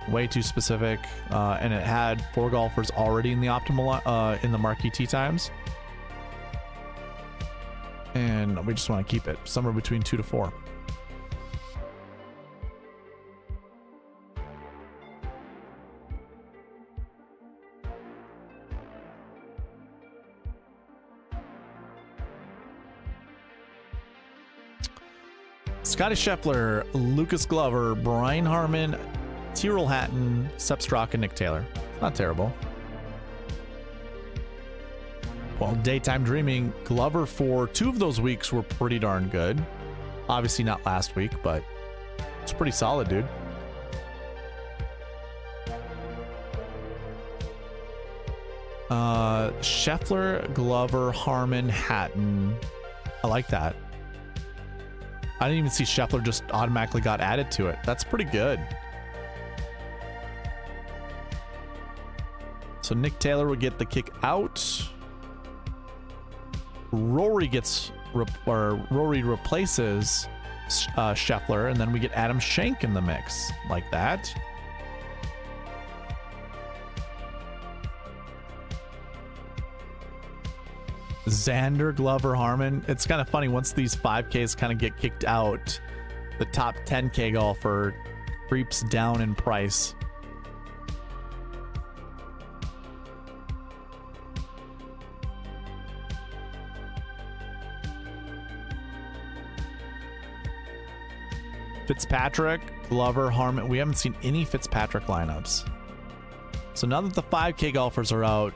And it had 4 golfers already in the optimal in the marquee tee times. And we just want to keep it somewhere between 2 to 4. Scotty Scheffler, Lucas Glover, Brian Harman, Tyrrell Hatton, Sepp Straka, and Nick Taylor. Not terrible. Well, Daytime Dreaming, Glover for 2 of those weeks were pretty darn good. Obviously not last week, but it's pretty solid, dude. Scheffler, Glover, Harman, Hatton. I like that. I didn't even see Scheffler just automatically got added to it. That's pretty good. So Nick Taylor would get the kick out. Rory replaces Scheffler, and then we get Adam Schenk in the mix like that. Xander, Glover, Harman. It's kind of funny, once these 5Ks kind of get kicked out, the top 10K golfer creeps down in price. Fitzpatrick, Glover, Harman. We haven't seen any Fitzpatrick lineups. So now that the 5K golfers are out,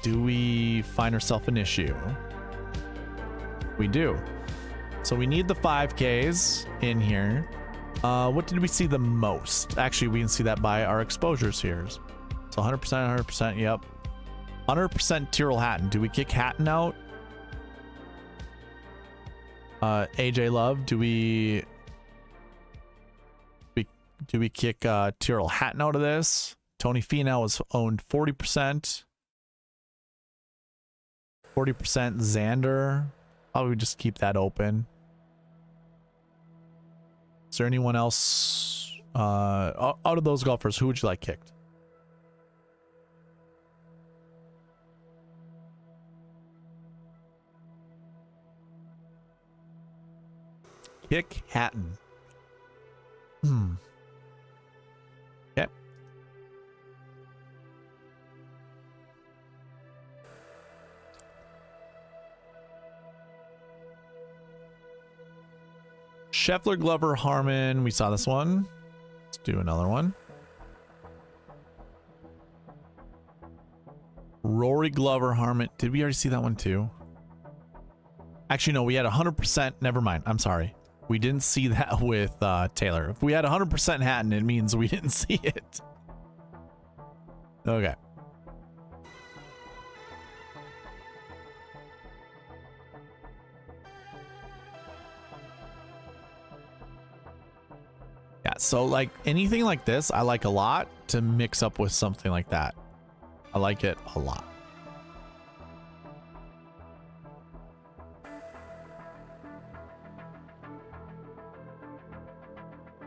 do we find ourselves an issue? We do. So we need the 5Ks in here. What did we see the most? Actually, we can see that by our exposures here. So 100%, 100%, yep. 100% Tyrrell Hatton. Do we kick Hatton out? AJ Love, do we kick Tyrrell Hatton out of this? Tony Finau was owned 40%. 40% Xander. Probably just keep that open. Is there anyone else out of those golfers, who would you like kicked? Kick Hatton. Okay. Scheffler, Glover, Harmon. We saw this one. Let's do another one. Rory, Glover, Harmon. Did we already see that one too? Actually, no, we had 100%. Never mind. I'm sorry. We didn't see that with Taylor. If we had 100% Hatton, it means we didn't see it. Okay. Yeah, so like anything like this, I like a lot to mix up with something like that. I like it a lot.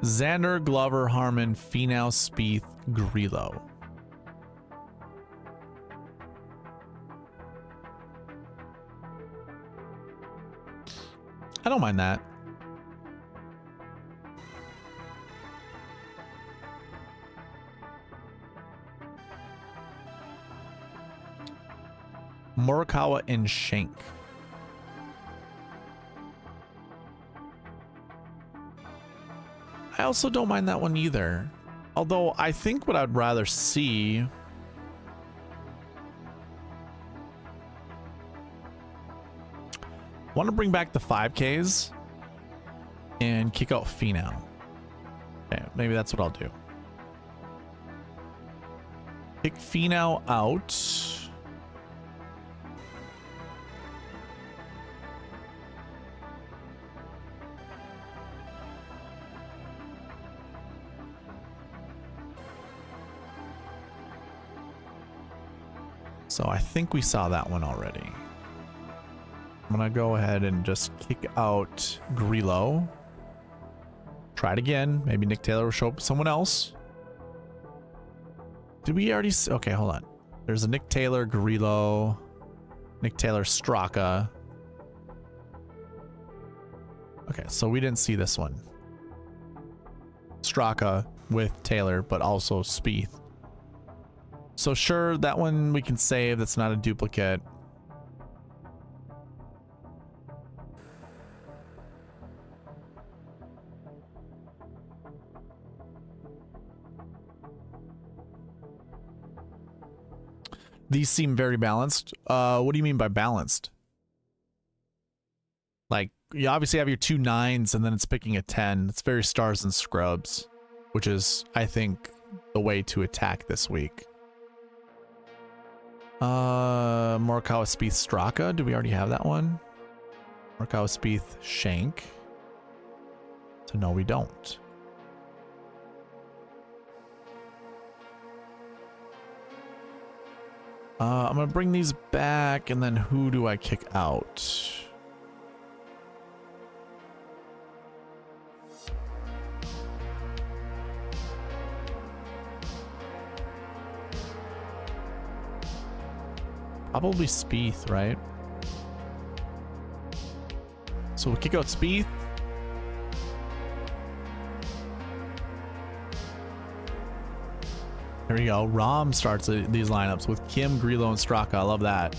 Xander, Glover, Harmon, Finau, Spieth, Grillo. I don't mind that. Morikawa and Shank. I also don't mind that one either. Although I think what I'd rather see want to bring back the 5Ks and kick out Finau. Okay, maybe that's what I'll do. Kick Finau out. So I think we saw that one already. I'm gonna go ahead and just kick out Grillo. Try it again. Maybe Nick Taylor will show up with someone else. Did we already see? Okay, hold on. There's a Nick Taylor, Grillo, Nick Taylor, Straka. Okay, so we didn't see this one. Straka with Taylor, but also Spieth. So sure, that one we can save. That's not a duplicate. These seem very balanced. What do you mean by balanced? Like, you obviously have your 2 9s and then it's picking a 10. It's very stars and scrubs, which is, I think, the way to attack this week. Morikawa, Spieth, Straka. Do we already have that one? Morikawa, Spieth, Shank. So no, we don't. I'm gonna bring these back, and then who do I kick out? Probably Spieth, right? So we'll kick out Spieth. There we go. Rahm starts these lineups with Kim, Grillo, and Straka. I love that.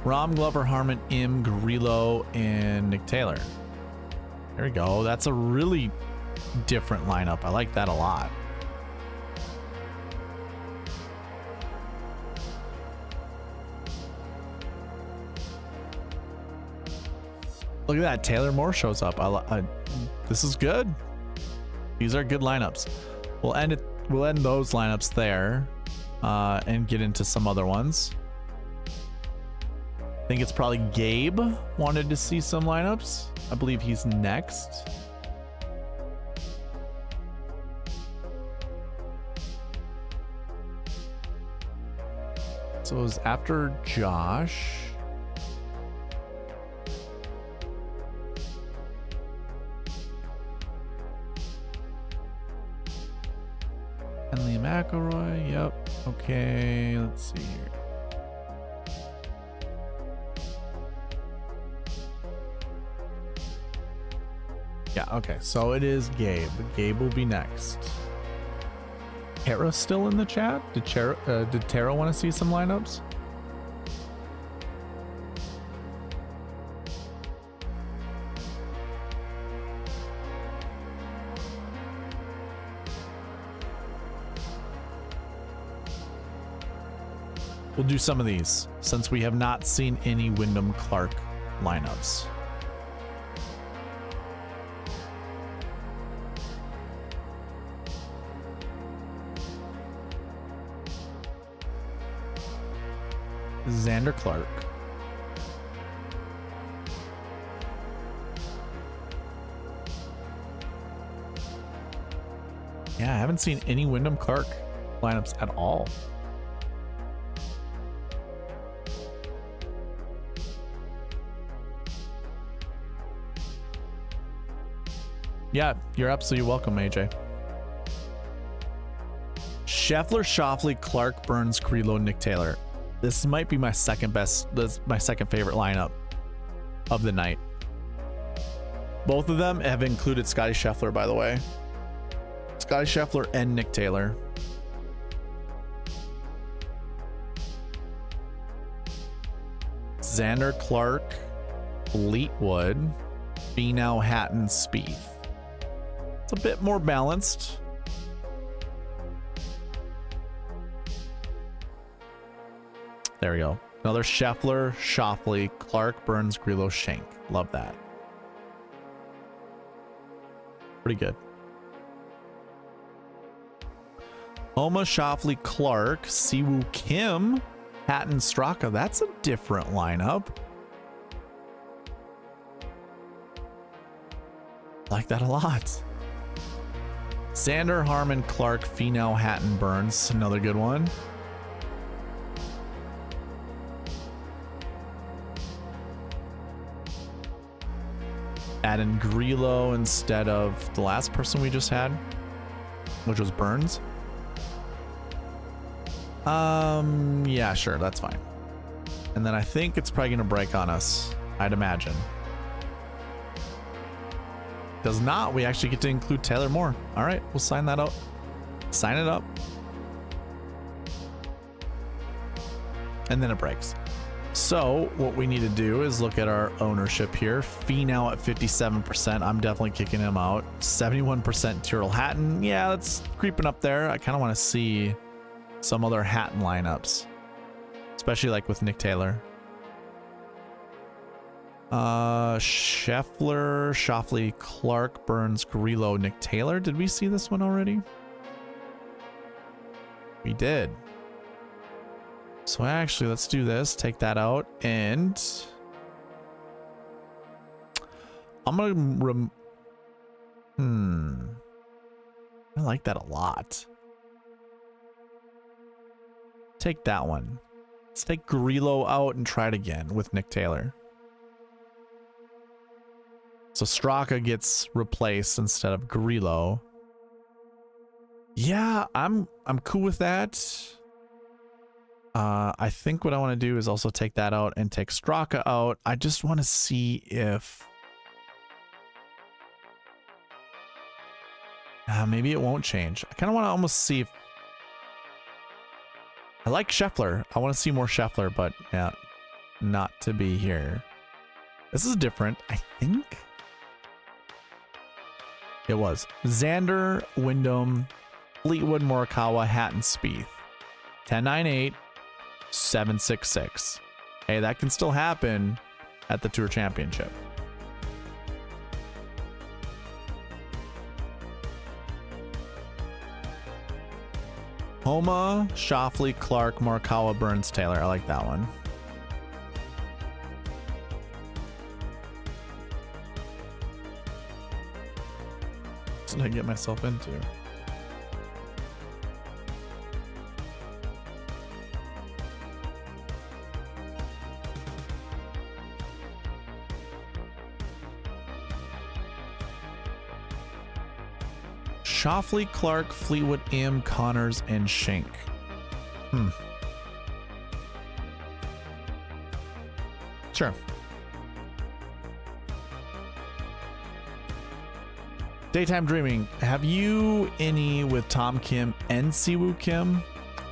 Rahm, Glover, Harmon, Im, Grillo, and Nick Taylor. There we go. That's a really different lineup. I like that a lot. Look at that. Taylor Moore shows up. This is good. These are good lineups. We'll end it. We'll end those lineups there, and get into some other ones. I think it's probably Gabe wanted to see some lineups. I believe he's next. So it was after Josh. Henley McElroy, yep. Okay, let's see here. Yeah, okay, so it is Gabe. Gabe will be next. Tara still in the chat? Did Tara want to see some lineups? We'll do some of these since we have not seen any Wyndham Clark lineups. Xander Clark. Yeah, I haven't seen any Wyndham Clark lineups at all. Yeah, you're absolutely welcome, AJ. Scheffler, Schauffele, Clark, Burns, Grillo, Nick Taylor. This might be my second best. That's my second favorite lineup of the night. Both of them have included Scotty Scheffler, by the way. Scotty Scheffler and Nick Taylor. Xander, Clark, Fleetwood, Finau, Hatton, Spieth. It's a bit more balanced. There we go. Another Scheffler, Schauffele, Clark, Burns, Grillo, Schenk. Love that. Pretty good. Homa, Schauffele, Clark, Siwoo Kim, Hatton, Straka. That's a different lineup. Like that a lot. Xander, Harman, Clark, Finau, Hatton, Burns. Another good one. Add in Grillo instead of the last person we just had, which was Burns. Yeah, sure, that's fine. And then I think it's probably gonna break on us, I'd imagine. Does not. We actually get to include Taylor Moore. All right, we'll sign that out. Sign it up. And then it breaks. So what we need to do is look at our ownership here. Finau at 57%. I'm definitely kicking him out. 71% Tyrrell Hatton. Yeah, that's creeping up there. I kind of want to see some other Hatton lineups, especially like with Nick Taylor. Scheffler, Schauffele, Clark, Burns, Grillo, Nick Taylor. Did we see this one already? We did. So actually, let's do this. Take that out, and I'm gonna I like that a lot. Take that one. Let's take Grillo out and try it again with Nick Taylor. So Straka gets replaced instead of Grillo. Yeah, I'm cool with that. I think what I want to do is also take that out and take Straka out. I just want to see if maybe it won't change. I kind of want to almost see if I like Scheffler. I want to see more Scheffler, but yeah, not to be here. This is different, I think. It was Xander, Wyndham, Fleetwood, Morikawa, Hatton, Spieth. 10-9-8, 7-6-6. Hey, that can still happen at the Tour Championship. Homa, Shoffley, Clark, Morikawa, Burns, Taylor. I like that one. What did I get myself into? Shoffley, Clark, Fleetwood, Im, Connors, and Schenk. Sure. Daytime Dreaming. Have you any with Tom Kim and Siwoo Kim?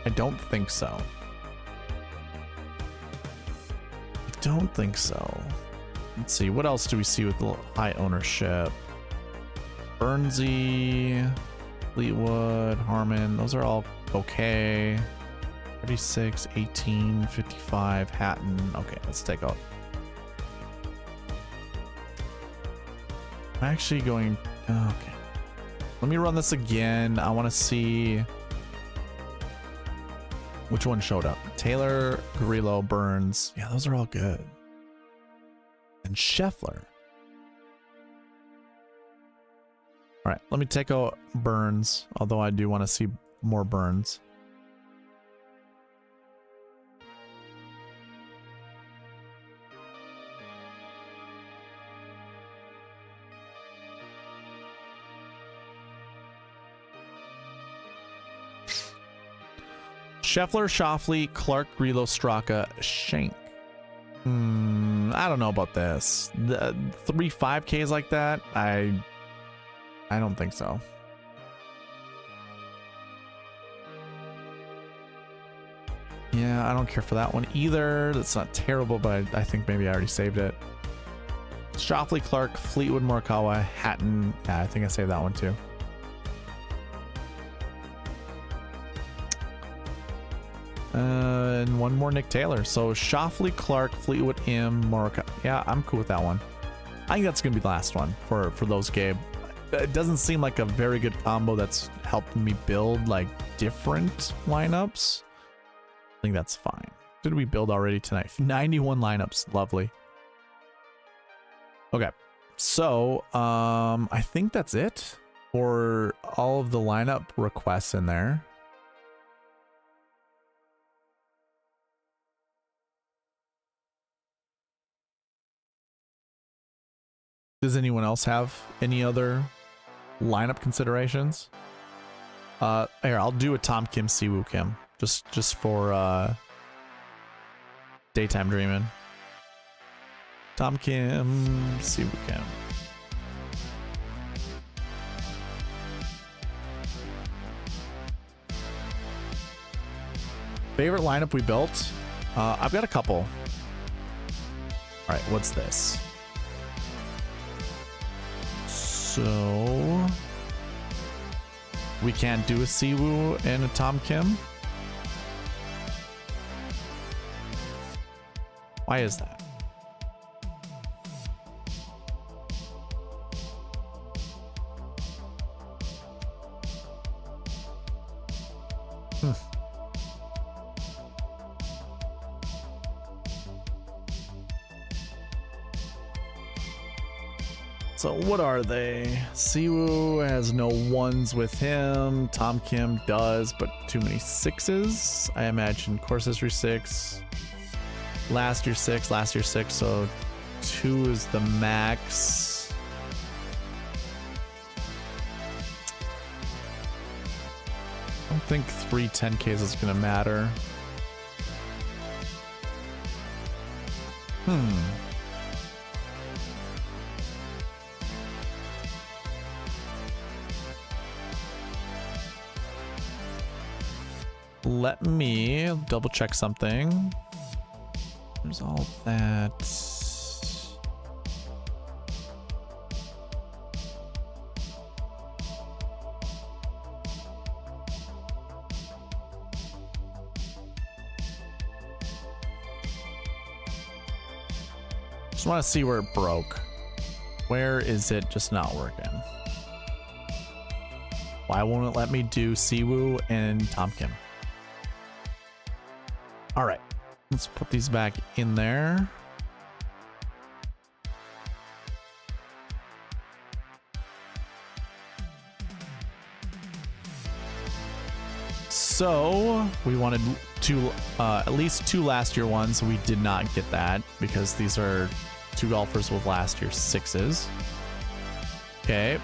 I don't think so. I don't think so. Let's see. What else do we see with the high ownership? Burnsy, Fleetwood, Harmon, those are all okay. 36, 18, 55, Hatton. Okay, let's take out. I'm actually going, okay. Let me run this again. I want to see which one showed up. Taylor, Grillo, Burns. Yeah, those are all good. And Scheffler. All right, let me take out Burns, although I do want to see more Burns. Scheffler, Shoffley, Clark, Grillo, Straka, Schenk. I don't know about this. The 3 5Ks like that, I don't think so. Yeah, I don't care for that one either. That's not terrible, but I think maybe I already saved it. Shoffley, Clark, Fleetwood, Morikawa, Hatton. Yeah, I think I saved that one too. And one more Nick Taylor. So Shoffley, Clark, Fleetwood, Im, Morikawa. Yeah, I'm cool with that one. I think that's gonna be the last one for those, Gabe. It doesn't seem like a very good combo that's helped me build like different lineups. I think that's fine. Did we build already tonight? 91 lineups. Lovely. Okay. So, I think that's it for all of the lineup requests in there. Does anyone else have any other lineup considerations? Here, I'll do a Tom Kim, Siwoo Kim, just for Daytime Dreaming. Tom Kim, Siwoo Kim. Favorite lineup we built? I've got a couple. All right, what's this? So we can't do a Siwoo and a Tom Kim. Why is that? So what are they? Siwoo has no ones with him. Tom Kim does, but too many sixes. I imagine course history 6. Last year 6, last year 6, so 2 is the max. I don't think 3 10Ks is gonna matter. Let me double check something. There's all that. Just want to see where it broke. Where is it just not working? Why won't it let me do Siwoo and Tom Kim? All right, let's put these back in there. So we wanted at least 2 last year ones. We did not get that because these are 2 golfers with last year 6s. Okay,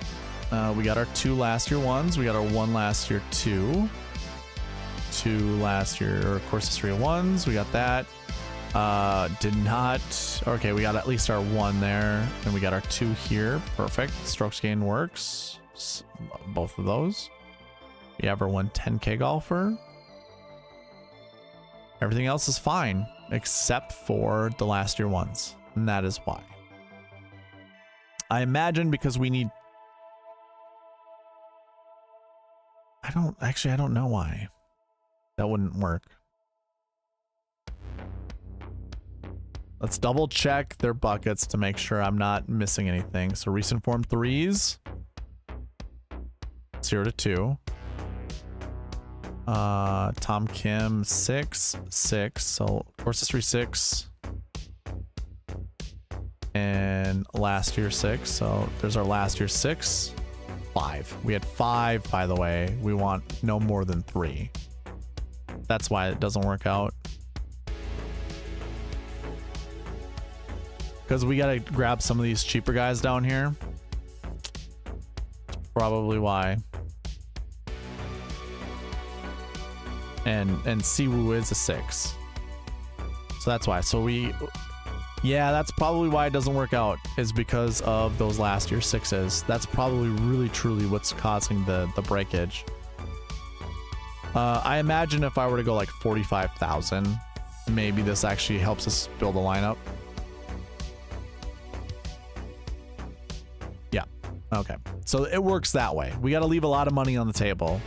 we got our 2 last year ones. We got our 1 last year 2. 2 last year course history 1s. We got that. Did not. Okay, we got at least our 1 there, and we got our 2 here. Perfect. Strokes gain works. Both of those. We have our 10K golfer. Everything else is fine except for the last year ones, and that is why. I imagine because we need. I don't know why. That wouldn't work. Let's double check their buckets to make sure I'm not missing anything. So recent form 3s. 0 to 2. Tom Kim 6. So course history 6. And last year 6. So there's our last year 6. 5. We had 5, by the way. We want no more than 3. That's why it doesn't work out. Because we gotta grab some of these cheaper guys down here. That's probably why. And Siwoo is a 6. So that's why. So yeah, that's probably why it doesn't work out, is because of those last year 6s. That's probably really truly what's causing the breakage. I imagine if I were to go like 45,000, maybe this actually helps us build a lineup. Yeah. Okay. So it works that way. We got to leave a lot of money on the table,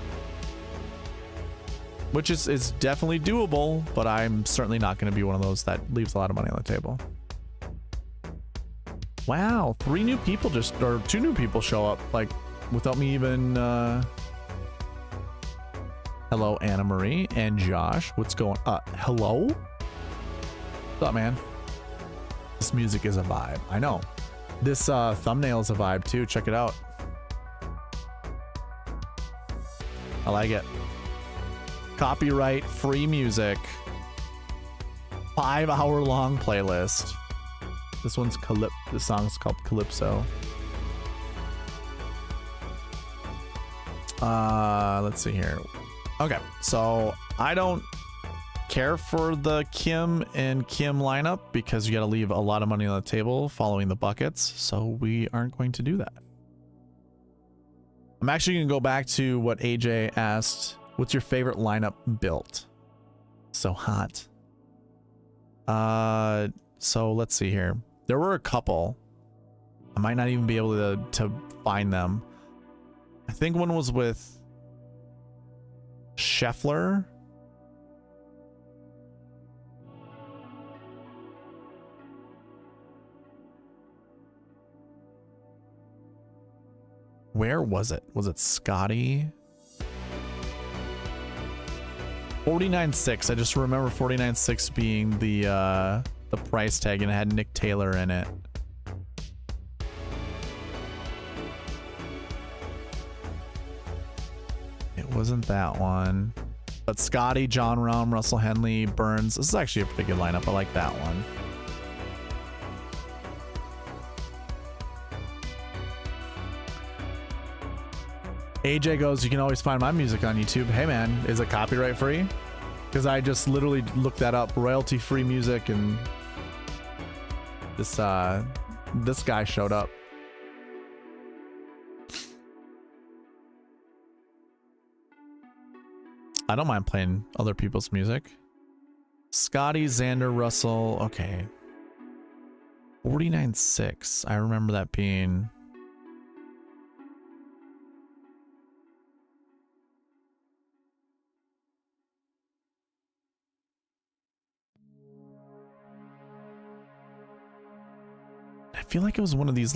which is definitely doable, but I'm certainly not going to be one of those that leaves a lot of money on the table. Wow, 2 new people show up, like, without me even, hello, Anna Marie and Josh. What's going, hello? What's up, man? This music is a vibe. I know. This, thumbnail is a vibe, too. Check it out. I like it. Copyright free music. 5-hour-long playlist. This one's this song's called Calypso. Let's see here. Okay, so I don't care for the Kim and Kim lineup because you got to leave a lot of money on the table following the buckets, so we aren't going to do that. I'm actually going to go back to what AJ asked. What's your favorite lineup built? So hot. So let's see here. There were a couple. I might not even be able to find them. I think one was with Scheffler. Where was it? Was it Scotty? 49.6. I just remember 49.6 being the price tag, and it had Nick Taylor in it. It wasn't that one. But Scotty, John Rahm, Russell Henley, Burns. This is actually a pretty good lineup. I like that one. AJ goes, you can always find my music on YouTube. Hey man, is it copyright free? Because I just literally looked that up, royalty free music, and this guy showed up. I don't mind playing other people's music. Scotty, Xander, Russell. Okay. 49.6. I remember that being. I feel like it was one of these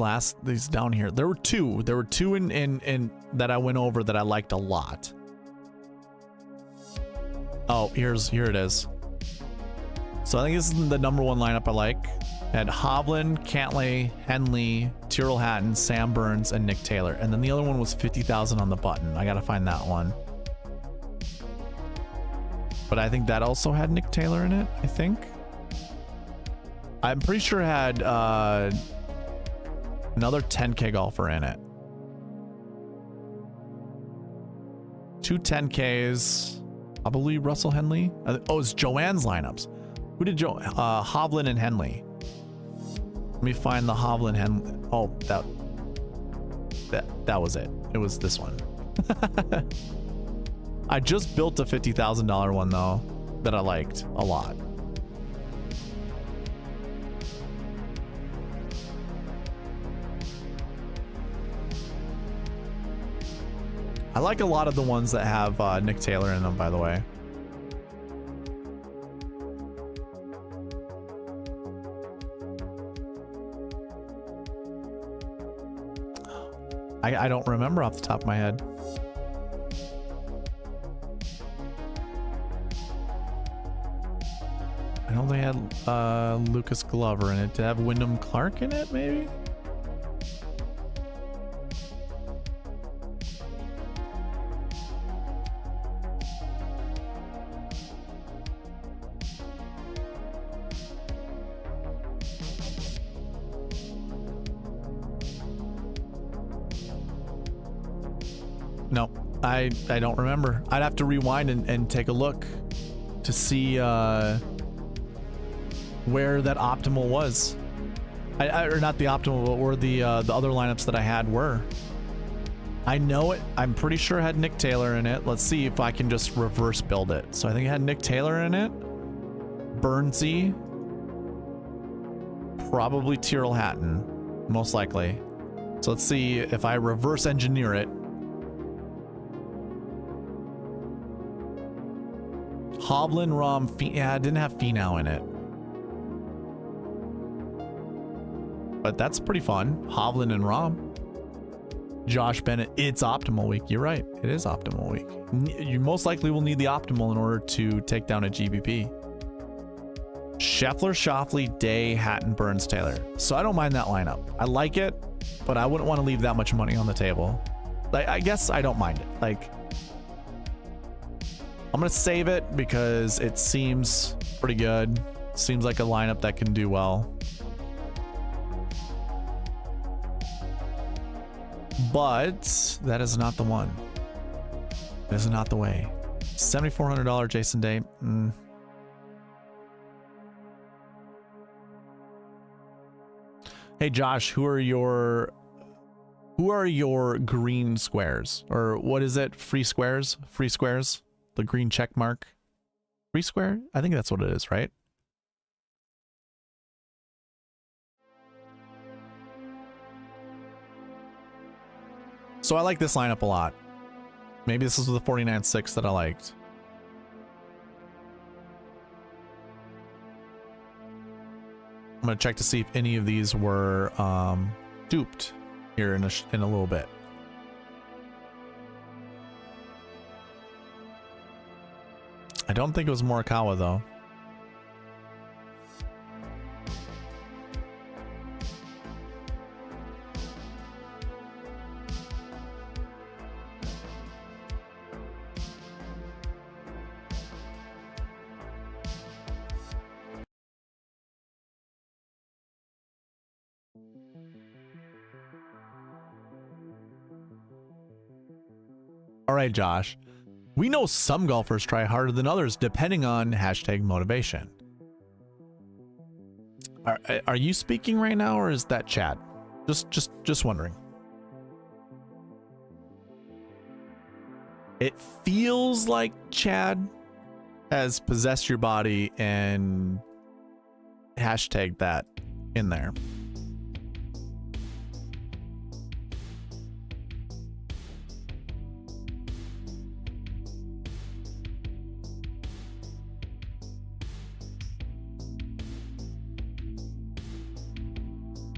down here. There were two. There were two in that I went over that I liked a lot. Oh, here it is. So I think this is the #1 lineup I like. I had Hovland, Cantlay, Henley, Tyrrell Hatton, Sam Burns, and Nick Taylor. And then the other one was 50,000 on the button. I gotta find that one. But I think that also had Nick Taylor in it, I think. I'm pretty sure it had another 10K golfer in it. 2 10Ks. Probably Russell Henley. Oh, it's Joanne's lineups. Who did Hovland and Henley. Let me find the Hovland Henley. Oh, that was it. It was this one. I just built a $50,000 one though that I liked a lot. I like a lot of the ones that have Nick Taylor in them, by the way. I don't remember off the top of my head. I know they had Lucas Glover in it. Did it have Wyndham Clark in it, maybe? No, I don't remember. I'd have to rewind and take a look to see where that optimal was. Or not the optimal, but where the other lineups that I had were. I know it. I'm pretty sure it had Nick Taylor in it. Let's see if I can just reverse build it. So I think it had Nick Taylor in it. Burnsy. Probably Tyrrell Hatton, most likely. So let's see if I reverse engineer it. Hovland, Rom, yeah, it didn't have Finau in it. But that's pretty fun. Hovland and Rom. Josh Bennett, it's optimal week. You're right. It is optimal week. You most likely will need the optimal in order to take down a GBP. Scheffler, Schauffele, Day, Hatton, Burns, Taylor. So I don't mind that lineup. I like it, but I wouldn't want to leave that much money on the table. Like, I guess I don't mind it. Like, I'm going to save it because it seems pretty good. Seems like a lineup that can do well. But that is not the one. That is not the way. $7,400 Jason Day. Hey Josh, who are your green squares? Or what is it? Free squares? Free squares? The green check mark? Free square? I think that's what it is, right? So I like this lineup a lot. Maybe this is the 49.6 that I liked. I'm gonna check to see if any of these were duped here in a little bit. I don't think it was Morikawa though. All right, Josh. We know some golfers try harder than others depending on hashtag motivation. Are you speaking right now or is that Chad? Just wondering. It feels like Chad has possessed your body and hashtag that in there.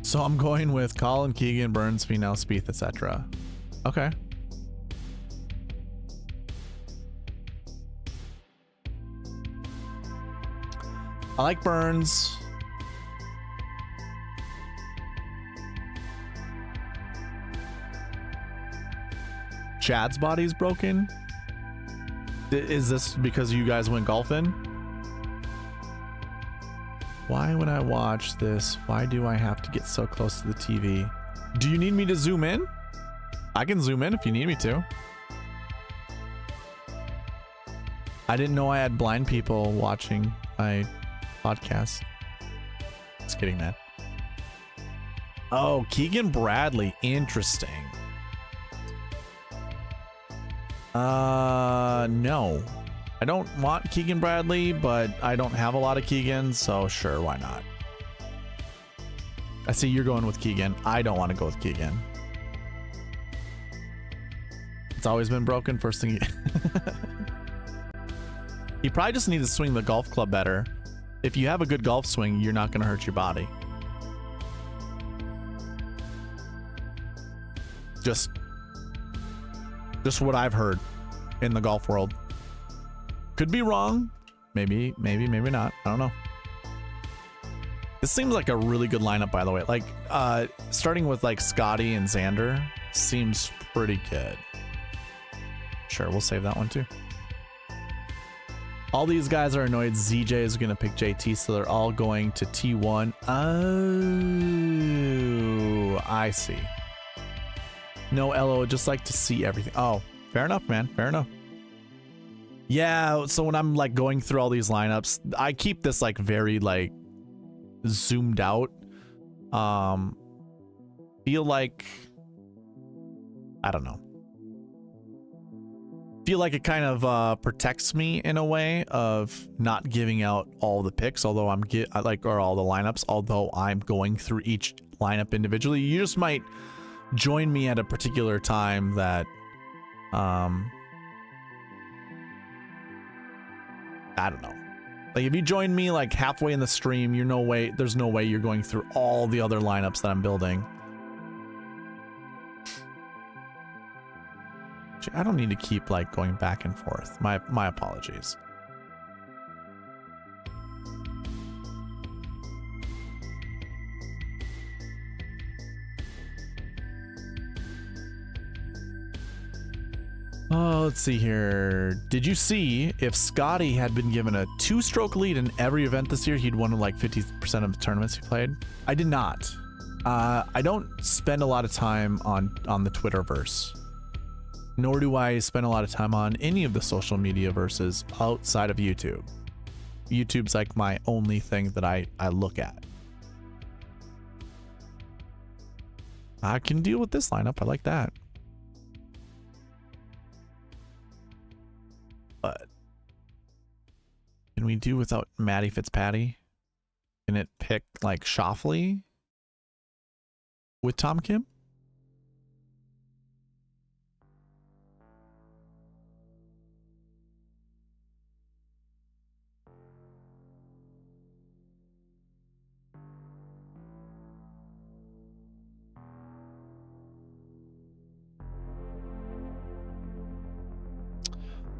So I'm going with Colin, Keegan, Burns, Finau, Spieth, etc. Okay. I like Burns. Chad's body's broken. Is this because you guys went golfing? Why when I watch this, why do I have to get so close to the TV? Do you need me to zoom in? I can zoom in if you need me to. I didn't know I had blind people watching my podcast. Just kidding, man. Oh, Keegan Bradley. Interesting. No. I don't want Keegan Bradley, but I don't have a lot of Keegans, so sure, why not? I see you're going with Keegan. I don't want to go with Keegan. It's always been broken. First thing you probably just need to swing the golf club better. If you have a good golf swing, you're not going to hurt your body. Just what I've heard in the golf world. Could be wrong. Maybe not. I don't know. This seems like a really good lineup, by the way. Like, starting with like Scotty and Xander seems pretty good. Sure, we'll save that one too. All these guys are annoyed ZJ is going to pick JT, so they're all going to T1. Oh, I see. No, Elo, just like to see everything. Oh, fair enough, man. Fair enough. Yeah, so when I'm like going through all these lineups, I keep this like very like zoomed out. Feel like, I don't know. Feel like it kind of protects me in a way of not giving out all the picks, although or all the lineups, although I'm going through each lineup individually. You just might join me at a particular time that I don't know. Like if you join me like halfway in the stream, there's no way you're going through all the other lineups that I'm building. I don't need to keep like going back and forth. My apologies. Oh, let's see here. Did you see if Scotty had been given a 2-stroke lead in every event this year, he'd won like 50% of the tournaments he played? I did not. I don't spend a lot of time on the Twitterverse. Nor do I spend a lot of time on any of the social media verses outside of YouTube. YouTube's like my only thing that I look at. I can deal with this lineup. I like that. But can we do without Matty Fitzpatrick? Can it pick like Shoffley with Tom Kim?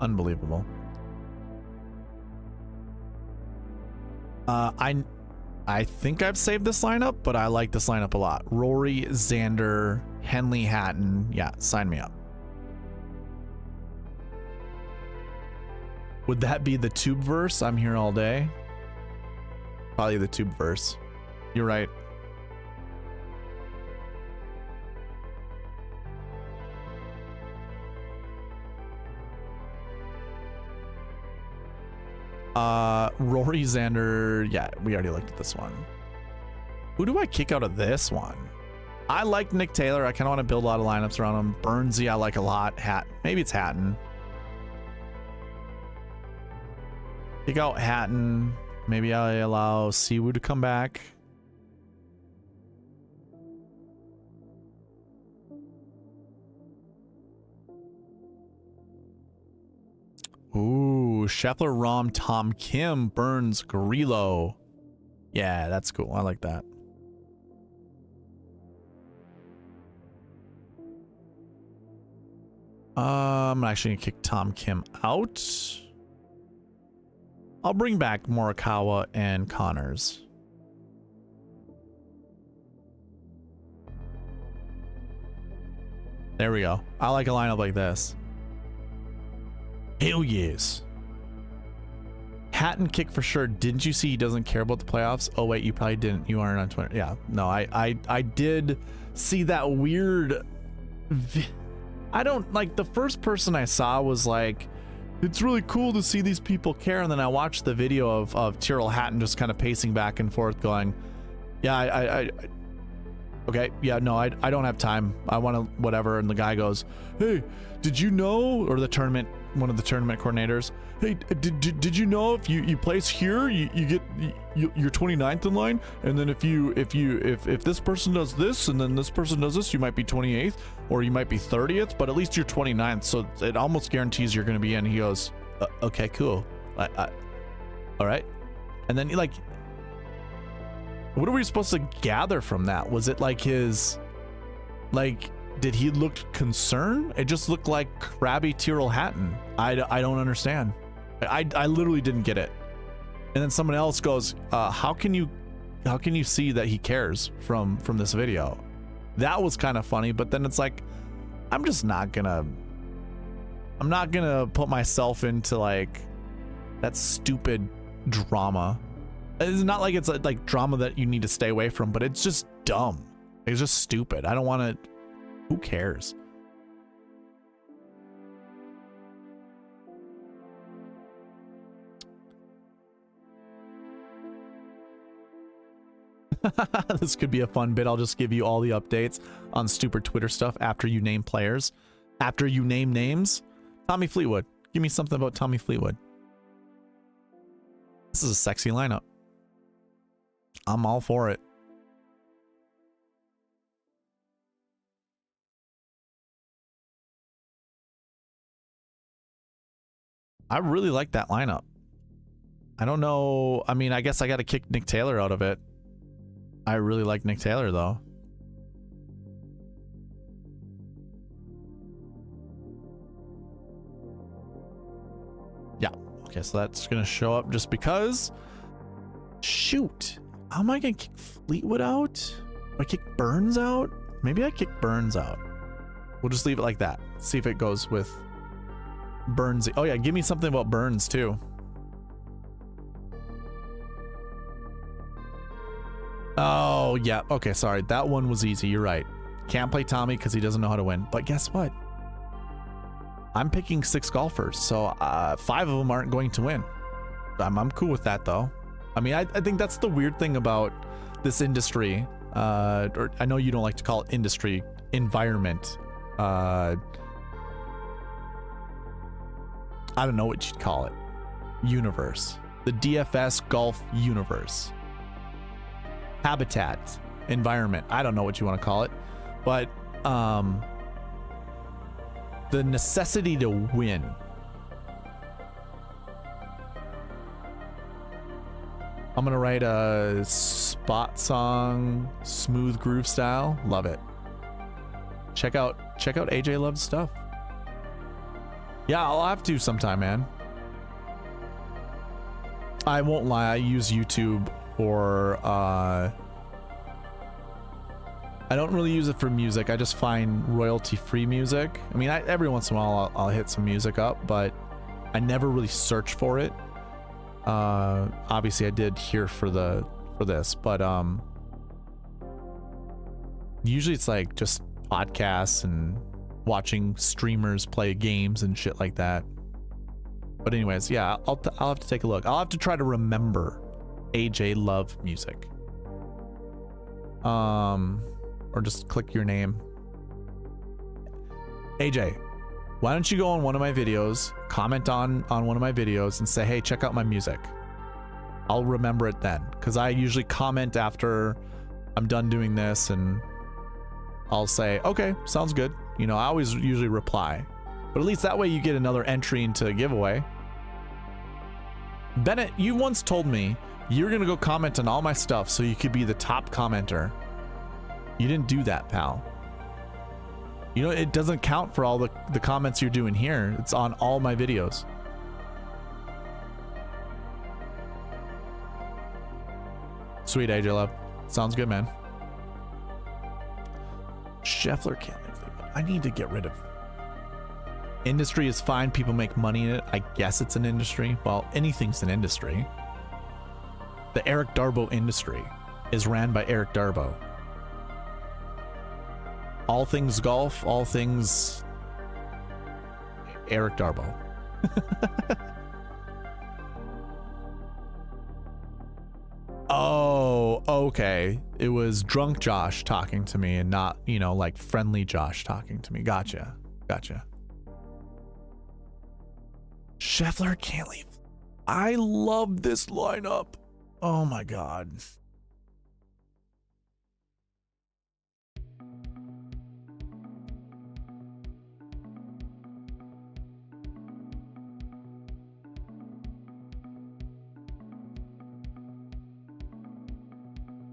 Unbelievable. I think I've saved this lineup, but I like this lineup a lot. Rory, Xander, Henley, Hatton. Yeah, sign me up. Would that be the tube verse? I'm here all day. Probably the tube verse. You're right. Rory, Xander. Yeah, we already looked at this one. Who do I kick out of this one? I like Nick Taylor. I kind of want to build a lot of lineups around him. Burnsy, I like a lot. Maybe it's Hatton. Kick out Hatton. Maybe I allow Siwoo to come back. Ooh, Scheffler, Rom, Tom Kim, Burns, Grillo. Yeah, that's cool. I like that. I'm actually gonna kick Tom Kim out. I'll bring back Morikawa and Connors. There we go. I like a lineup like this. Hell yes. Hatton kick for sure. Didn't you see he doesn't care about the playoffs? Oh wait, you probably didn't. You aren't on Twitter. Yeah, no, I did see that weird. I don't like, the first person I saw was like, it's really cool to see these people care, and then I watched the video of Tyrrell Hatton just kind of pacing back and forth, going, yeah, okay, yeah, no, I don't have time. I want to whatever. And the guy goes, hey, did you know? Or the tournament, one of the tournament coordinators, hey, did you know if you place here, you get you're 29th in line, and then if this person does this and then this person does this, you might be 28th or you might be 30th, but at least you're 29th, so it almost guarantees you're going to be in. He goes, okay, cool, all right. And then like, what are we supposed to gather from that? Was it like his, like, did he look concerned? It just looked like crabby Tyrrell Hatton. I don't understand. I literally didn't get it. And then someone else goes, how can you see that he cares from this video? That was kind of funny, but then it's like, I'm not gonna put myself into like that stupid drama. It's not like it's like drama that you need to stay away from, but it's just dumb. It's just stupid. I don't want to. Who cares? This could be a fun bit. I'll just give you all the updates on stupid Twitter stuff after you name players. After you name names. Tommy Fleetwood. Give me something about Tommy Fleetwood. This is a sexy lineup. I'm all for it. I really like that lineup. I don't know. I mean, I guess I got to kick Nick Taylor out of it. I really like Nick Taylor, though. Yeah. Okay, so that's going to show up just because. Shoot. How am I going to kick Fleetwood out? Do I kick Burns out? Maybe I kick Burns out. We'll just leave it like that. See if it goes with Burns. Oh, yeah. Give me something about Burns, too. Oh, yeah. Okay, sorry. That one was easy. You're right. Can't play Tommy because he doesn't know how to win. But guess what? I'm picking 6 golfers, so 5 of them aren't going to win. I'm cool with that, though. I mean, I think that's the weird thing about this industry. Or I know you don't like to call it industry, environment. I don't know what you'd call it. Universe. The DFS golf universe. Habitat, environment. I don't know what you want to call it, but the necessity to win. I'm gonna write a spot song, smooth groove style. Love it. Check out AJ Love's stuff. Yeah, I'll have to sometime, man. I won't lie, I use YouTube for I don't really use it for music. I just find royalty-free music. I mean, every once in a while I'll hit some music up, but I never really search for it. Obviously I did here for this, but usually it's like just podcasts and watching streamers play games and shit like that. But anyways, yeah, I'll have to take a look. I'll have to try to remember AJ Love music. Or just click your name. AJ, why don't you go on one of my videos, comment on one of my videos and say, hey, check out my music. I'll remember it then, because I usually comment after I'm done doing this, and I'll say, okay, sounds good. You know, I always usually reply, but at least that way you get another entry into a giveaway. Bennett, you once told me you're gonna go comment on all my stuff so you could be the top commenter. You didn't do that, pal. You know, it doesn't count for all the comments you're doing here. It's on all my videos. Sweet AJ Love. Sounds good, man. Scheffler can't live there. I need to get rid of. Industry is fine. People make money in it. I guess it's an industry. Well, anything's an industry. The Eric Darbo industry is ran by Eric Darbo. All things golf, all things Eric Darbo. Oh, okay. It was drunk Josh talking to me and not, you know, like friendly Josh talking to me. Gotcha. Gotcha. Scheffler can't leave. I love this lineup. Oh my God.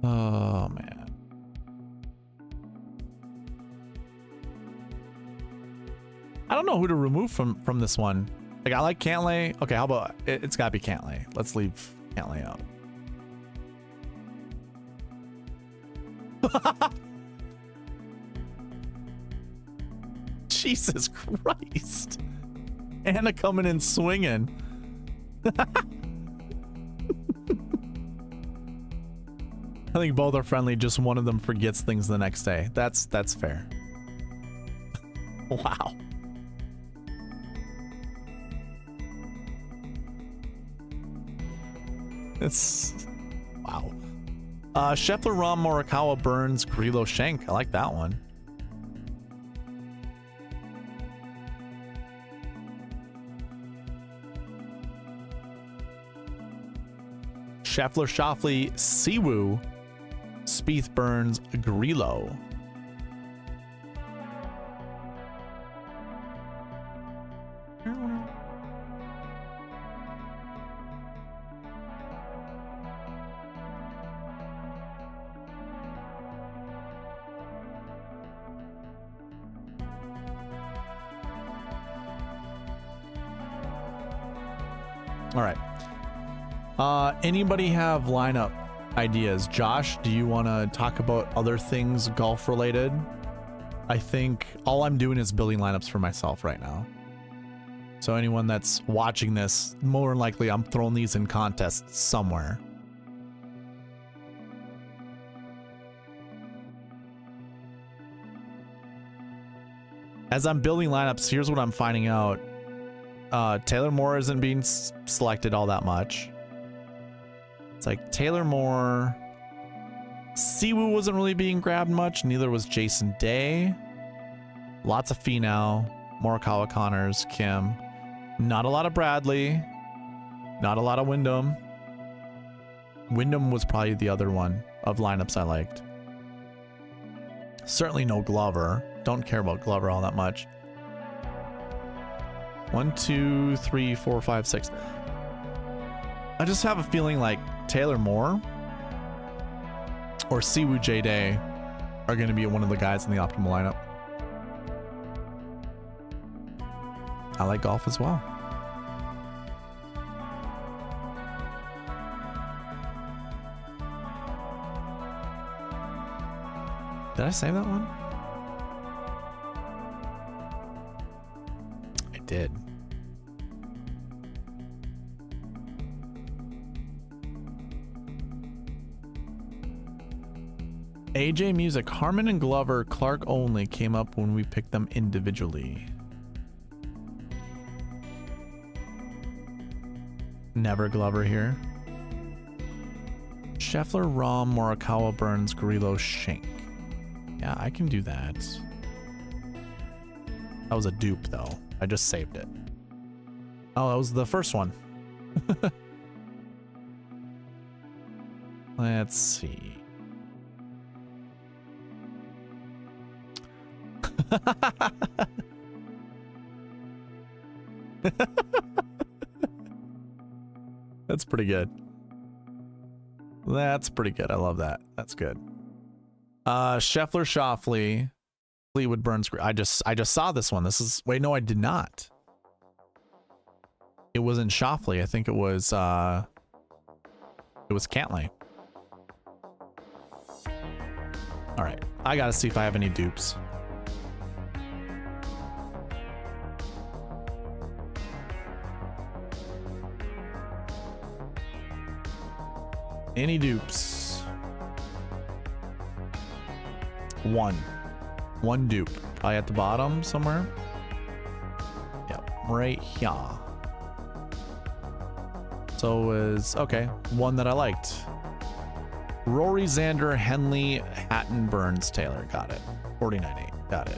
Oh man. I don't know who to remove from this one. Like, I like Cantlay. Okay, how about it's gotta be Cantlay. Let's leave Cantlay out. Jesus Christ. Anna coming in swinging. I think both are friendly, just one of them forgets things the next day. That's fair. Wow. It's wow. Scheffler, Rom, Morikawa, Burns, Grillo, Schenk. I like that one. Scheffler, Schauffele, Siwoo, Spieth, Burns, Grillo. All right. Anybody have lineup ideas? Josh, do you want to talk about other things golf related? I think all I'm doing is building lineups for myself right now. So anyone that's watching this, more than likely I'm throwing these in contests somewhere. As I'm building lineups, here's what I'm finding out. Taylor Moore isn't being selected all that much. It's like Taylor Moore. Siwoo wasn't really being grabbed much. Neither was Jason Day. Lots of Finau. Morikawa, Connors, Kim. Not a lot of Bradley. Not a lot of Wyndham. Wyndham was probably the other one of lineups I liked. Certainly no Glover. Don't care about Glover all that much. 1, 2, 3, 4, 5, 6. I just have a feeling like Taylor Moore or Siwoo J Day are going to be one of the guys in the optimal lineup. I like golf as well. Did I say that one? I did. AJ Music, Harmon and Glover, Clark only came up when we picked them individually. Never Glover here. Scheffler, Rom, Morikawa, Burns, Grillo, Schenk. Yeah, I can do that. That was a dupe though. I just saved it. Oh, that was the first one. Let's see. That's pretty good. That's pretty good. I love that. That's good. Scheffler, Schauffele, Fleetwood, Burns. I just saw this one. This is wait, no, I did not. It wasn't Schauffele. I think it was Cantlay. All right, I gotta see if I have any dupes. Any dupes? One dupe. Probably at the bottom somewhere. Yep, right here. So is, okay, one that I liked. Rory, Xander, Henley, Hatton, Burns, Taylor. Got it. 49.8. Got it.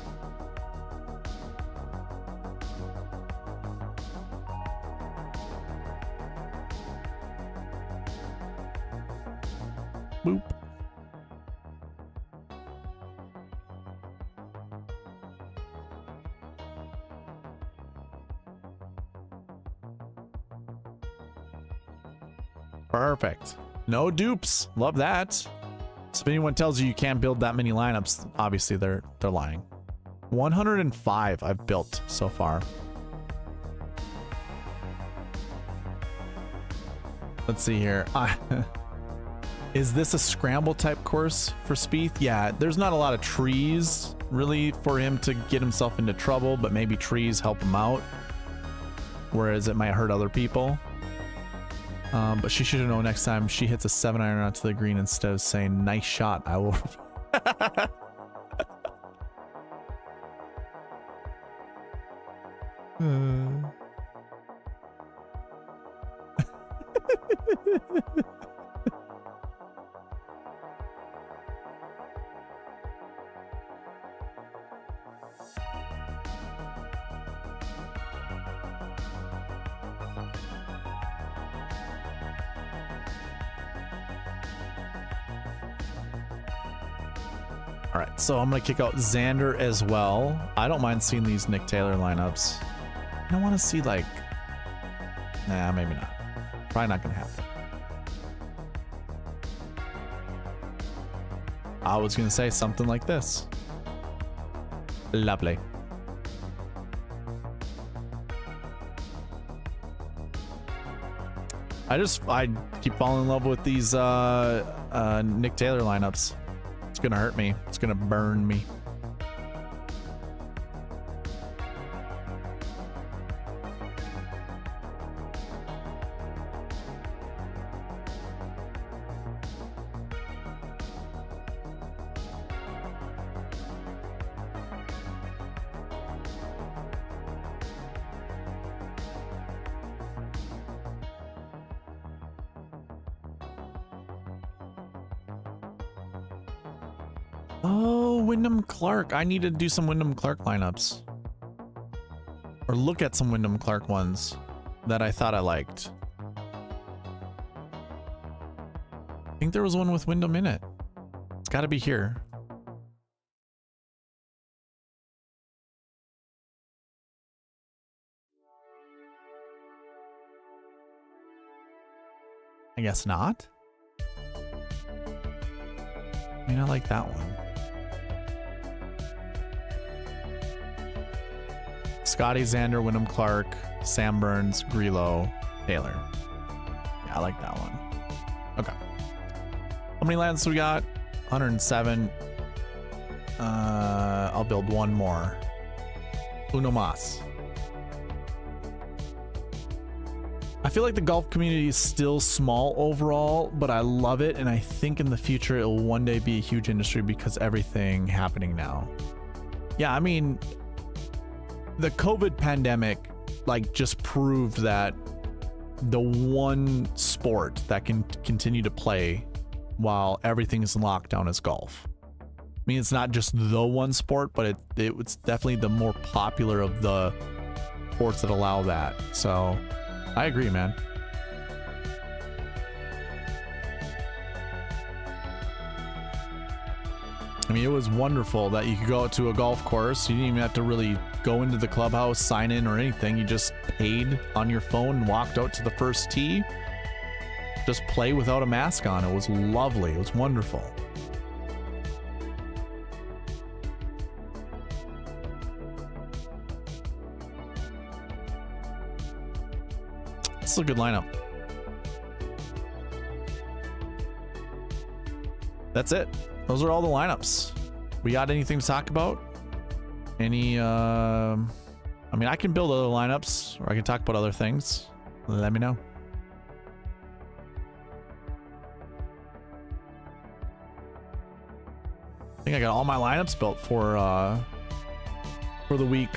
Boop. Perfect. No dupes. Love that. So if anyone tells you you can't build that many lineups, obviously they're lying. 105 I've built so far. Let's see here. Is this a scramble type course for Spieth? Yeah, there's not a lot of trees really for him to get himself into trouble, but maybe trees help him out, whereas it might hurt other people. But she should know next time she hits a 7-iron onto the green, instead of saying nice shot, I will. All right, so I'm gonna kick out Xander as well. I don't mind seeing these Nick Taylor lineups. I don't want to see like, nah, maybe not. Probably not gonna happen. I was gonna say something like this. Lovely. I keep falling in love with these Nick Taylor lineups. It's gonna hurt me. It's gonna burn me. Oh, Wyndham Clark. I need to do some Wyndham Clark lineups. Or look at some Wyndham Clark ones that I thought I liked. I think there was one with Wyndham in it. It's got to be here. I guess not. I mean, I like that one. Scotty, Xander, Wyndham Clark, Sam Burns, Grillo, Taylor. Yeah, I like that one. Okay. How many lands do we got? 107. I'll build one more. Uno más. I feel like the golf community is still small overall, but I love it, and I think in the future it will one day be a huge industry because everything happening now. Yeah, I mean, the COVID pandemic like just proved that the one sport that can continue to play while everything's in lockdown is golf. I mean, it's not just the one sport, but it's definitely the more popular of the sports that allow that. So I agree, man. I mean, it was wonderful that you could go out to a golf course. You didn't even have to really go into the clubhouse, sign in or anything. You just paid on your phone and walked out to the first tee. Just play without a mask on. It was lovely. It was wonderful. This is a good lineup. That's it. those are all the lineups. We got anything to talk about? Any, I mean, I can build other lineups, or I can talk about other things. Let me know. I think I got all my lineups built for the week.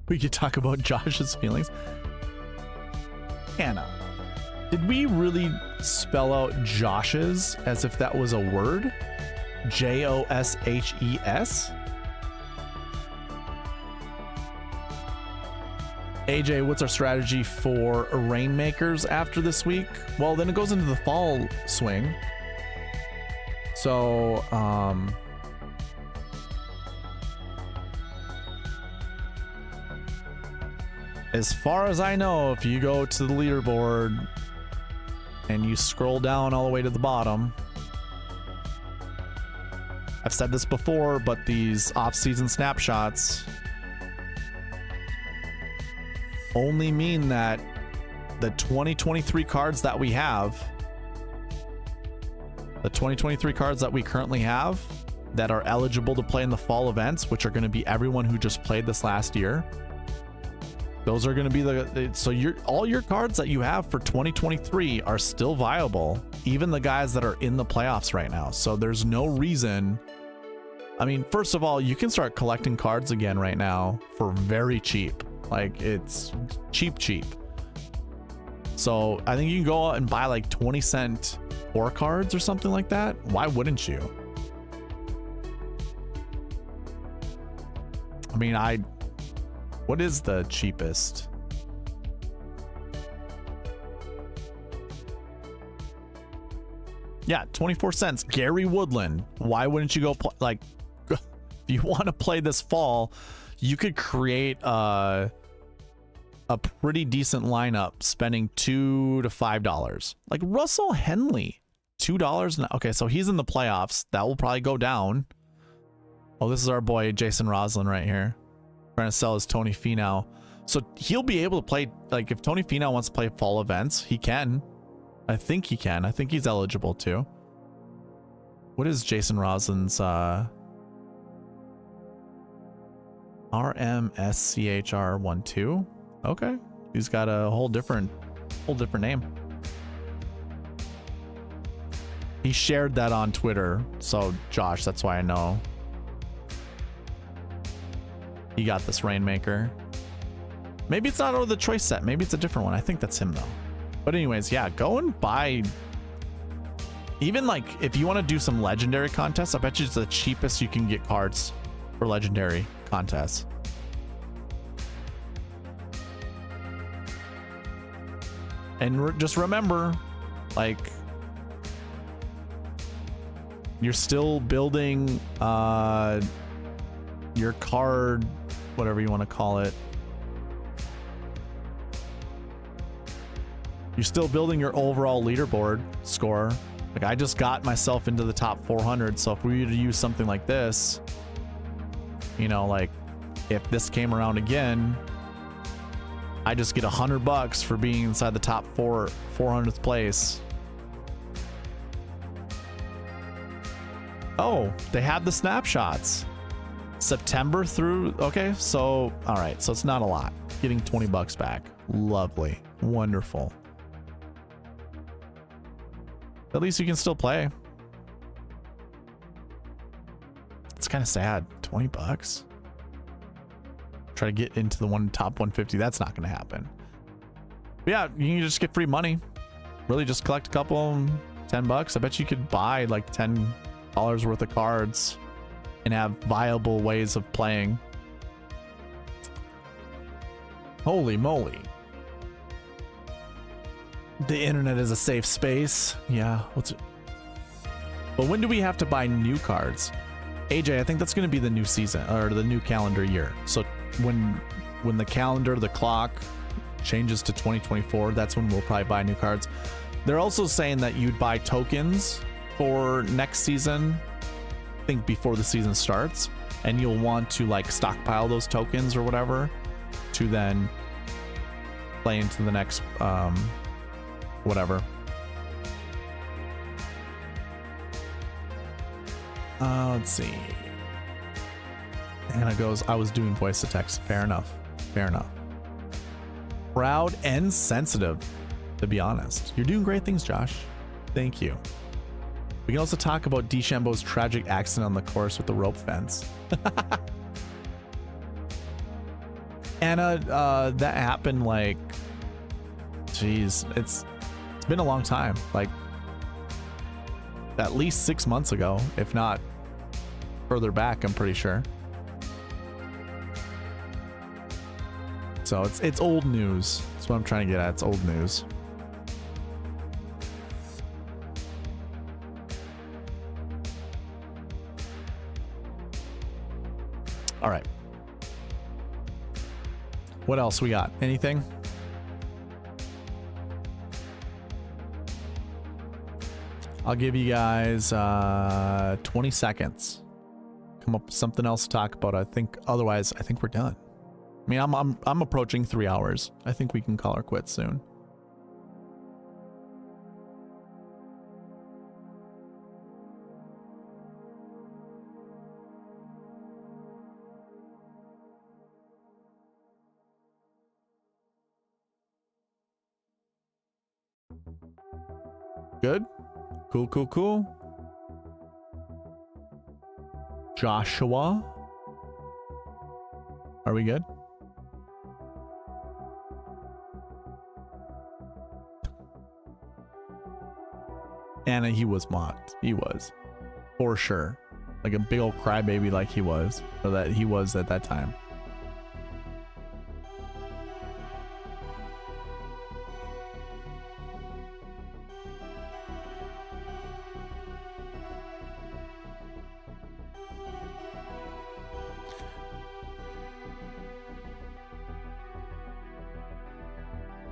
We could talk about Josh's feelings. Anna, did we really spell out Josh's as if that was a word? Joshes? AJ, what's our strategy for rainmakers after this week? Well, then it goes into the fall swing. So, as far as I know, if you go to the leaderboard and you scroll down all the way to the bottom, I've said this before, but these off-season snapshots only mean that the 2023 cards that we have, the 2023 cards that we currently have that are eligible to play in the fall events, which are going to be everyone who just played this last year, those are going to be so all your cards that you have for 2023 are still viable, even the guys that are in the playoffs right now. So there's no reason. I mean, first of all, you can start collecting cards again right now for very cheap. Like, it's cheap. So I think you can go out and buy like 20-cent core cards or something like that. Why wouldn't you? I mean, what is the cheapest? Yeah, 24 cents. Gary Woodland. Why wouldn't you go like, if you want to play this fall, you could create a pretty decent lineup spending $2 to $5. Like Russell Henley, $2. Okay, so he's in the playoffs. That will probably go down. Oh, this is our boy Jason Roslin right here, trying to sell his Tony Finau. So he'll be able to play, like, if Tony Finau wants to play fall events, he can. I think he can. I think he's eligible too. What is Jason Roslin's RMSCHR12? Okay. He's got a whole different name. He shared that on Twitter. So Josh, that's why I know he got this Rainmaker. Maybe it's not out of the choice set. Maybe it's a different one. I think that's him though. But anyways, yeah, go and buy. Even like if you want to do some legendary contests, I bet you it's the cheapest you can get cards for legendary contests. And just remember, like, you're still building your card, whatever you want to call it. You're still building your overall leaderboard score. Like, I just got myself into the top 400. So if we were to use something like this, you know, like if this came around again, I just get $100 for being inside the top 400th place. Oh, they have the snapshots. September through, okay, so, all right, so it's not a lot. Getting $20 back. Lovely. Wonderful. At least you can still play. It's kind of sad. $20. Try to get into the top 150. That's not going to happen. But yeah, you can just get free money. Really just collect a couple, $10. I bet you could buy like $10 worth of cards and have viable ways of playing. Holy moly. The internet is a safe space. Yeah, what's it? But when do we have to buy new cards? AJ, I think that's going to be the new season or the new calendar year. So when when the calendar, the clock changes to 2024, that's when we'll probably buy new cards. They're also saying that you'd buy tokens for next season, I think before the season starts, and you'll want to like stockpile those tokens or whatever to then play into the next whatever. Let's see. Anna goes, I was doing voice to text. Fair enough. Fair enough. Proud and sensitive, to be honest. You're doing great things, Josh. Thank you. We can also talk about DeChambeau's tragic accident on the course with the rope fence. Anna, that happened like, geez, it's been a long time. Like at least 6 months ago, if not further back, I'm pretty sure. So it's old news. That's what I'm trying to get at. It's old news. All right. What else we got? Anything? I'll give you guys 20 seconds. Come up with something else to talk about. I think otherwise, I think we're done. I mean, I'm approaching 3 hours. I think we can call her quits soon. Good. Cool, cool, cool. Joshua. Are we good? Anna, he was mocked. He was. For sure. Like a big old crybaby like he was. Or that he was at that time.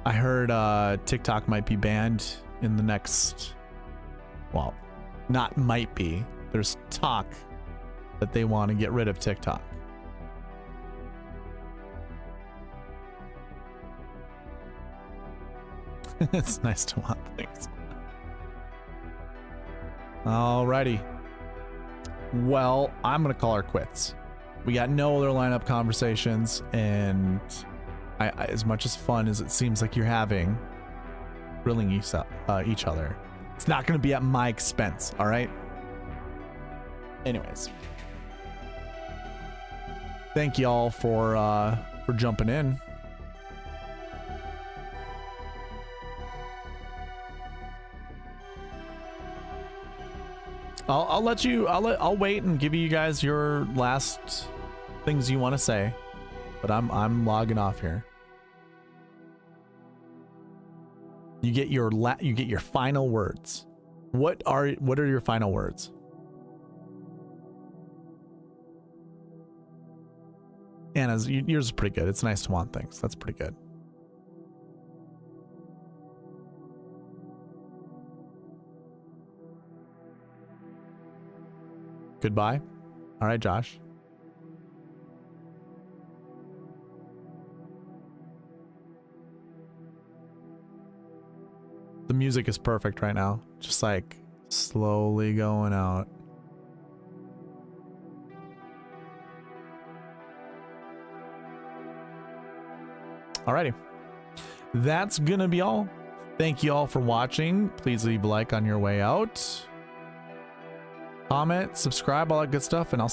I heard TikTok might be banned in the next, well, not might be. There's talk that they want to get rid of TikTok. It's nice to want things. Alrighty. Well, I'm going to call her quits. We got no other lineup conversations, and I, as much as fun as it seems like you're having grilling each other, it's not going to be at my expense, all right? Anyways, thank you all for jumping in. I'll wait and give you guys your last things you want to say, but I'm logging off here. You get your final words. What are your final words? Anna's, yours is pretty good. It's nice to want things. That's pretty good. Goodbye. All right, Josh. The music is perfect right now. Just like slowly going out. Alrighty. That's gonna be all. Thank you all for watching. Please leave a like on your way out. Comment, subscribe, all that good stuff, and I'll see you